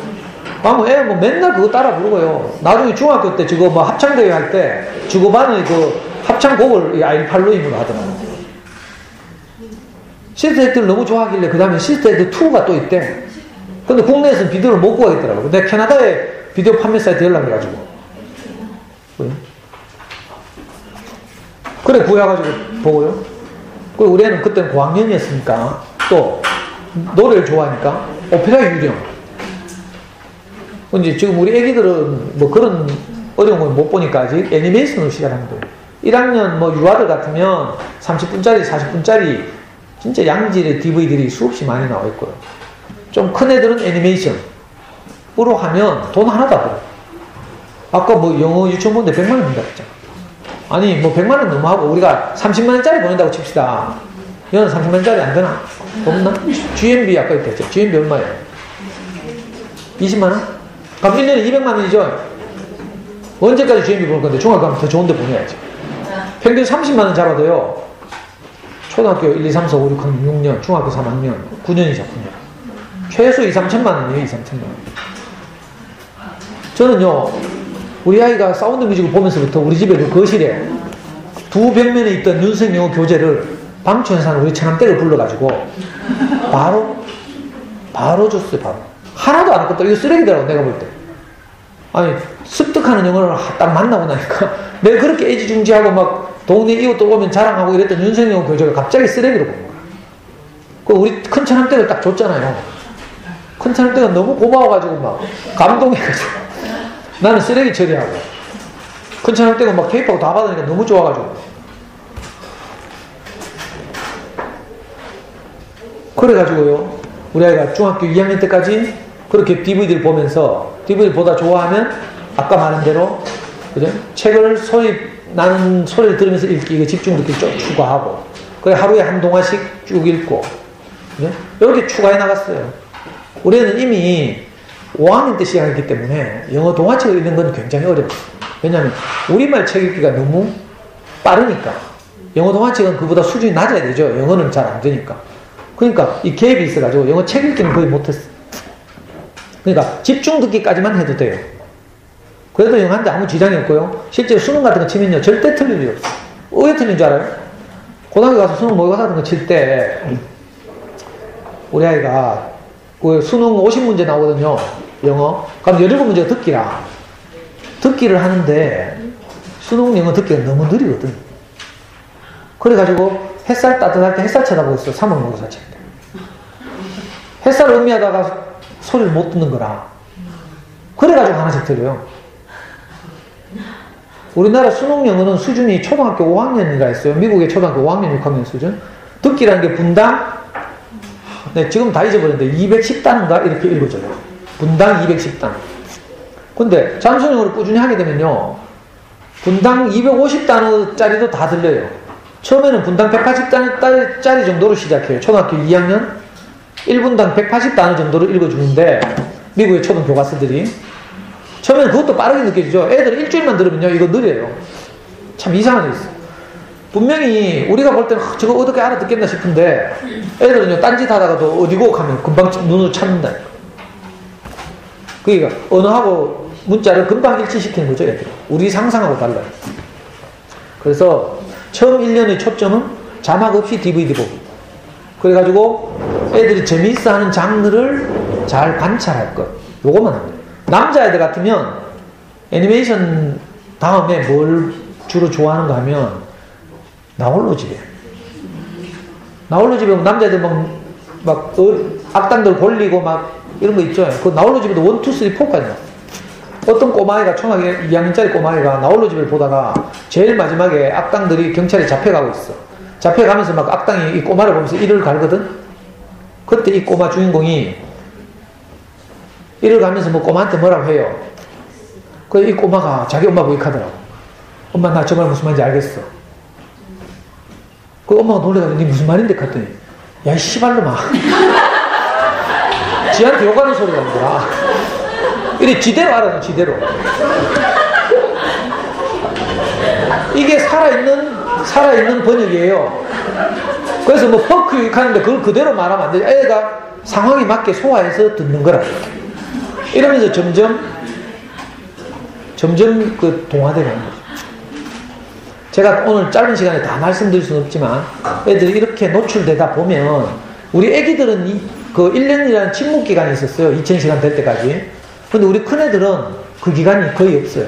애 맨날 그거 따라 부르고요. 나중에 중학교 때 합창대회 할 때 주고반의 그 합창곡을 알팔로힘으로 하더라고요. 시스테이트를 너무 좋아하길래 그 다음에 시스테이트 2가 또 있대. 근데 국내에서는 비디오를 못 구하겠더라고요. 근데 캐나다에 비디오 판매 사이트 연락해가지고 그래 구해가지고 보고요. 그리고 우리 애는 그때는 고학년이었으니까 또 노래를 좋아하니까 오페라 유령. 이제 지금 우리 애기들은 그런 어려운 걸 못 보니까 아직 애니메이션으로 시작하는 거예요. 1학년 유아들 같으면 30분짜리 40분짜리 진짜 양질의 DVD들이 수없이 많이 나와 있고요. 좀 큰 애들은 애니메이션으로 하면 돈 하나도 안 들어요. 아까 영어 유치원 보는데 100만 원 든다 했잖아. 아니 100만 원 너무 하고 우리가 30만 원짜리 보낸다고 칩시다. 얘는 30만 원짜리 안 되나? 없나? GMB 아까 얘기했죠. GMB 얼마예요? 20만 원? 그럼 1년에 200만 원이죠? 언제까지 GMB 보낼 건데 중학교 가면 더 좋은 데 보내야지. 평균 30만 원 잡아도요. 초등학교 1, 2, 3, 4, 5, 6, 6년, 중학교 3학년, 9년이죠, 9년. 최소 2, 3천만 원이에요, 2, 3천만 원. 저는요, 우리 아이가 사운드 뮤직을 보면서부터 우리 집에 그 거실에 두 벽면에 있던 윤석영어 교재를 방촌에서 우리 처남댁을 불러가지고 바로 줬어요, 바로. 하나도 안 했거든. 이거 쓰레기더라고, 내가 볼 때. 아니, 습득하는 영어를 딱 만나고 나니까 내가 그렇게 애지중지하고 막 동네 이웃들 오면 자랑하고 이랬던 윤석영 교재가 갑자기 쓰레기로 본 거야. 그 우리 큰 처남댁을 딱 줬잖아요. 큰 처남댁은 너무 고마워가지고 막 감동해가지고 나는 쓰레기 처리하고 큰 차량 떼고 막 테이프하고 다 받으니까 너무 좋아가지고. 그래가지고요, 우리 아이가 중학교 2학년 때까지 그렇게 DVD를 보면서, DVD 보다 좋아하면 아까 말한 대로, 그죠? 책을 나는 소리를 들으면서 읽기, 이거 집중 듣기 좀 추가하고, 그래 하루에 한 동화씩 쭉 읽고, 그죠? 이렇게 추가해 나갔어요. 우리는 이미 5학년 때 시작했기 때문에 영어 동화책을 읽는 건 굉장히 어려워요. 왜냐하면 우리말 책 읽기가 너무 빠르니까. 영어 동화책은 그보다 수준이 낮아야 되죠. 영어는 잘 안 되니까. 그러니까 이 갭이 있어가지고 영어 책 읽기는 거의 못했어. 그러니까 집중 듣기까지만 해도 돼요. 그래도 영어하는데 아무 지장이 없고요. 실제로 수능 같은 거 치면요, 절대 틀릴 일이 없어요. 왜 틀린 줄 알아요? 고등학교 가서 수능 모의고사 같은 거 칠 때 우리 아이가 그 수능 50문제 나오거든요. 영어. 그럼 17문제가 듣기라. 듣기를 하는데 수능 영어 듣기가 너무 느리거든. 그래가지고 햇살 따뜻할 때 햇살 쳐다보고 있어. 3월 모의고사 칠 때. 햇살을 음미하다가 소리를 못 듣는 거라. 그래가지고 하나씩 들려요. 우리나라 수능 영어는 수준이 초등학교 5학년인가 했어요. 미국의 초등학교 5학년, 6학년 수준. 듣기라는 게 분당, 네, 지금 다 잊어버렸는데 210단인가 이렇게 읽어줘요. 분당 210단. 근데 잠수영어를 꾸준히 하게 되면요, 분당 250단어짜리도 다 들려요. 처음에는 분당 180단어짜리 정도로 시작해요. 초등학교 2학년 1분당 180단어 정도로 읽어주는데, 미국의 초등 교과서들이 처음에는 그것도 빠르게 느껴지죠. 애들 일주일만 들으면요, 이거 느려요. 참 이상한 게 있어요. 분명히 우리가 볼 때는 저거 어떻게 알아듣겠나 싶은데 애들은요, 딴짓 하다가도 어디고 하면 금방 눈으로 찾는다. 그러니까 언어하고 문자를 금방 일치시키는 거죠, 애들. 우리 상상하고 달라요. 그래서 처음 1년의 초점은 자막 없이 DVD 보기. 그래가지고 애들이 재미있어하는 장르를 잘 관찰할 것. 요것만 합니다. 남자애들 같으면 애니메이션 다음에 뭘 주로 좋아하는가 하면 나홀로 집에. 나홀로 집에 남자애들 막 악당들 골리고 막 이런 거 있죠. 그 나홀로 집에도 1, 2, 3, 4까지 나와요. 어떤 꼬마애가 초등학교 2학년짜리 꼬마애가 나홀로 집을 보다가 제일 마지막에 악당들이 경찰에 잡혀가고 있어. 잡혀가면서 막 악당이 이 꼬마를 보면서 이를 갈거든. 그때 이 꼬마 주인공이 이를 가면서 뭐 꼬마한테 뭐라고 해요. 그 이 꼬마가 자기 엄마 모욕하더라고. 엄마 나 정말 무슨 말인지 알겠어. 그 엄마가 놀래가지고 니 무슨 말인데 갔더니 야 이 씨발놈아. 지한테 욕하는 소리가 나더라. 이래 지대로 알아요. 지대로. 이게 살아있는 번역이에요. 그래서 뭐 펑크 하는데 그걸 그대로 말하면 안 되죠. 애가 상황에 맞게 소화해서 듣는 거라. 이러면서 점점 그 동화되는 거죠. 제가 오늘 짧은 시간에 다 말씀드릴 수는 없지만 애들이 이렇게 노출되다 보면 우리 애기들은 그 1년이라는 침묵 기간이 있었어요. 2000시간 될 때까지. 근데 우리 큰애들은 그 기간이 거의 없어요.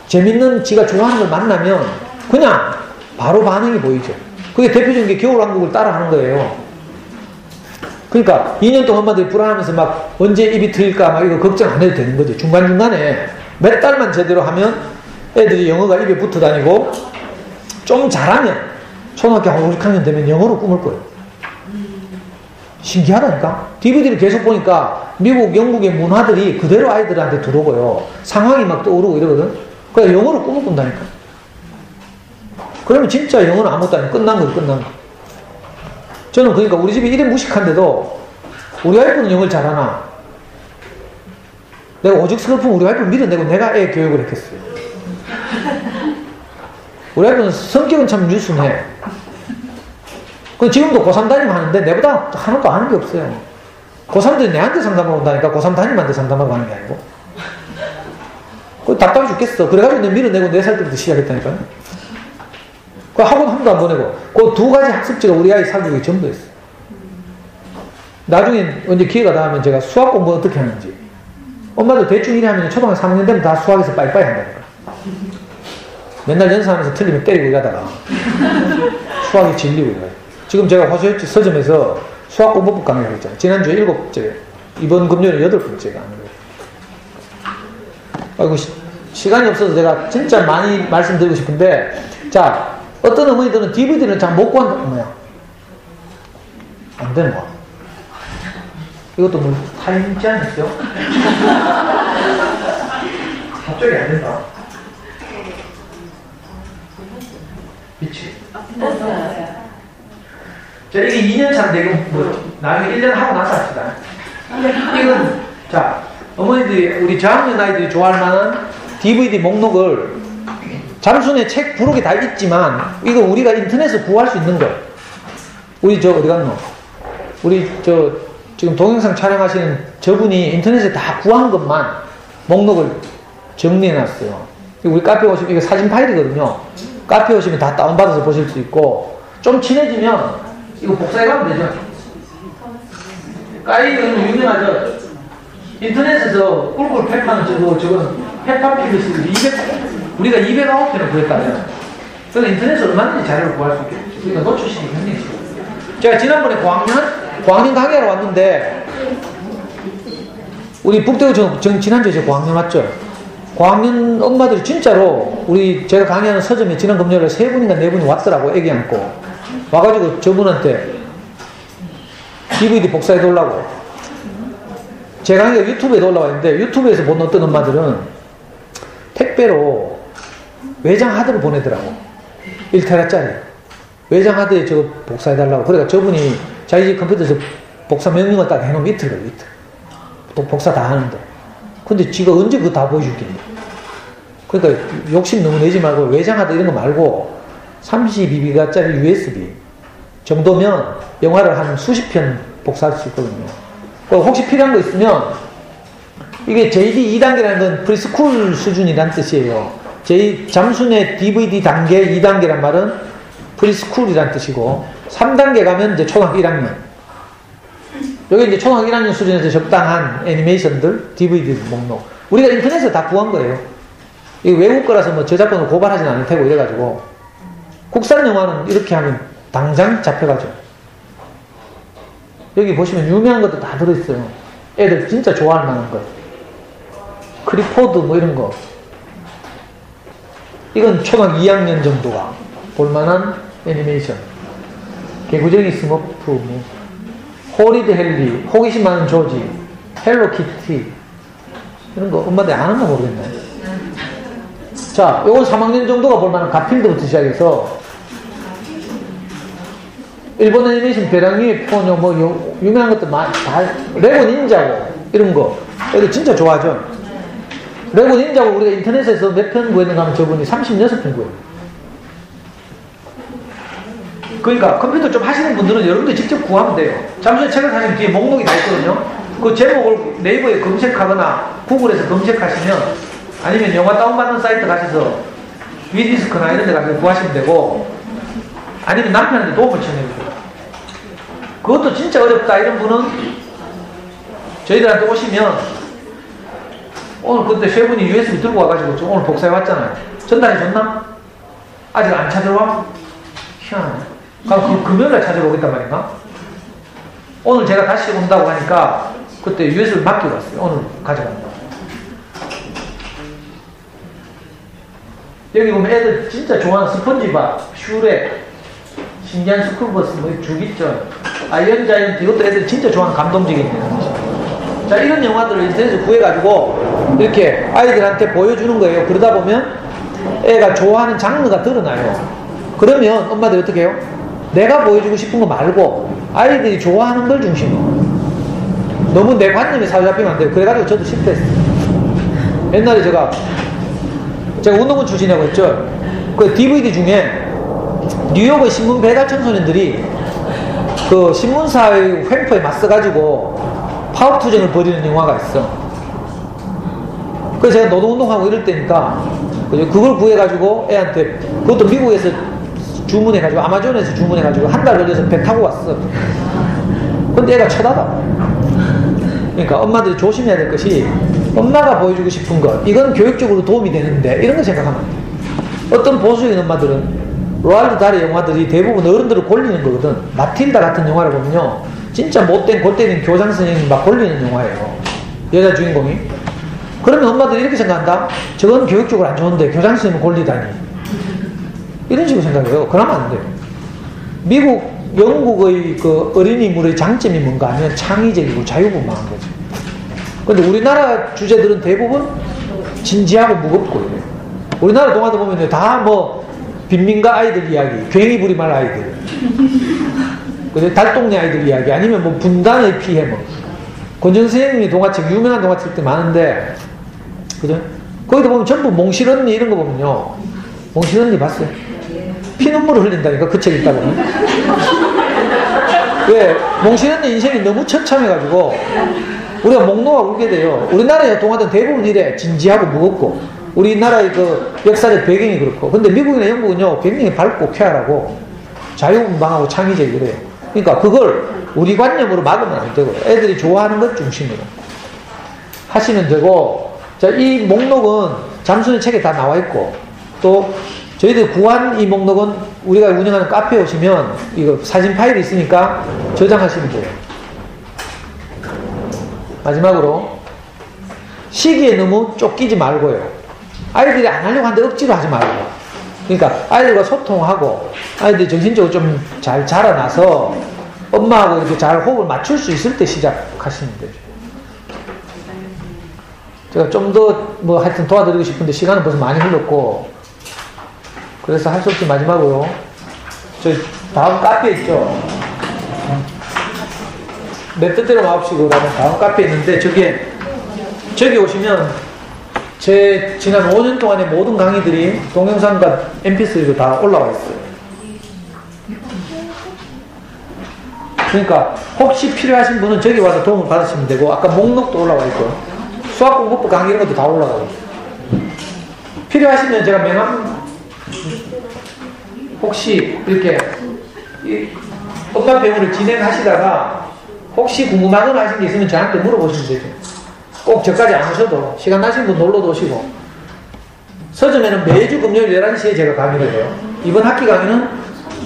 재밌는 지가 좋아하는 걸 만나면 그냥 바로 반응이 보이죠. 그게 대표적인 게 겨울왕국을 따라하는 거예요. 그러니까 2년 동안 엄마들이 불안하면서 막 언제 입이 트일까 막 이거 걱정 안 해도 되는 거죠. 중간중간에 몇 달만 제대로 하면 애들이 영어가 입에 붙어 다니고 좀 잘하면 초등학교 5, 6학년 되면 영어로 꿈을 꿔요. 신기하다니까. DVD를 계속 보니까 미국, 영국의 문화들이 그대로 아이들한테 들어오고요. 상황이 막 떠오르고 이러거든. 그래서 영어로 꿈을 꾼다니까. 그러면 진짜 영어는 아무것도 아니고 끝난 거죠. 끝난 거. 저는 그러니까 우리 집이 이래 무식한데도 우리 와이프는 영어를 잘하나. 내가 오죽 슬픔 우리 와이프를 밀어내고 내가 애 교육을 했겠어요. 우리 와이프는 성격은 참 유순해. 지금도 고3 담임 하는데 내보다 하나도 아는 게 없어요. 고3들이 내한테 상담하고 온다니까 고3 담임한테 상담하고 하는 게 아니고. 답답해 죽겠어. 그래가지고 내가 밀어내고 4살 때부터 시작했다니까요. 학원 한 번도 안 보내고 그 두 가지 학습지가 우리 아이 사교육이 전부였어요. 나중에 언제 기회가 닿으면 제가 수학 공부 어떻게 하는지. 엄마도 대충 이래 하면 초등학교 3학년 되면 다 수학에서 빠이빠이 한다니까. 맨날 연습하면서 틀리면 때리고 이러다가 수학이 질리고 이래요. 지금 제가 화수협지 서점에서 수학 공부법 강의를 했잖아요. 지난주에 7번째, 이번 금요일에 8번째가 하는 거예요. 아이고, 시간이 없어서 제가 진짜 많이 말씀드리고 싶은데, 자, 어떤 어머니들은 DVD를 잘 못 구한다는 거야. 안 되는 거야. 이것도 뭐 타임 제한 있죠? 갑자기 안 된다. 미치. 자, 이게 2년 차인데, 이거 뭐, 나중에 1년 하고 나서 합시다. 이건, 자, 어머니들이, 우리 저학년 아이들이 좋아할 만한 DVD 목록을 잠순에 책 부록이 다 있지만, 이거 우리가 인터넷에서 구할 수 있는 거. 우리 어디 갔노? 우리 지금 동영상 촬영하시는 저분이 인터넷에 다 구한 것만 목록을 정리해놨어요. 우리 카페 오시면, 이거 사진 파일이거든요. 카페 오시면 다 다운받아서 보실 수 있고, 좀 친해지면 이거 복사해가면 되죠. 까이는 유명하죠. 인터넷에서 꿀꿀 팩하는 저건 페파피루스 200, 우리가 209편을 구했다면, 그래서 인터넷에서 얼마든지 자료를 구할 수 있겠죠. 그러니까 노출시키기 굉장히 쉽어요. 제가 지난번에 고학년 강의하러 왔는데, 우리 북대우 지난주에 제가 고학년 왔죠. 고학년 엄마들이 진짜로 제가 강의하는 서점에 지난 금요일에 3분인가 4분이 왔더라고, 애기 안고. 와가지고 저분한테 DVD 복사해 달라고. 제 강의가 유튜브에도 올라와 있는데, 유튜브에서 본 어떤 엄마들은 택배로 외장 하드를 보내더라고. 1테라짜리. 외장 하드에 저거 복사해 달라고. 그러니까 저분이 자기 집 컴퓨터에서 복사 명령을 딱 해놓으면 이틀 걸려, 이틀. 또 복사 다 하는데. 근데 지가 언제 그거 다 보여줄겠냐. 그러니까 욕심 너무 내지 말고 외장 하드 이런 거 말고 32기가짜리 USB 정도면 영화를 한 수십 편 복사할 수 있거든요. 혹시 필요한 거 있으면, 이게 JD 2단계라는 건 프리스쿨 수준이란 뜻이에요. 잠순의 DVD 단계 2단계란 말은 프리스쿨이란 뜻이고, 3단계 가면 이제 초등학교 1학년. 여기 이제 초등학교 1학년 수준에서 적당한 애니메이션들, DVD 목록. 우리가 인터넷에서 다 구한 거예요. 이게 외국 거라서 뭐 저작권을 고발하진 않을 테고 이래가지고. 국산 영화는 이렇게 하면 당장 잡혀가죠. 여기 보시면 유명한 것도 다 들어있어요. 애들 진짜 좋아할 만한 거. 크리포드 뭐 이런 거. 이건 초등학교 2학년 정도가 볼만한 애니메이션. 개구쟁이 스머프, 뭐 호리드 헨리, 호기심 많은 조지, 헬로키티 이런 거 엄마들 안 하나 모르겠네. 자, 요건 3학년 정도가 볼만한 가필드부터 시작해서 일본 애니메이션 배랑이 포뇨 뭐 유명한 것들 다 레고 닌자고 이런 거 애들 진짜 좋아하죠. 레고 닌자고 우리가 인터넷에서 몇 편 구했는가 하면 저분이 36편 구해요. 그러니까 컴퓨터 좀 하시는 분들은 여러분들 직접 구하면 돼요. 잠시 책을 사시면 뒤에 목록이 다 있거든요. 그 제목을 네이버에 검색하거나 구글에서 검색하시면, 아니면 영화 다운받는 사이트 가셔서 위디스크나 이런 데 가서 구하시면 되고, 아니면 남편한테 도움을 청해주세요. 그것도 진짜 어렵다 이런 분은 저희들한테 오시면, 오늘 그때 세 분이 USB 들고 와가지고 오늘 복사해 왔잖아요. 전달해 줬나? 아직 안 찾아와? 희한하네. 그럼 금요일날 찾으러 오겠단 말인가? 오늘 제가 다시 온다고 하니까 그때 USB를 맡기고 왔어요. 오늘 가져간다. 여기 보면 애들 진짜 좋아하는 스펀지밥, 슈렉, 신기한 스쿨버스, 뭐 주기전, 아이언 자이언트, 이것도 애들 진짜 좋아하는 감동적인 영화죠. 자, 이런 영화들을 인터넷에서 구해가지고 이렇게 아이들한테 보여주는 거예요. 그러다 보면 애가 좋아하는 장르가 드러나요. 그러면 엄마들이 어떻게 해요? 내가 보여주고 싶은 거 말고 아이들이 좋아하는 걸 중심으로. 너무 내 관념에 사로잡히면 안 돼요. 그래가지고 저도 실패했어요. 옛날에 제가 운동부 출신이라고 했죠. 그 DVD 중에 뉴욕의 신문 배달 청소년들이 그 신문사의 횡포에 맞서가지고 파업투쟁을 벌이는 영화가 있어. 그래서 제가 노동운동하고 이럴 때니까 그걸 구해가지고 애한테, 그것도 미국에서 주문해가지고 아마존에서 주문해가지고 한 달 걸려서 배 타고 왔어. 근데 애가 쳐다봐. 그러니까 엄마들이 조심해야 될 것이, 엄마가 보여주고 싶은 것, 이건 교육적으로 도움이 되는데 이런 거 생각하면 안 돼. 어떤 보수적인 엄마들은 로알드 달의 영화들이 대부분 어른들을 골리는 거거든. 마틸다 같은 영화를 보면요, 진짜 못된 골 때리는 교장 선생님이 막 골리는 영화예요, 여자 주인공이. 그러면 엄마들이 이렇게 생각한다. 저건 교육적으로 안 좋은데 교장선생님은 권리다니. 이런 식으로 생각해요. 그러면 안 돼요. 미국, 영국의 그 어린이물의 장점이 뭔가 하면 창의적이고 자유분방한 거죠. 근데 우리나라 주제들은 대부분 진지하고 무겁고 이래요. 우리나라 동화도 보면 다 뭐 빈민가 아이들 이야기, 괭이부리말 아이들, 그죠? 달동네 아이들 이야기, 아니면 뭐 분단의 피해, 뭐 권정 선생님이 동화책, 유명한 동화책 때 많은데, 그죠? 거기도 보면 전부 몽실 언니 이런 거 보면요, 몽실 언니 봤어요? 피눈물을 흘린다니까, 그 책 읽다 보면. 왜? 몽실 언니 인생이 너무 처참해가지고 우리가 목 놓아 울게 돼요. 우리나라의 동화는 대부분 이래, 진지하고 무겁고, 우리나라의 그 역사적 배경이 그렇고. 근데 미국이나 영국은요, 굉장히 밝고 쾌활하고 자유분방하고 창의적이고 그래요. 그러니까 그걸 우리 관념으로 막으면 안 되고요. 애들이 좋아하는 것 중심으로 하시면 되고. 자, 이 목록은 잠수는 책에 다 나와 있고, 또 저희들 구한 이 목록은 우리가 운영하는 카페에 오시면 이거 사진 파일이 있으니까 저장하시면 돼요. 마지막으로 시기에 너무 쫓기지 말고요. 아이들이 안 하려고 하는데 억지로 하지 말고. 그러니까 아이들과 소통하고 아이들이 정신적으로 좀 잘 자라나서 엄마하고 이렇게 잘 호흡을 맞출 수 있을 때 시작하시면 되죠. 제가 좀 더 뭐 하여튼 도와드리고 싶은데 시간은 벌써 많이 흘렀고, 그래서 할 수 없이 마지막으로 저 다음 카페 있죠. 내 뜻대로 마옵시고 라는 다음 카페 있는데, 저기 오시면 제 지난 5년 동안의 모든 강의들이 동영상과 mp3로 다 올라와 있어요. 그러니까 혹시 필요하신 분은 저기 와서 도움을 받으시면 되고, 아까 목록도 올라와 있고, 수학공부법 강의 이런 것도 다 올라가고, 필요하시면 제가 명함 혹시 이렇게 엄마 배우를 진행하시다가 혹시 궁금한 건 하신 게 있으면 저한테 물어보시면 되죠. 꼭 저까지 안 오셔도 시간 나신 분 놀러도 오시고. 서점에는 매주 금요일 11시에 제가 강의를 해요. 이번 학기 강의는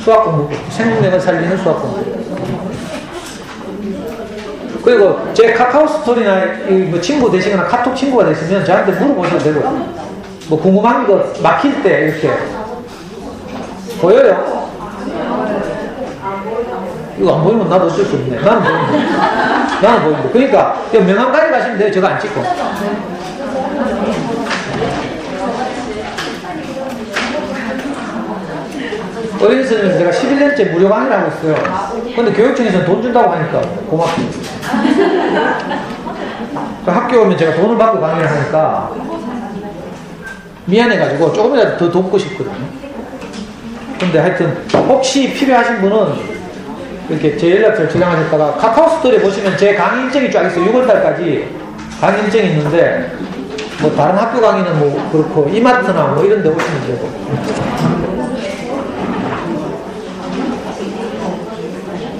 수학공부, 생명력을 살리는 수학공부. 그리고 제 카카오 스토리나 뭐 친구 되시거나 카톡 친구가 되시면 저한테 물어보셔도 되고요. 뭐 궁금한 거 막힐 때 이렇게 보여요? 이거 안 보이면 나도 어쩔 수 없네. 나는 보인다. 그러니까 명함 가져가시면 돼요. 저거 안 찍고. 어린이 선생님은 제가 11년째 무료 강의를 하고 있어요. 근데 교육청에서는 돈 준다고 하니까 고맙죠. 학교 오면 제가 돈을 받고 강의를 하니까 미안해가지고 조금이라도 더 돕고 싶거든요. 근데 하여튼 혹시 필요하신 분은 이렇게 제 연락처를 저장하셨다가 카카오 스토리에 보시면 제 강의 일정이 쫙 있어요. 6월달까지 강의 일정이 있는데, 뭐 다른 학교 강의는 뭐 그렇고 이마트나 뭐 이런 데 오시면 되고.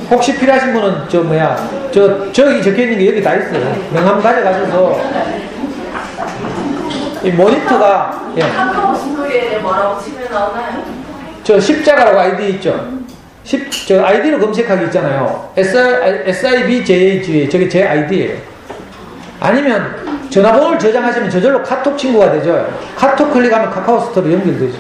혹시 필요하신 분은 저기 적혀있는 게 여기 다 있어요. 명함 가져가셔서 이 모니터가 카카오 스토리에 뭐라고 치면 나오나요? 저 십자가라고 아이디 있죠. 저 아이디로 검색하기 있잖아요. SIBJH, 저게 제 아이디예요. 아니면 전화번호를 저장하시면 저절로 카톡 친구가 되죠. 카톡 클릭하면 카카오 스토리 연결되죠.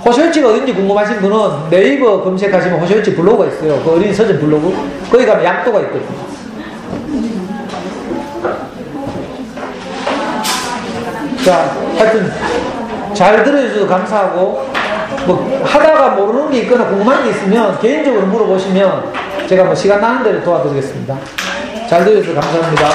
호쇼이치가 어딘지 궁금하신 분은 네이버 검색하시면 호쇼이치 블로그가 있어요. 그 어린이 서점 블로그. 거기 가면 약도가 있거든요. 자, 하여튼 잘 들어주셔서 감사하고, 뭐 하다가 모르는 게 있거나 궁금한 게 있으면 개인적으로 물어보시면 제가 뭐 시간 나는 대로 도와드리겠습니다. 잘 들어주셔서 감사합니다.